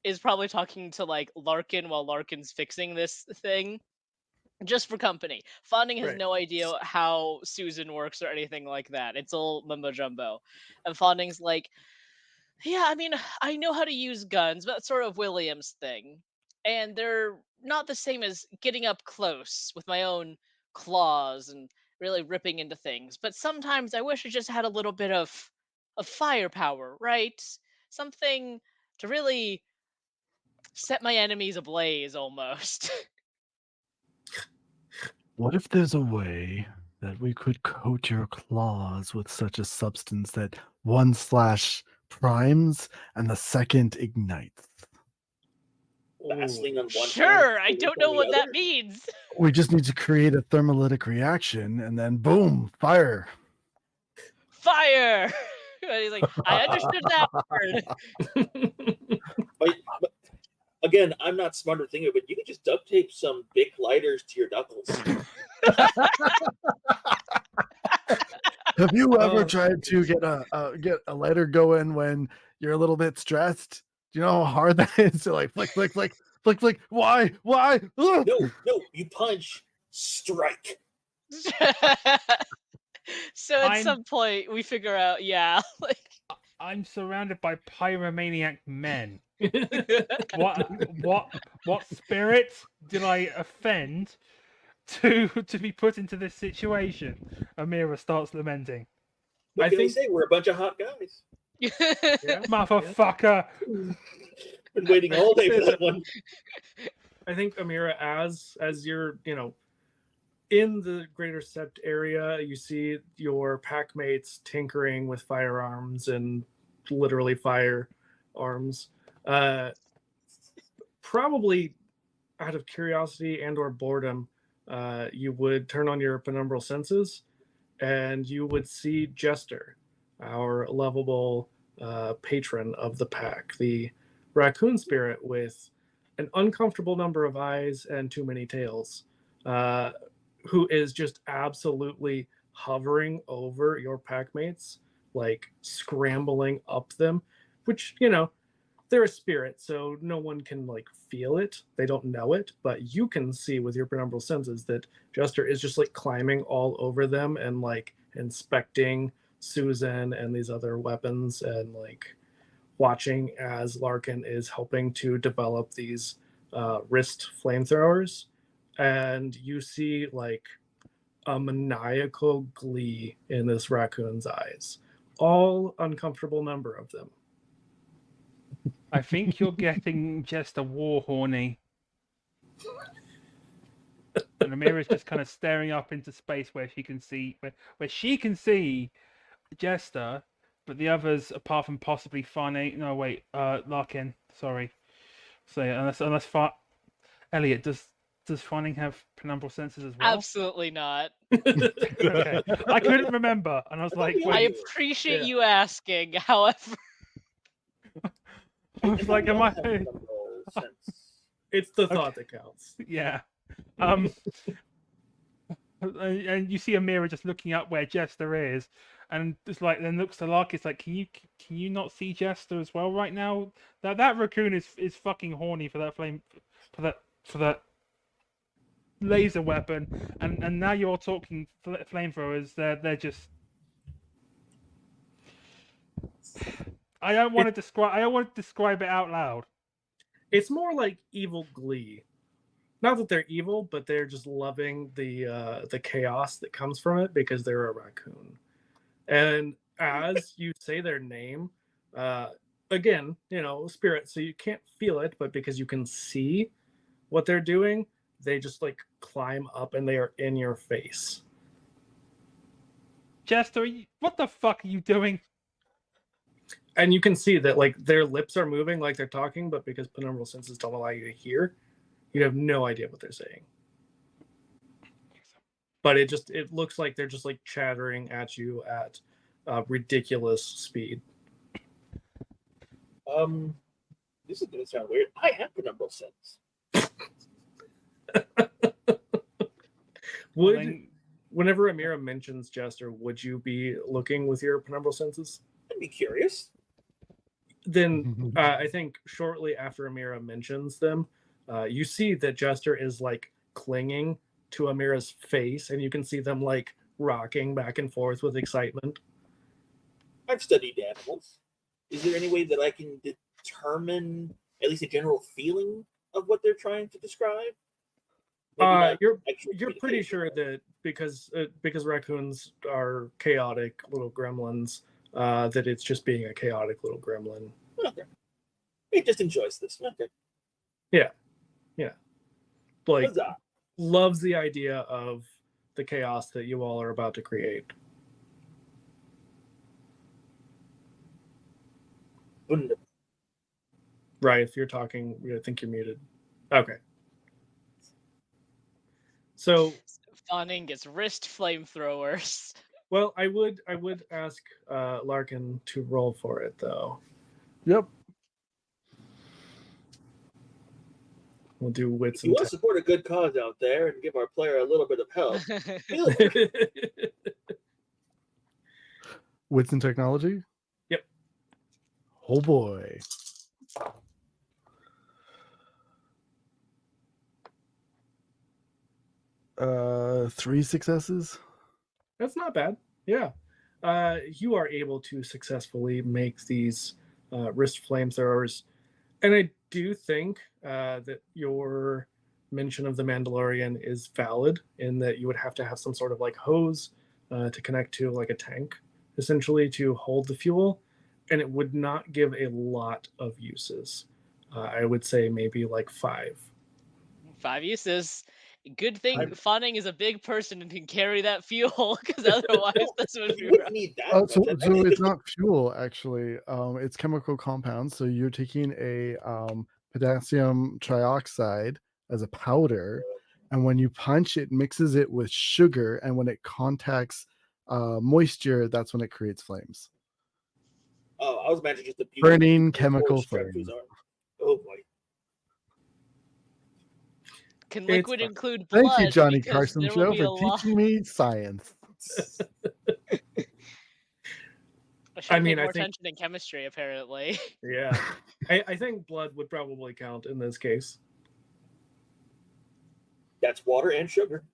is probably talking to like Larkin while Larkin's fixing this thing just for company. Fawning has Right. no idea how Susan works or anything like that. It's all mumbo jumbo. And Fawning's like, yeah, I mean, I know how to use guns, but that's sort of William's thing. And they're not the same as getting up close with my own claws and really ripping into things. But sometimes I wish I just had a little bit of firepower, right? Something to really set my enemies ablaze almost. What if there's a way that we could coat your claws with such a substance that one slash primes and the second ignites? Vaseline on one Sure, hand, I don't on know the what that other. means. We just need to create a thermolytic reaction and then boom, fire. Fire! And he's like, I understood that word. But again, I'm not smart or thinking, but you could just duct tape some Bic lighters to your knuckles. Have you ever tried to get a lighter going when you're a little bit stressed? Do you know how hard that is to like flick, flick, flick, flick, flick? Why? Ugh! No, you punch, strike. So at some point we figure out, yeah, like I'm surrounded by pyromaniac men. What spirits did I offend to be put into this situation? Amira starts lamenting. What can I say? We're a bunch of hot guys. Yeah. Motherfucker. Been waiting all day for that one. I think Amira, as you're, in the greater sept area, you see your pack mates tinkering with firearms and literally firearms. Probably out of curiosity and or boredom, you would turn on your penumbral senses and you would see Jester, our lovable patron of the pack, the raccoon spirit with an uncomfortable number of eyes and too many tails, who is just absolutely hovering over your pack mates, like scrambling up them, which, they're a spirit, so no one can like feel it. They don't know it, but you can see with your penumbral senses that Jester is just like climbing all over them and like inspecting Susan and these other weapons and like watching as Larkin is helping to develop these wrist flamethrowers. And you see like a maniacal glee in this raccoon's eyes. All uncomfortable number of them. I think you're getting just a war horny. And Amira's just kind of staring up into space where she can see Jester, but the others, apart from possibly Farnay, no wait, Larkin, sorry. So yeah, Elliot, does Fanning have penumbral senses as well? Absolutely not. Okay. I couldn't remember, and I was like, I wait. appreciate you asking, however. I was like, am I? It's the thought that counts. Yeah. And you see Amira just looking up where Jester is, and it's like then looks to Lark. It's like, can you not see Jester as well right now? That raccoon is fucking horny for that flame, for that laser weapon, and now you're talking flamethrowers. They're just. I don't want to describe it out loud. It's more like evil glee. Not that they're evil, but they're just loving the chaos that comes from it because they're a raccoon. And as you say their name, again, spirit, so you can't feel it, but because you can see what they're doing, they just like climb up and they are in your face. Jester, what the fuck are you doing? And you can see that like their lips are moving like they're talking, but because penumbral senses don't allow you to hear, you have no idea what they're saying. But it looks like they're just like chattering at you at ridiculous speed. This is gonna sound weird. I have penumbral sense. Whenever Amira mentions Jester, would you be looking with your penumbral senses? I'd be curious. Then I think shortly after Amira mentions them, you see that Jester is like clinging to Amira's face, and you can see them like rocking back and forth with excitement. I've studied animals. Is there any way that I can determine at least a general feeling of what they're trying to describe? You're pretty sure that because raccoons are chaotic little gremlins, that it's just being a chaotic little gremlin. Okay. He just enjoys this. Okay. Yeah. Like, Huzzah. loves the idea of the chaos that you all are about to create. Wonderful. Right, if you're talking, I think you're muted. Okay. So Fanning gets wrist flamethrowers. Well, I would ask Larkin to roll for it though. Yep. We'll do wits If you want to support a good cause out there and give our player a little bit of help, feel free. Wits and technology? Yep. Oh boy. Three successes. That's not bad. Yeah. You are able to successfully make these wrist flamethrowers. And I do think that your mention of the Mandalorian is valid in that you would have to have some sort of like hose to connect to like a tank, essentially, to hold the fuel. and it would not give a lot of uses. I would say maybe like 5. 5 uses. Good thing I- Fawning is a big person and can carry that fuel, because otherwise this would be You rough. wouldn't need that much. So I think it's not fuel actually. It's chemical compounds. So you're taking a potassium trioxide as a powder, and when you punch, it mixes it with sugar, and when it contacts moisture, that's when it creates flames. Oh, I was imagining just the Burning chemical strapped to his flame. arm. Oh boy. Can It's liquid fine. include blood? Thank you, Johnny Because Carson there will Show, be a for lot. teaching me science. I should have mean, paid I more think- attention in chemistry, apparently. Yeah. I think blood would probably count in this case. That's water and sugar.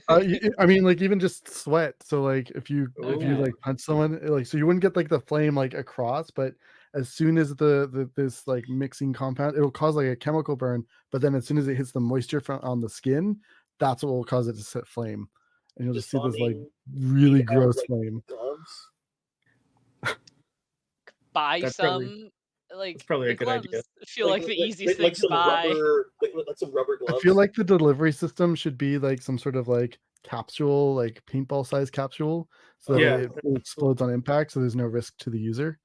I mean, like even just sweat. So like if you Okay. like punch someone, like so you wouldn't get like the flame like across, but as soon as the this like mixing compound, it'll cause like a chemical burn. But then as soon as it hits the moisture from on the skin, that's what will cause it to set flame, and you'll just see this like Fawning really need to have, gross like, flame. gloves. Buy That's some. probably- Like, that's probably a the good gloves idea. feel like the easiest thing like to some buy. rubber, like some rubber gloves. I feel like the delivery system should be like some sort of like capsule, like paintball size capsule, so that Yeah. it explodes on impact, so there's no risk to the user.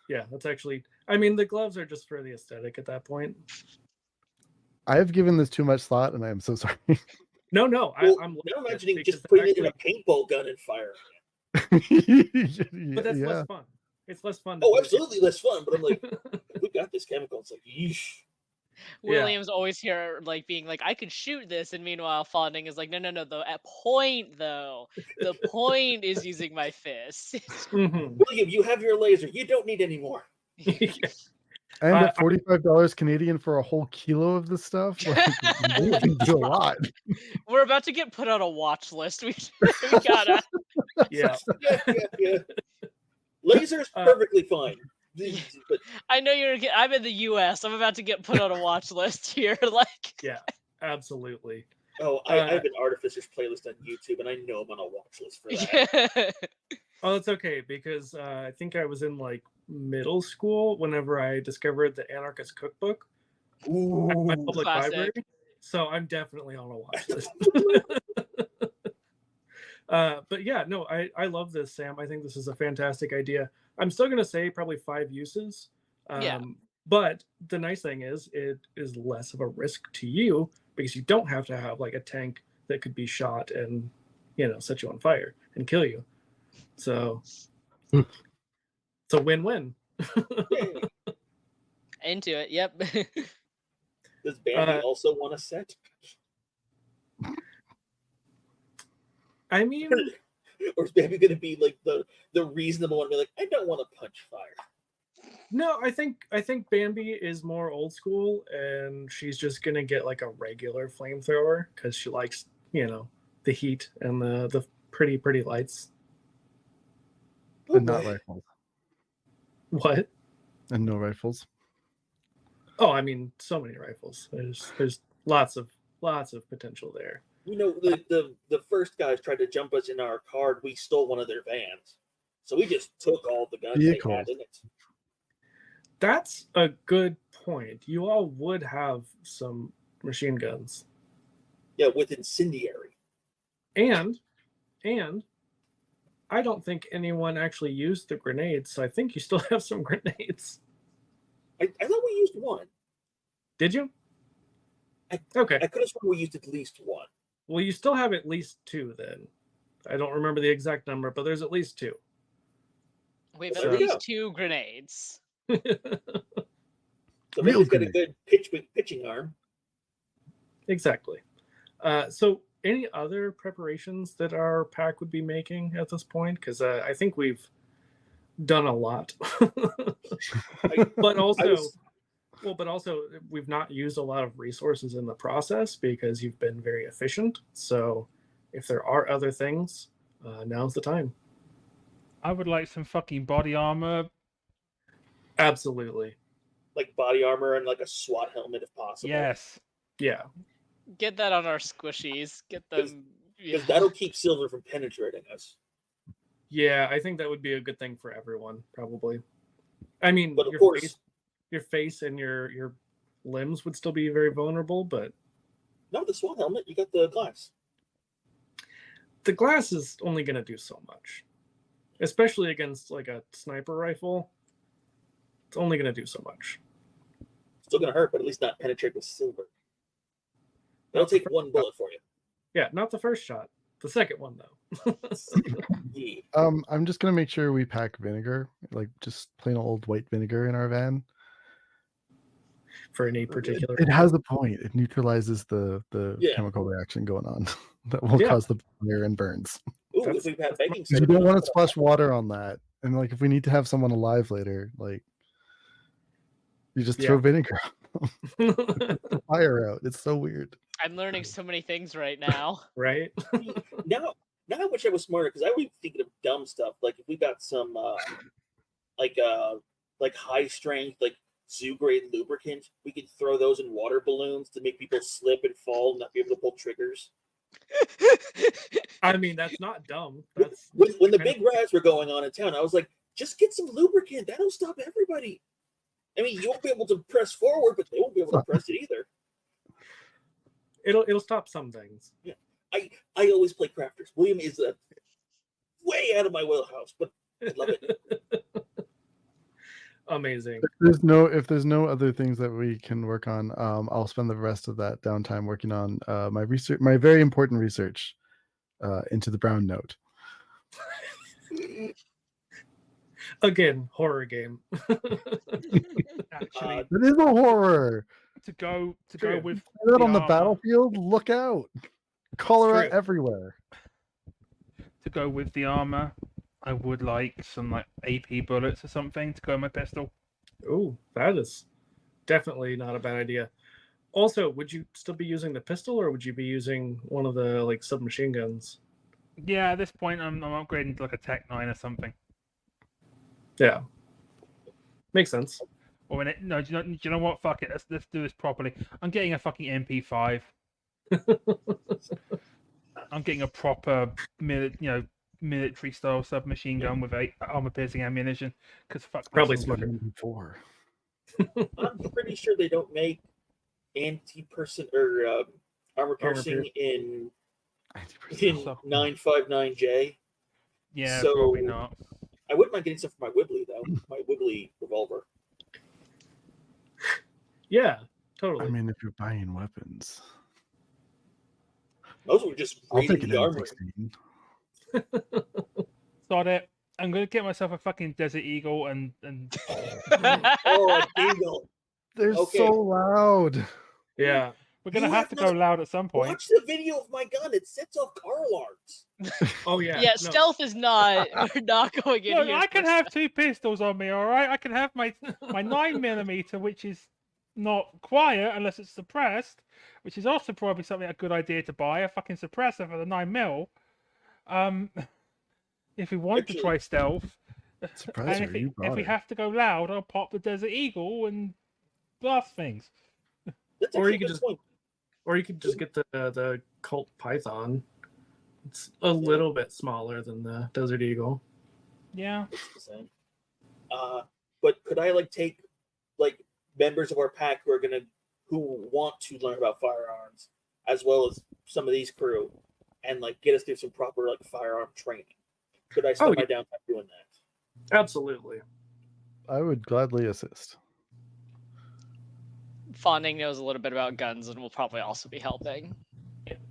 Yeah, that's actually. I mean, the gloves are just for the aesthetic at that point. I have given this too much thought, and I am so sorry. No, Well, I'm now loving it imagining because just putting actually, it in a paintball gun and firing. but that's yeah. less fun. It's less fun. To Oh, do it. absolutely less fun. But I'm like, if we got this chemical. It's like, yeesh. Yeah. William's always here, like being like, "I could shoot this," and meanwhile, Fawning is like, "No. The point, though, the point is using my fist." Mhm. William, you have your laser. You don't need any more. And I- at $45 Canadian for a whole kilo of this stuff, like you can do a lot. We're about to get put on a watch list. We gotta. Yeah. Yeah. Laser's perfectly fine. But I know I'm in the U.S. I'm about to get put on a watch list here. Like, Yeah. Absolutely. I have an Artificers playlist on YouTube, and I know I'm on a watch list for that. Oh, it's okay because I think I was in like middle school whenever I discovered the Anarchist Cookbook at my Ooh. public Classic. library. So I'm definitely on a watch list. But yeah, no, I love this, Sam. I think this is a fantastic idea. I'm still going to say probably 5 uses. Yeah. But the nice thing is it is less of a risk to you because you don't have to have like a tank that could be shot and, set you on fire and kill you. So it's a win-win. Yay. Into it. Yep. Does Bambi also want a set? I mean, Or is Bambi going to be like the reasonable one? Be like, I don't want to punch fire. no, I think Bambi is more old school, and she's just gonna get like a regular flamethrower because she likes, the heat and the pretty lights. And not rifles. What? And no rifles. Oh, I mean, so many rifles. There's lots of potential there. The first guys tried to jump us in our car. We stole one of their vans, so we just took all the guns they had in it. That's a good point. You all would have some machine guns. Yeah, with incendiary. And I don't think anyone actually used the grenades, so I think you still have some grenades. I thought we used one. Did you? I Okay. could have sworn we used at least one. Well, you still have at least 2 then. I don't remember the exact number, but there's at least 2. We have There at we least go. 2 grenades. So Real Bambi's got a grenade. good pitching arm. Exactly. So any other preparations that our pack would be making at this point? Because I think we've done a lot. But also we've not used a lot of resources in the process because you've been very efficient. So if there are other things, now's the time. I would like some fucking body armor. Absolutely. Like body armor and like a SWAT helmet if possible. Yes. Yeah. Get that on our squishies. Get them. Because that'll keep silver from penetrating us. Yeah, I think that would be a good thing for everyone, probably. I mean, But of course, your face and your limbs would still be very vulnerable, but no, the SWAT helmet, you got the glass. the glass is only going to do so much, especially against like a sniper rifle. It's only going to do so much. Still gonna hurt, but at least not penetrate with silver. That'll take one bullet for you. Yeah, not the first shot. The second one, though. Yeah. I'm just gonna make sure we pack vinegar, like just plain old white vinegar in our van. For any particular. It has a point. It neutralizes the Yeah. chemical reaction going on that will Yeah. cause the fire and burns. Ooh, That's- if we had baking 'Cause soda. you don't want to splash water on that, and like if we need to have someone alive later, like you just throw vinegar on the fire out. It's so weird. I'm learning so many things right now. Right? Now I wish I was smarter because I was thinking of dumb stuff. Like if we got some like high strength, like zoo grade lubricant, we could throw those in water balloons to make people slip and fall and not be able to pull triggers. I mean, that's not dumb. That's When the big riots were going on in town, I was like, just get some lubricant. That'll stop everybody. I mean, you won't be able to press forward, but they won't be able to press it either. it'll stop some things. I always play crafters. William is way out of my wheelhouse, but I love it. Amazing. If there's no other things that we can work on, I'll spend the rest of that downtime working on my research, my very important research into the brown note. Again, horror game. Actually, It is a horror. to go True. with Put it on the armor- battlefield. Look out! Cholera True. everywhere. To go with the armor, I would like some like AP bullets or something to go in my pistol. Ooh, that is definitely not a bad idea. Also, would you still be using the pistol, or would you be using one of the like submachine guns? Yeah, at this point, I'm upgrading to like a Tech 9 or something. Yeah, makes sense. Or in it, no, do you know what? Fuck it. Let's do this properly. I'm getting a fucking MP5. I'm getting a proper military style submachine gun with armor piercing ammunition. Because fuck, Probably that's smarter. Before. I'm pretty sure they don't make anti-person or armor piercing in 959J. Yeah, So- probably not. I wouldn't mind getting some for my Wibbly though. My Wibbly revolver. Yeah, totally. I mean, if you're buying weapons, Those were just I'll take rating an the armor. M16. Got it. I'm gonna get myself a fucking Desert Eagle and Oh, a Deagle. They're Okay. so loud. Yeah. we're gonna You have have to go not- loud at some point. Watch the video of my gun. It sets off car alarms. Oh yeah. Yeah, no. stealth is not. We're not going in Look, here. I can for have two pistols on me, all right. I can have my 9mm, which is not quiet unless it's suppressed, which is also probably something a good idea to buy a fucking suppressor for the 9mm. If we want to try stealth, and Surprised you if brought we it. have to go loud, I'll pop the Desert Eagle and blast things. That's Or actually you a could good just- point. Or you could just get the Colt Python. It's a little bit smaller than the Desert Eagle. Yeah. It's the same. But could I take members of our pack who want to learn about firearms, as well as some of these crew, and get us through some proper firearm training? Could I spend my downtime doing that? Absolutely. I would gladly assist. Fawning knows a little bit about guns and will probably also be helping.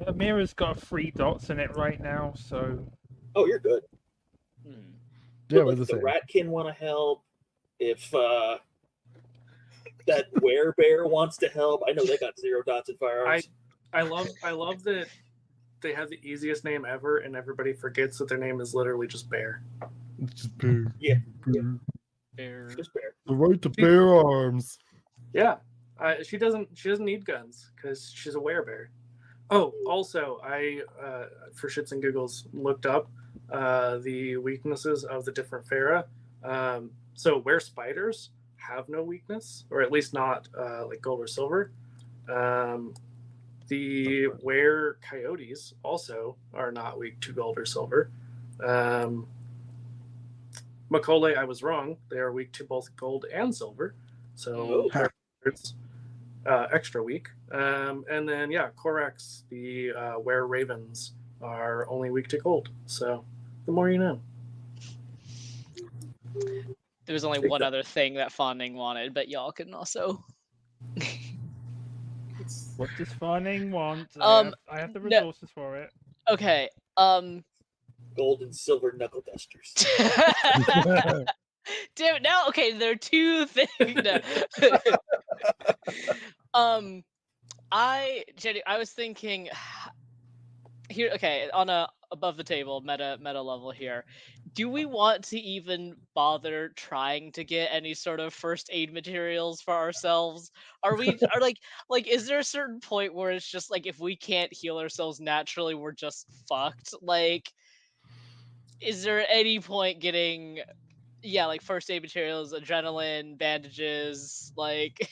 Amira's got 3 dots in it right now, so Oh, you're good. Hmm. Yeah, But, we're if the the same. Ratkin want to help, if that Werebear wants to help, I know they got 0 dots in firearms. I love that they have the easiest name ever, and everybody forgets that their name is literally just Bear. It's just bear. Yeah. Bear. Bear. Just Bear. The right to bear arms. Yeah, she doesn't need guns because she's a werebear. Oh, also, I for shits and giggles looked up the weaknesses of the different Farah. So were spiders have no weakness, or at least not gold or silver. The were coyotes also are not weak to gold or silver. Macaulay, I was wrong. They are weak to both gold and silver. So Oh. it's extra weak. And then, yeah, Korax, the Were Ravens, are only weak to gold. So the more you know. There was only one other thing that Fawning wanted, but y'all can also. What does Farning want? Um, I have the no- resources for it. Okay. Gold and silver knuckle dusters. Damn it! Now, okay, there are two things. No. Jenny, I was thinking here. Okay, on a above the table meta level here. Do we want to even bother trying to get any sort of first aid materials for ourselves? Are like is there a certain point where it's just like if we can't heal ourselves naturally, we're just fucked? Like, is there any point getting like first aid materials, adrenaline, bandages, like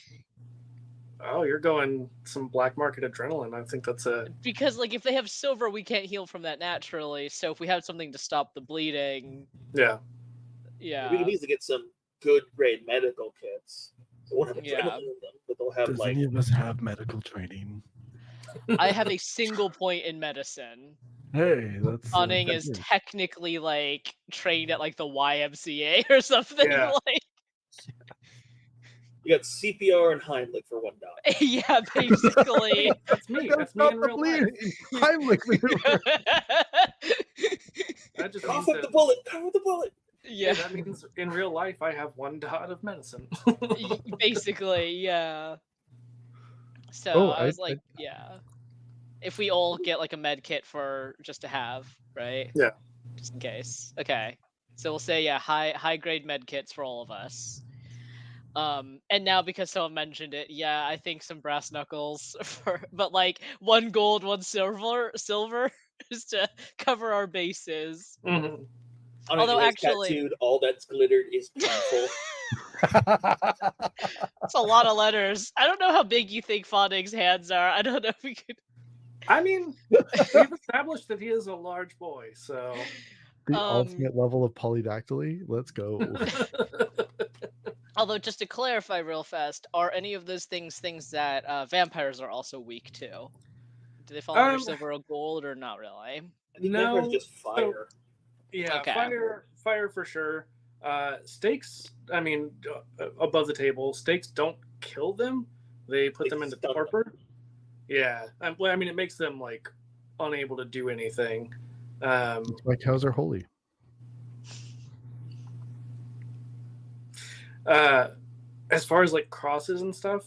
Oh, you're going some black market adrenaline. I think that's a because like if they have silver, we can't heal from that naturally. So if we have something to stop the bleeding, yeah. We yeah, can easily get some good grade medical kits. They won't have adrenaline Yeah. in them, but they'll have Does like any of us have medical training? I have a single point in medicine. Hey, that's Cunning is technically like trained at like the YMCA or something. Yeah. Like, you got CPR and Heimlich for one dot. yeah, basically. That's me. That's me in real life. Heimlich maneuver. That just Cough means up that, the bullet. Cough up the bullet. Yeah, that means in real life I have 1 dot of medicine. basically, yeah. So Oh, I was like, yeah. If we all get like a med kit for just to have, right? Yeah. Just in case. Okay. So we'll say high grade med kits for all of us. And now because someone mentioned it, yeah, I think some brass knuckles but like 1 gold, 1 silver just to cover our bases. Mhm. Although actually tattooed, all that's glittered is painful. it's a lot of letters. I don't know how big you think Fawning's hands are. I don't know if we could. I mean, we've established that he is a large boy, so The ultimate level of polydactyly. Let's go. Although, just to clarify real fast, are any of those things that vampires are also weak to? Do they fall under silver or gold, or not really? I think vampires just fire. Yeah, Okay. fire for sure. Stakes, I mean, above the table, stakes don't kill them. They put them into torpor. Yeah, well, I mean, it makes them like unable to do anything. That's why cows are holy. As far as like crosses and stuff,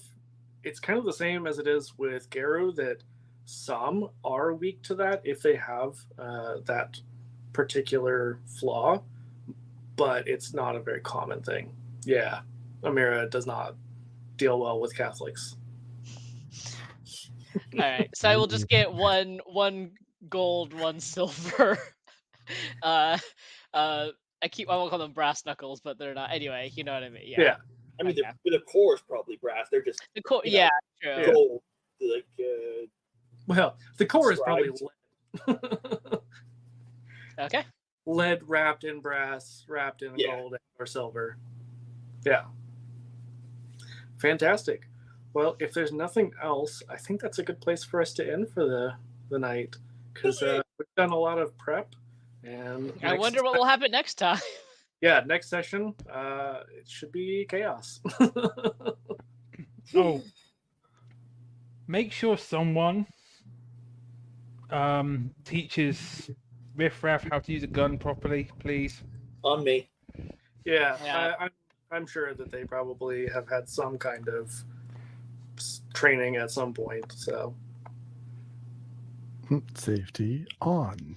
it's kind of the same as it is with Garu, that some are weak to that if they have that particular flaw, but it's not a very common thing. Yeah, Amira does not deal well with Catholics. All right, so I will just get one gold, 1 silver. I won't call them brass knuckles, but they're not. Anyway, you know what I mean? Yeah. I mean, the core is probably brass. They're just The core, true. Gold, like well, the core is probably lead. Okay. Lead wrapped in brass, wrapped in gold or silver. Yeah. Fantastic. Well, if there's nothing else, I think that's a good place for us to end for the night, because we've done a lot of prep. And I wonder what will happen next time. Yeah, next session, it should be chaos. Oh, make sure someone teaches Riffraff how to use a gun properly, please. On me. Yeah. I'm sure that they probably have had some kind of training at some point. So Safety on.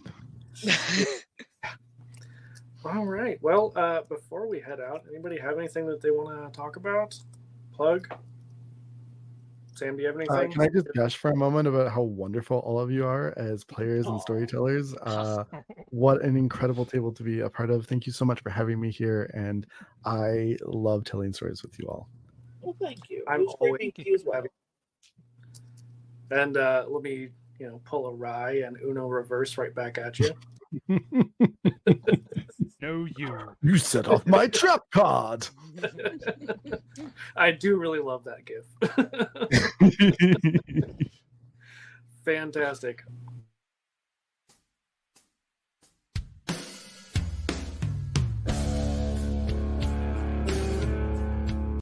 All right. Well, before we head out, anybody have anything that they want to talk about? Plug? Sam, do you have anything? Can I just gush for a moment about how wonderful all of you are as players and storytellers? What an incredible table to be a part of. Thank you so much for having me here, and I love telling stories with you all. Well, thank you. I'm always you as well. And let me, pull a Rye and Uno reverse right back at you. No, you. You set off my trap card. I do really love that GIF. Fantastic.